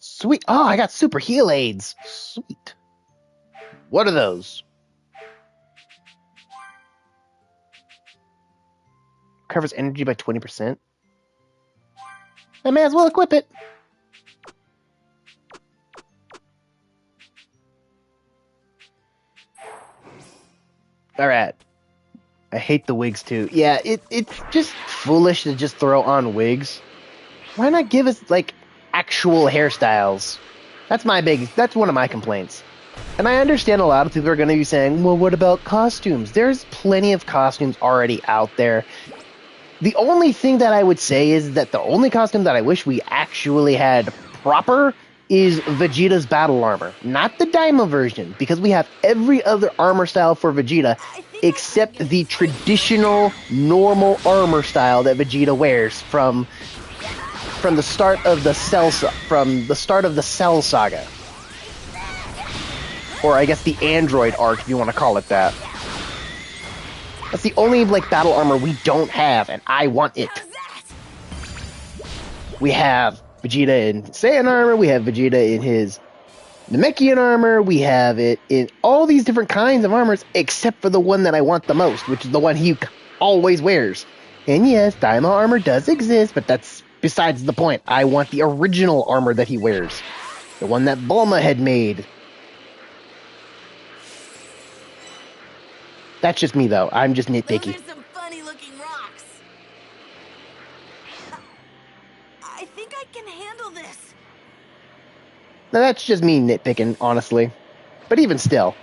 Speaker 1: Sweet. Oh, I got super heal aids. Sweet. What are those? Covers energy by 20%. I may as well equip it. Alright. I hate the wigs too. Yeah, it's just foolish to just throw on wigs. Why not give us, like, actual hairstyles? That's one of my complaints. And I understand a lot of people are going to be saying, well, what about costumes? There's plenty of costumes already out there. The only thing that I would say is that the only costume that I wish we actually had proper is Vegeta's battle armor. Not the Daima version, because we have every other armor style for Vegeta except the traditional normal armor style that Vegeta wears from the start of the Cell Saga. Or I guess the Android arc, if you want to call it that. That's the only battle armor we don't have, and I want it. We have Vegeta in Saiyan armor, we have Vegeta in his Namekian armor, we have it in all these different kinds of armors, except for the one that I want the most, which is the one he always wears. And yes, Daima armor does exist, but that's besides the point. I want the original armor that he wears. The one that Bulma had made. That's just me, though. I'm just nitpicky.
Speaker 3: Those are some funny-looking rocks. I think I can handle this.
Speaker 1: Now, that's just me nitpicking, honestly. But even still.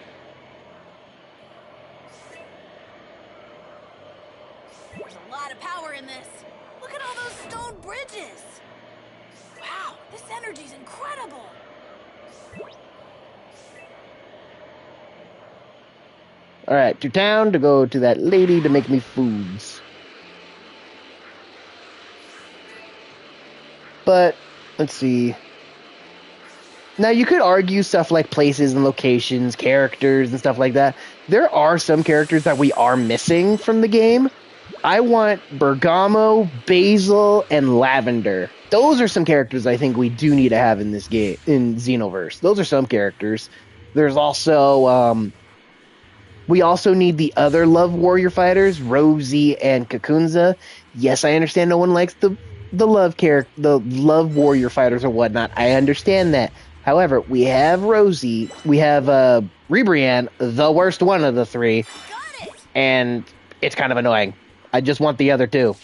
Speaker 3: There's a lot of power in this. Look at all those stone bridges. Wow, this energy's incredible.
Speaker 1: Alright, to town to go to that lady to make me foods. But, let's see. Now, you could argue stuff like places and locations, characters, and stuff like that. There are some characters that we are missing from the game. I want Bergamo, Basil, and Lavender. Those are some characters I think we do need to have in this game, in Xenoverse. Those are some characters. There's also, we also need the other Love Warrior fighters, Rosie and Kakunza. Yes, I understand no one likes the Love Warrior fighters or whatnot. I understand that. However, we have Rosie, we have Ribrianne, the worst one of the three, and it's kind of annoying. I just want the other two.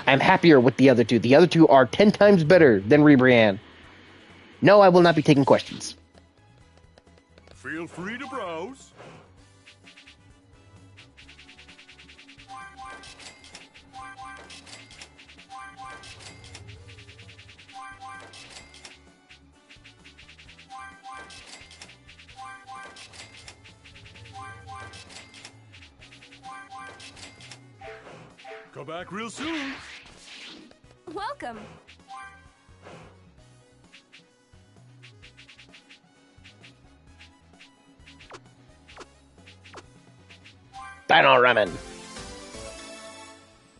Speaker 1: I'm happier with the other two. The other two are 10 times better than Ribrianne. No, I will not be taking questions.
Speaker 7: Feel free to browse. Go back real soon.
Speaker 3: Welcome.
Speaker 1: Dino Ramen.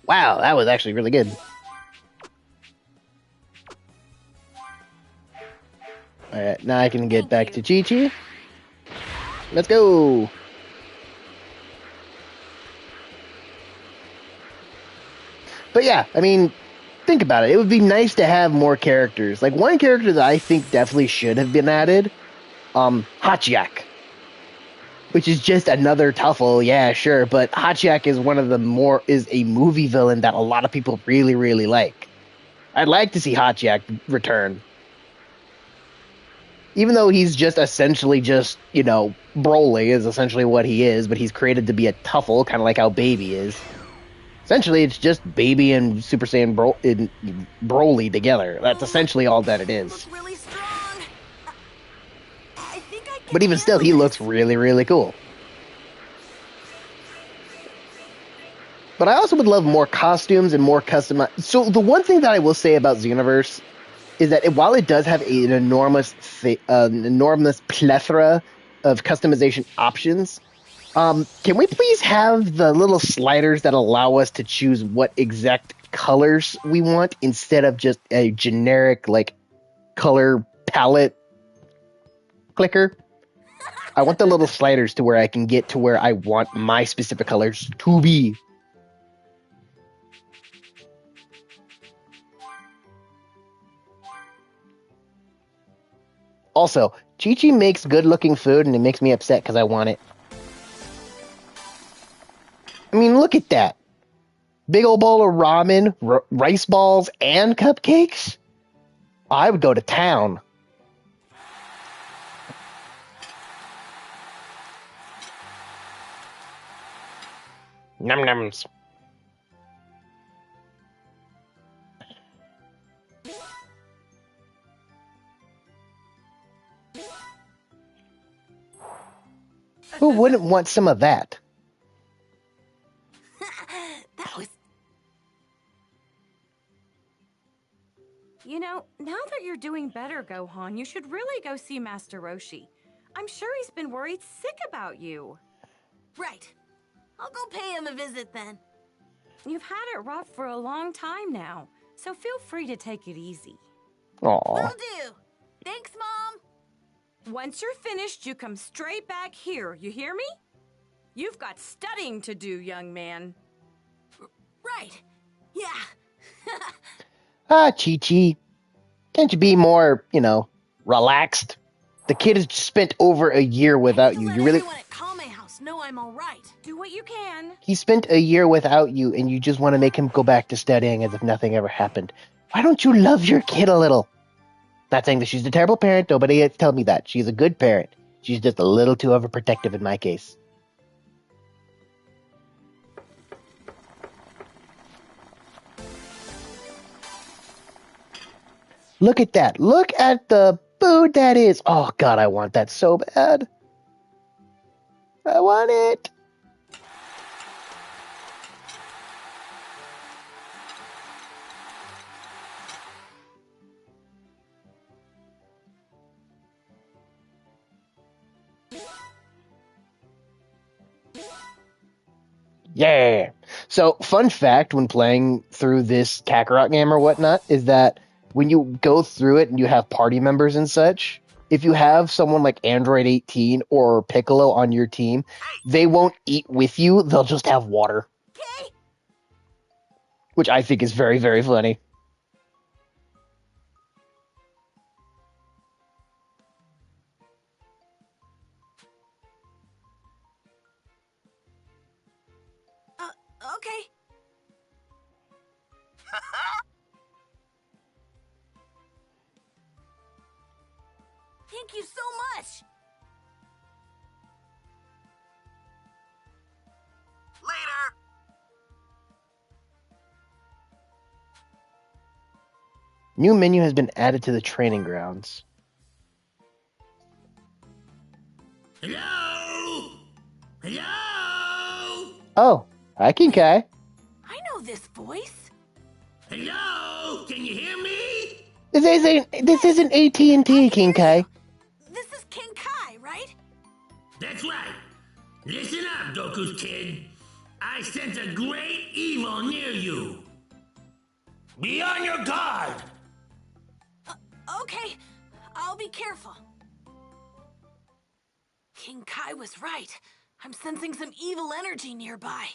Speaker 1: Wow, that was actually really good. Alright, now I can get back to Chi-Chi. Let's go! But yeah, I mean, think about it. It would be nice to have more characters. Like, one character that I think definitely should have been added, Hachiak. Which is just another Tuffle, yeah, sure, but Hachiak is is a movie villain that a lot of people really, really like. I'd like to see Hachiak return. Even though he's just essentially just, Broly is essentially what he is, but he's created to be a Tuffle, kind of like how Baby is. Essentially, it's just Baby and Super Saiyan Broly together. That's essentially all that it is.
Speaker 3: Really strong. I think I can
Speaker 1: But even still, he looks really, really cool. But I also would love more costumes and more customized. So the one thing that I will say about Xenoverse is that while it does have an enormous plethora of customization options, can we please have the little sliders that allow us to choose what exact colors we want instead of just a generic, color palette clicker? I want the little sliders to where I can get to where I want my specific colors to be. Also, Chi-Chi makes good-looking food, and it makes me upset because I want it. I mean, look at that. Big old bowl of ramen, rice balls, and cupcakes? I would go to town. Num nums. Who wouldn't want some of that?
Speaker 3: That was... You know, now that you're doing better, Gohan, you should really go see Master Roshi. I'm sure he's been worried sick about you.
Speaker 9: Right. I'll go pay him a visit then.
Speaker 3: You've had it rough for a long time now, so feel free to take it easy.
Speaker 1: Aw.
Speaker 9: Will do. Thanks, Mom.
Speaker 3: Once you're finished, you come straight back here, you hear me? You've got studying to do, young man.
Speaker 9: Right. Yeah.
Speaker 1: Chi-Chi. Can't you be more, relaxed? The kid has spent over a year without you. You really...
Speaker 9: Everyone at Kame House know I'm all right.
Speaker 3: Do what you can.
Speaker 1: He spent a year without you, and you just want to make him go back to studying as if nothing ever happened. Why don't you love your kid a little? Not saying that she's a terrible parent, nobody has told me that. She's a good parent. She's just a little too overprotective in my case. Look at that. Look at the food that is. Oh, God, I want that so bad. I want it. Yeah. So, fun fact when playing through this Kakarot game or whatnot is that when you go through it and you have party members and such, if you have someone like Android 18 or Piccolo on your team, they won't eat with you. They'll just have water.
Speaker 9: Okay.
Speaker 1: Which I think is very, very funny.
Speaker 9: Okay. Thank you so much.
Speaker 8: Later!
Speaker 1: New menu has been added to the training grounds.
Speaker 8: Hello? Hello?
Speaker 1: Oh, hi, Kinkai.
Speaker 9: I know this voice.
Speaker 8: Hello? Can you hear me?
Speaker 1: This isn't AT&T, Kinkai.
Speaker 9: This is King Kai, right?
Speaker 8: That's right. Listen up, Goku's kid. I sense a great evil near you. Be on your guard.
Speaker 9: Okay. I'll be careful. King Kai was right. I'm sensing some evil energy nearby.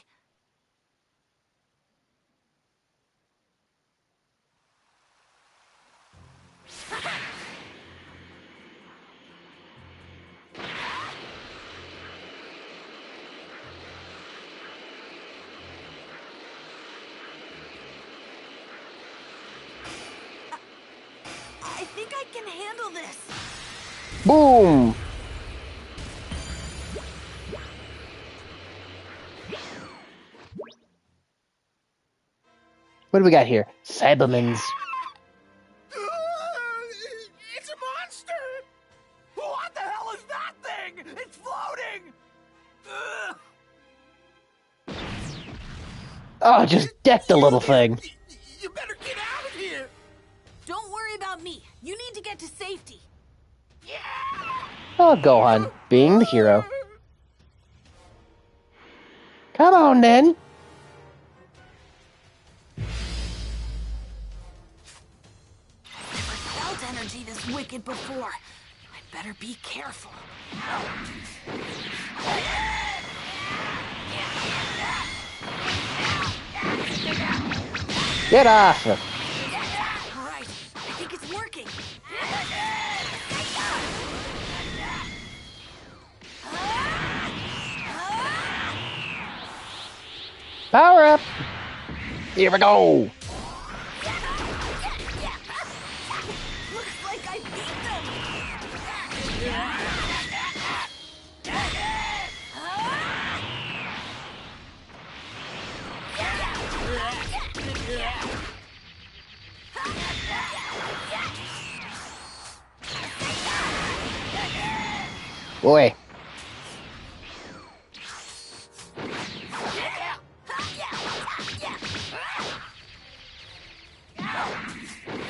Speaker 9: I think I can handle this.
Speaker 1: Boom! What do we got here? Cybermans.
Speaker 6: It's a monster! What the hell is that thing? It's floating!
Speaker 1: Oh, just deck the little thing.
Speaker 6: You better get out of here!
Speaker 9: Don't worry about me. You need to get to safety.
Speaker 1: Oh, Gohan, being the hero. Come on, then.
Speaker 9: Never felt energy this wicked before. I better be careful.
Speaker 1: Get off.
Speaker 9: All right, I think it's working.
Speaker 1: Power up. Here we go.
Speaker 9: Looks like I beat
Speaker 1: Boy.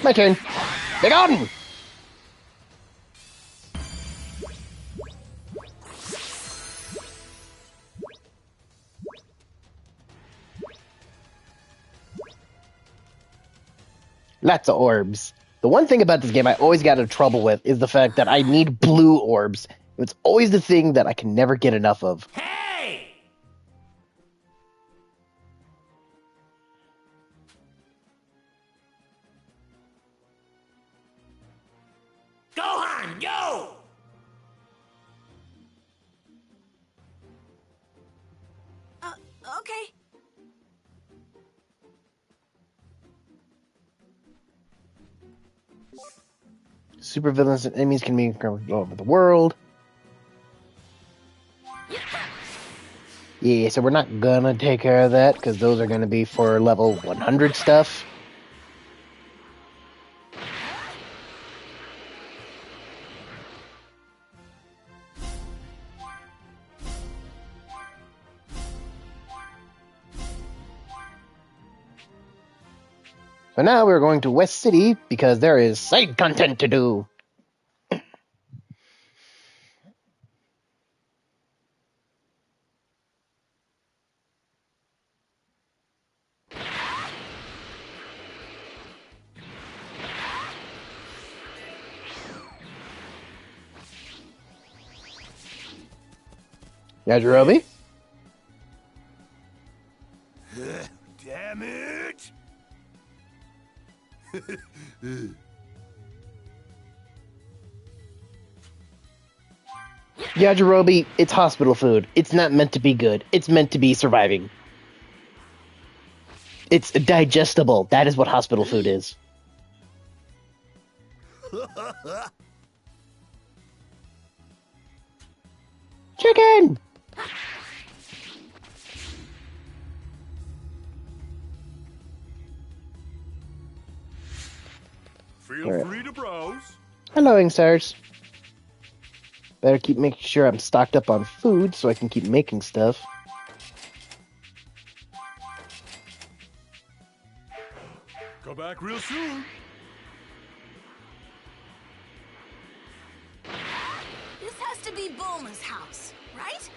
Speaker 1: My turn. Be gone. Lots of orbs. The one thing about this game I always got in trouble with is the fact that I need blue orbs. It's always the thing that I can never get enough of.
Speaker 8: Hey! Gohan, go!
Speaker 9: Okay.
Speaker 1: Supervillains and enemies can be all over the world. Yeah, so we're not gonna take care of that, because those are gonna be for level 100 stuff. So now we're going to West City, because there is side content to do. Yajirobe?
Speaker 4: Damn it!
Speaker 1: Yajirobe, it's hospital food. It's not meant to be good. It's meant to be surviving. It's digestible. That is what hospital food is. Chicken!
Speaker 2: Feel free to browse.
Speaker 1: Hello, Ingstars. Better keep making sure I'm stocked up on food so I can keep making stuff.
Speaker 2: Go back real soon.
Speaker 3: This has to be Bulma's house, right?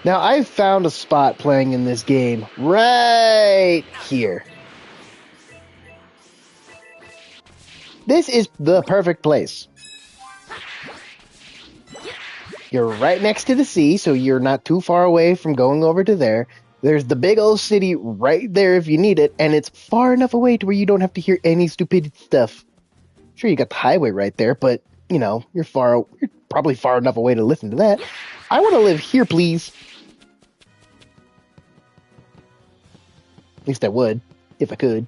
Speaker 1: Now, I've found a spot playing in this game right here. This is the perfect place. You're right next to the sea, so you're not too far away from going over to there. There's the big old city right there if you need it, and it's far enough away to where you don't have to hear any stupid stuff. Sure, you got the highway right there, but, you know, you're probably far enough away to listen to that. I want to live here, please. At least I would, if I could.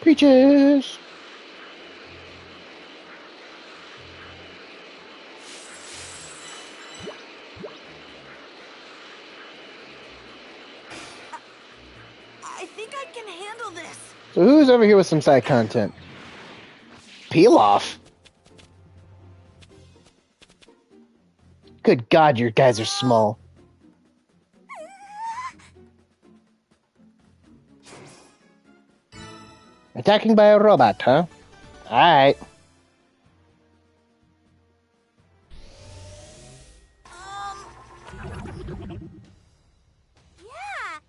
Speaker 1: Peaches!
Speaker 3: I think I can handle this.
Speaker 1: So who's over here with some side content? Peel off. Good God, your guys are small. Attacking by a robot, huh? Alright.
Speaker 3: Yeah.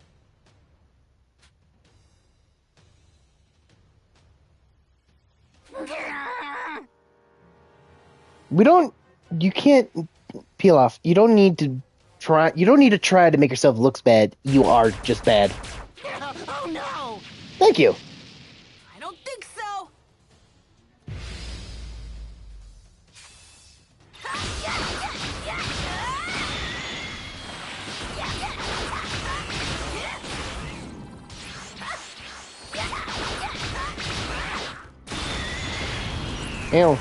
Speaker 1: You can't peel off. You don't need to try to make yourself look bad. You are just bad.
Speaker 3: Oh no!
Speaker 1: Thank you.
Speaker 3: I don't think so.
Speaker 1: Ew.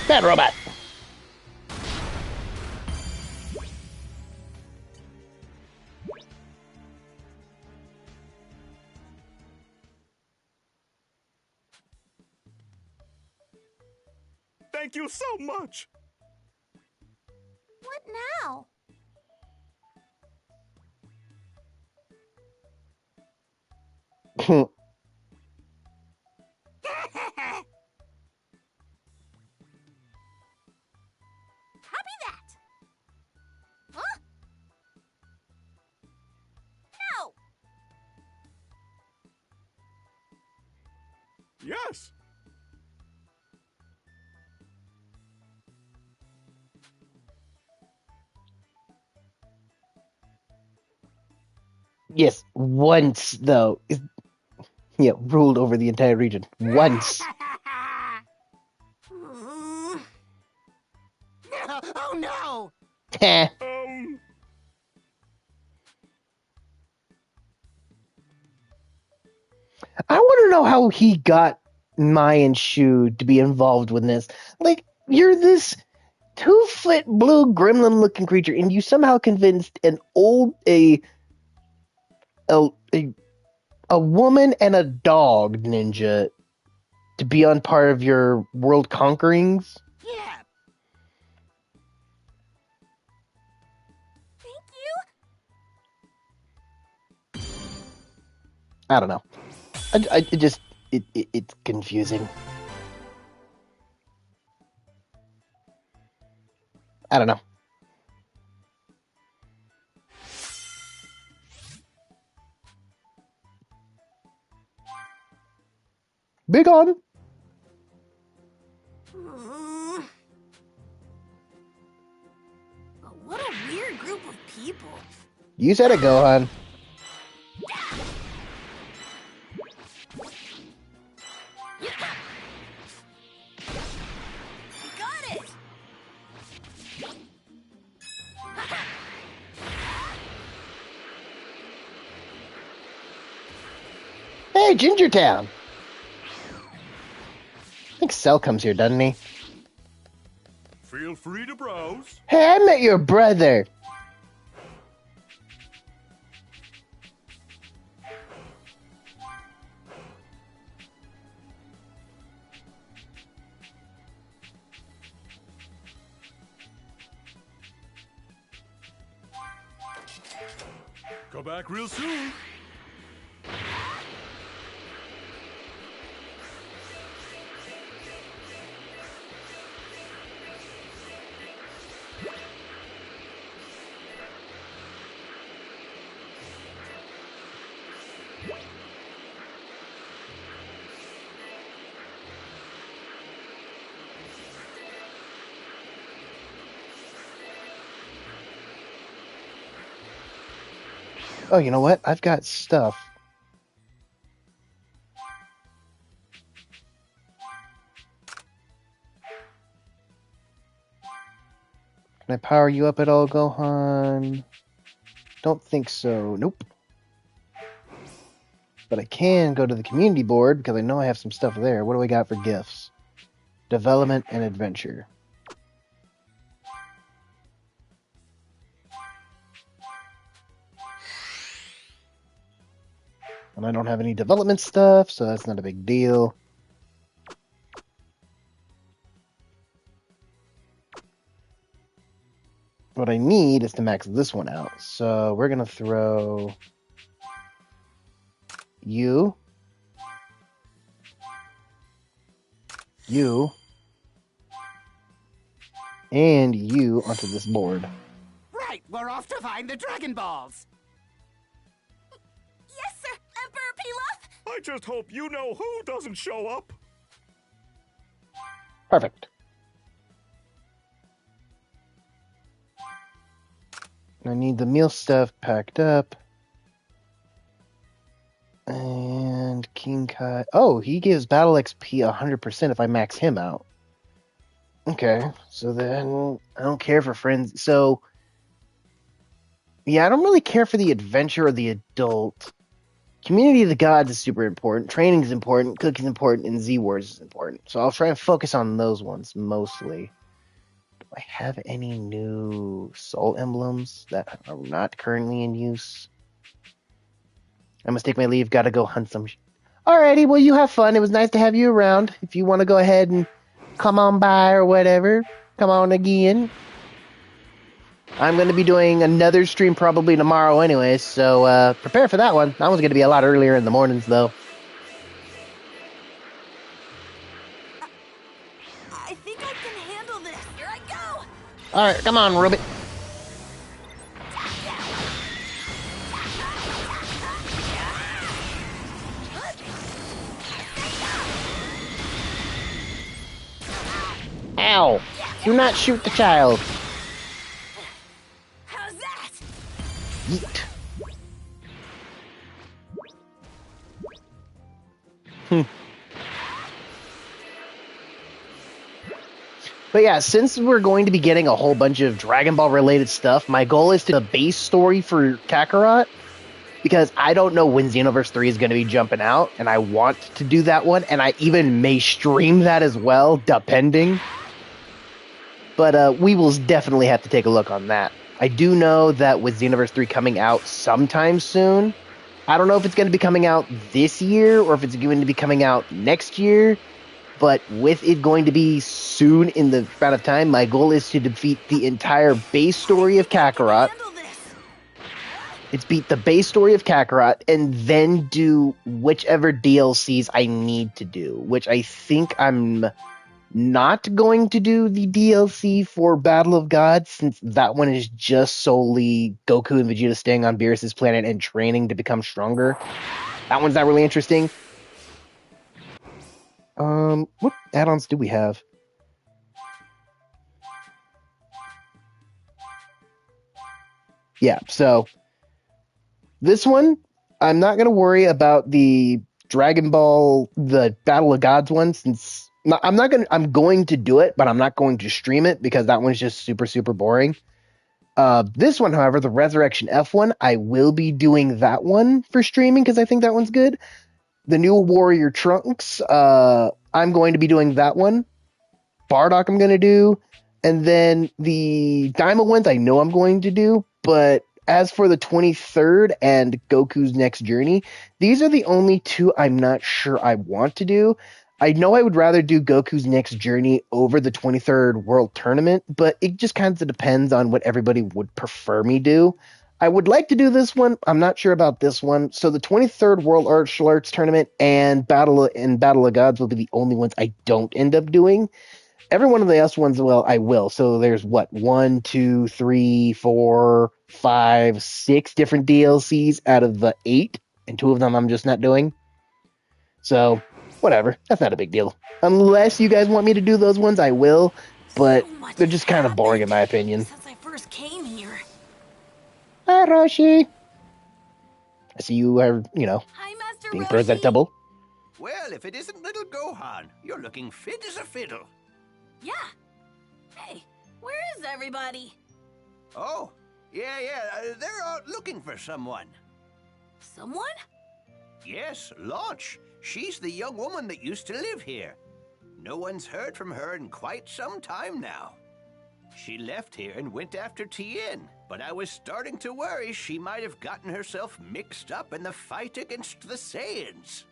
Speaker 1: Bad robot.
Speaker 2: Thank you so much.
Speaker 3: What now? Copy that. Huh? No.
Speaker 2: Yes.
Speaker 1: Yes, once though. Yeah, ruled over the entire region. Once.
Speaker 8: Oh no!
Speaker 1: Heh. I want to know how he got Mai and Shu to be involved with this. Like, you're this 2-foot blue gremlin looking creature, and you somehow convinced a, a woman and a dog ninja to be on part of your world conquerings.
Speaker 8: Yeah.
Speaker 3: Thank you.
Speaker 1: I don't know. It's confusing. I don't know. Big on.
Speaker 9: What a weird group of people.
Speaker 1: You said it, Gohan.
Speaker 3: Got it.
Speaker 1: Hey, Ginger Town. I think Cell comes here, doesn't he?
Speaker 2: Feel free to browse.
Speaker 1: Hey, I met your brother.
Speaker 2: Go back real soon.
Speaker 1: Oh, you know what? I've got stuff. Can I power you up at all, Gohan? Don't think so. Nope. But I can go to the community board because I know I have some stuff there. What do I got for gifts? Development and adventure. And I don't have any development stuff, so that's not a big deal. What I need is to max this one out. So we're going to throw you, and you onto this board.
Speaker 8: Right, we're off to find the Dragon Balls.
Speaker 3: Yes, sir, Emperor Pilaf.
Speaker 2: I just hope you know who doesn't show up.
Speaker 1: Perfect. I need the meal stuff packed up. And King Kai. Oh, he gives battle XP 100% if I max him out. Okay, so then I don't care for friends. So, yeah, I don't really care for the adventure or the adult. Community of the Gods is super important. Training is important. Cooking's important. And Z-Wars is important. So I'll try and focus on those ones mostly. Do I have any new soul emblems that are not currently in use? I must take my leave. Gotta go hunt some. Alrighty, well, you have fun. It was nice to have you around. If you want to go ahead and come on by or whatever, come on again. I'm going to be doing another stream probably tomorrow anyway, so prepare for that one. That one's going to be a lot earlier in the mornings, though.
Speaker 3: I think I can handle this. Here I go.
Speaker 1: Alright, come on, Ruby. Ow! Do not shoot the child.
Speaker 3: How's that?
Speaker 1: Yeet. But yeah, since we're going to be getting a whole bunch of Dragon Ball related stuff, my goal is to the base story for Kakarot, because I don't know when Xenoverse 3 is going to be jumping out, and I want to do that one, and I even may stream that as well, depending. But we will definitely have to take a look on that. I do know that with Xenoverse 3 coming out sometime soon, I don't know if it's going to be coming out this year or if it's going to be coming out next year, but with it going to be soon in the span of time, my goal is to defeat the entire base story of Kakarot. It's beat the base story of Kakarot and then do whichever DLCs I need to do, which I think I'm not going to do the DLC for Battle of Gods, since that one is just solely Goku and Vegeta staying on Beerus's planet and training to become stronger. That one's not really interesting. What add-ons do we have? Yeah, so this one, I'm not going to worry about the Dragon Ball, the Battle of Gods one, since I'm going to do it, but I'm not going to stream it because that one's just super, super boring. This one, however, the Resurrection F one, I will be doing that one for streaming because I think that one's good. The new Warrior Trunks, I'm going to be doing that one. Bardock I'm going to do. And then the Diamond ones I know I'm going to do. But as for the 23rd and Goku's Next Journey, these are the only two I'm not sure I want to do. I know I would rather do Goku's Next Journey over the 23rd World Tournament, but it just kind of depends on what everybody would prefer me do. I would like to do this one. I'm not sure about this one. So the 23rd World Martial Arts Tournament and Battle of Gods will be the only ones I don't end up doing. Every one of the S ones, well, I will. So there's what, 1, 2, 3, 4, 5, 6 different DLCs out of the 8, and 2 of them I'm just not doing. So whatever, that's not a big deal. Unless you guys want me to do those ones, I will. But they're just kind of boring in my opinion.
Speaker 9: Since I first came here.
Speaker 1: Hi, Roshi. I see you are,
Speaker 9: Hi, Master
Speaker 1: being
Speaker 9: Roshi.
Speaker 1: presentable.
Speaker 10: Well, if it isn't little Gohan, you're looking fit as a fiddle.
Speaker 9: Yeah. Hey, where is everybody?
Speaker 10: Oh, yeah, they're out looking for someone.
Speaker 9: Someone?
Speaker 10: Yes, Launch. She's the young woman that used to live here. No one's heard from her in quite some time now. She left here and went after Tien, but I was starting to worry she might have gotten herself mixed up in the fight against the Saiyans.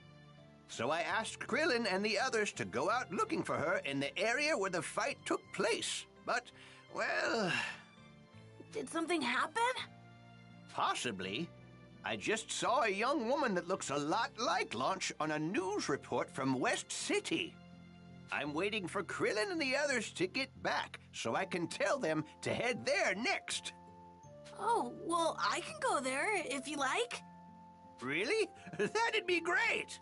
Speaker 10: So I asked Krillin and the others to go out looking for her in the area where the fight took place. But, well...
Speaker 9: Did something happen?
Speaker 10: Possibly. I just saw a young woman that looks a lot like Launch on a news report from West City. I'm waiting for Krillin and the others to get back so I can tell them to head there next.
Speaker 9: Oh, well, I can go there if you like.
Speaker 10: Really? That'd be great.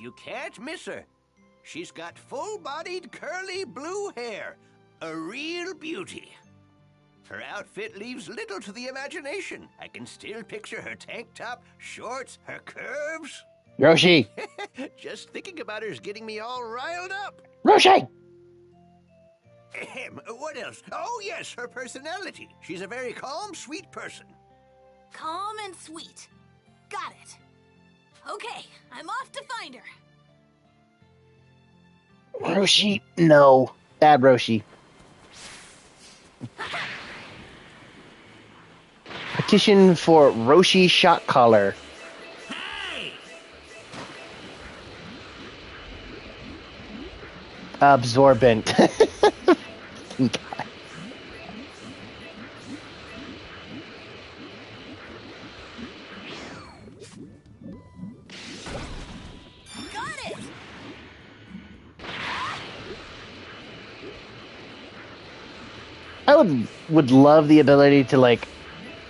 Speaker 10: You can't miss her. She's got full-bodied curly blue hair. A real beauty. Her outfit leaves little to the imagination. I can still picture her tank top, shorts, her curves.
Speaker 1: Roshi!
Speaker 10: Just thinking about her is getting me all riled up.
Speaker 1: Roshi!
Speaker 10: Ahem, what else? Oh, yes, her personality. She's a very calm, sweet person.
Speaker 9: Calm and sweet. Got it. Okay, I'm off to find her.
Speaker 1: Roshi, no. Bad Roshi. Petition for Roshi Shot Caller. Absorbent. I would love the ability to, like,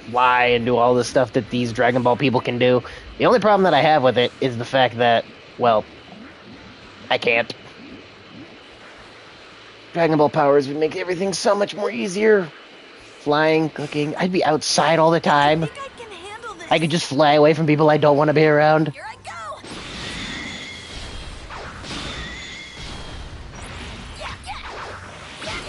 Speaker 1: fly and do all the stuff that these Dragon Ball people can do. The only problem that I have with it is the fact that, well, I can't. Dragon Ball powers would make everything so much more easier. Flying, cooking, I'd be outside all the time. I could just fly away from people I don't want to be around.
Speaker 9: Here I go! Yeah, yeah!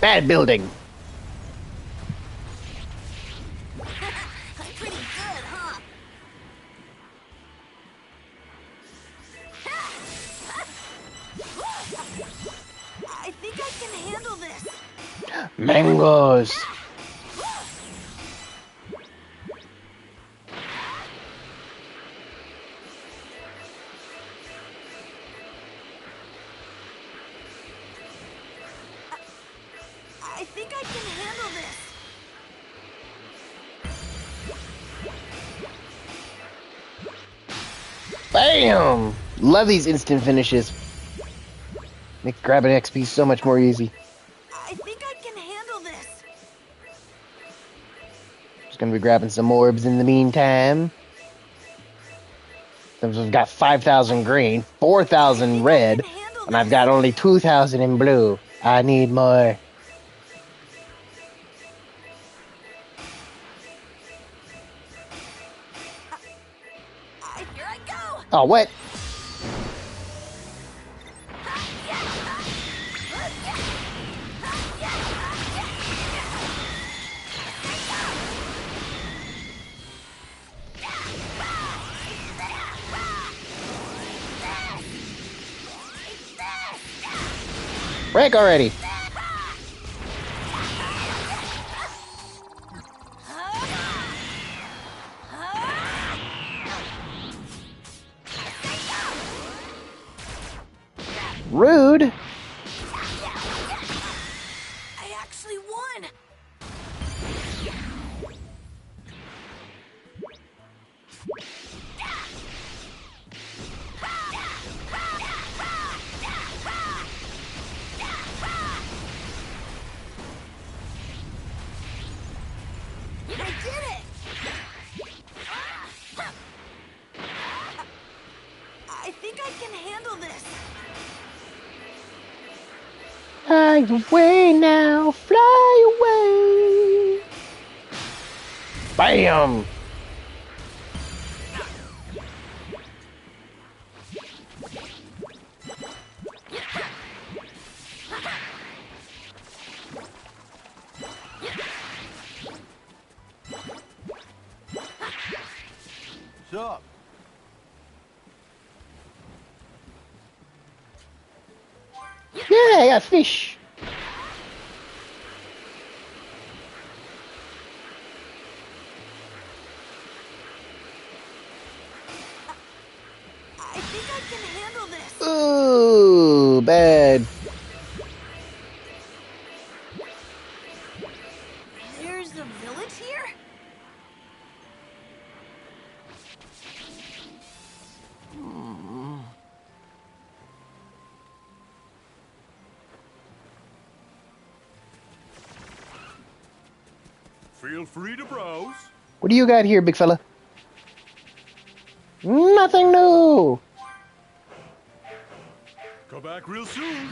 Speaker 1: Bad building.
Speaker 9: I'm pretty good, huh? I think I can handle this.
Speaker 1: Mangoes.
Speaker 9: I think I can handle this.
Speaker 1: Bam! Love these instant finishes. Make grabbing XP so much more easy.
Speaker 9: I think I can handle this.
Speaker 1: Just gonna be grabbing some orbs in the meantime. Since we've got 5,000 green, 4,000 red, and I've got only 2,000 in blue. I need more.
Speaker 9: Here I go.
Speaker 1: Oh, what? Break already. Rude.
Speaker 9: I actually won. I did it. I think I can handle this.
Speaker 1: Fly away now, fly away. Bam!
Speaker 10: What's up?
Speaker 1: Yeah, I got fish.
Speaker 9: I think I can handle this.
Speaker 1: Ooh, bad.
Speaker 9: There's a village here?
Speaker 7: Feel free to browse.
Speaker 1: What do you got here, big fella? Nothing new.
Speaker 7: Come back real soon.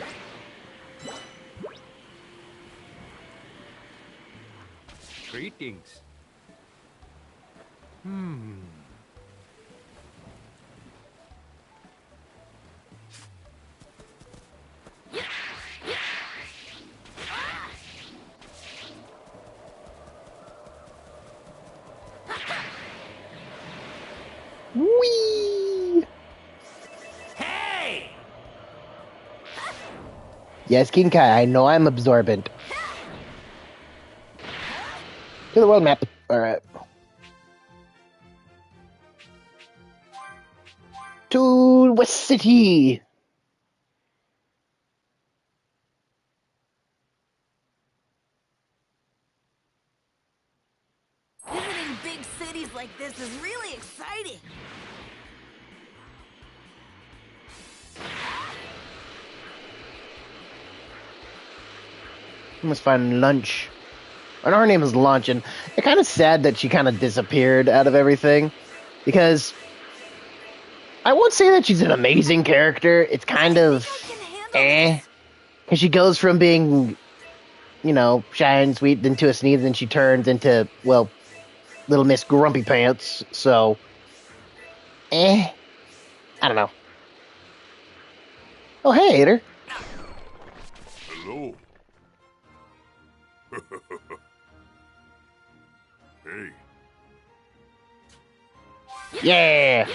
Speaker 10: Greetings.
Speaker 1: Whee!
Speaker 8: Hey!
Speaker 1: Yes, King Kai, I know I'm absorbent. To the world map. Alright. To West City.
Speaker 9: Visiting big cities like this is really exciting.
Speaker 1: I must find lunch. I know her name is Lunch, and it's kind of sad that she kind of disappeared out of everything. Because I won't say that she's an amazing character. It's kind of because she goes from being, you know, shy and sweet, then to a sneeze, then she turns into, well, Little Miss Grumpy Pants. So, I don't know. Oh, hey, Hater.
Speaker 7: Hello. Hey.
Speaker 1: Yeah.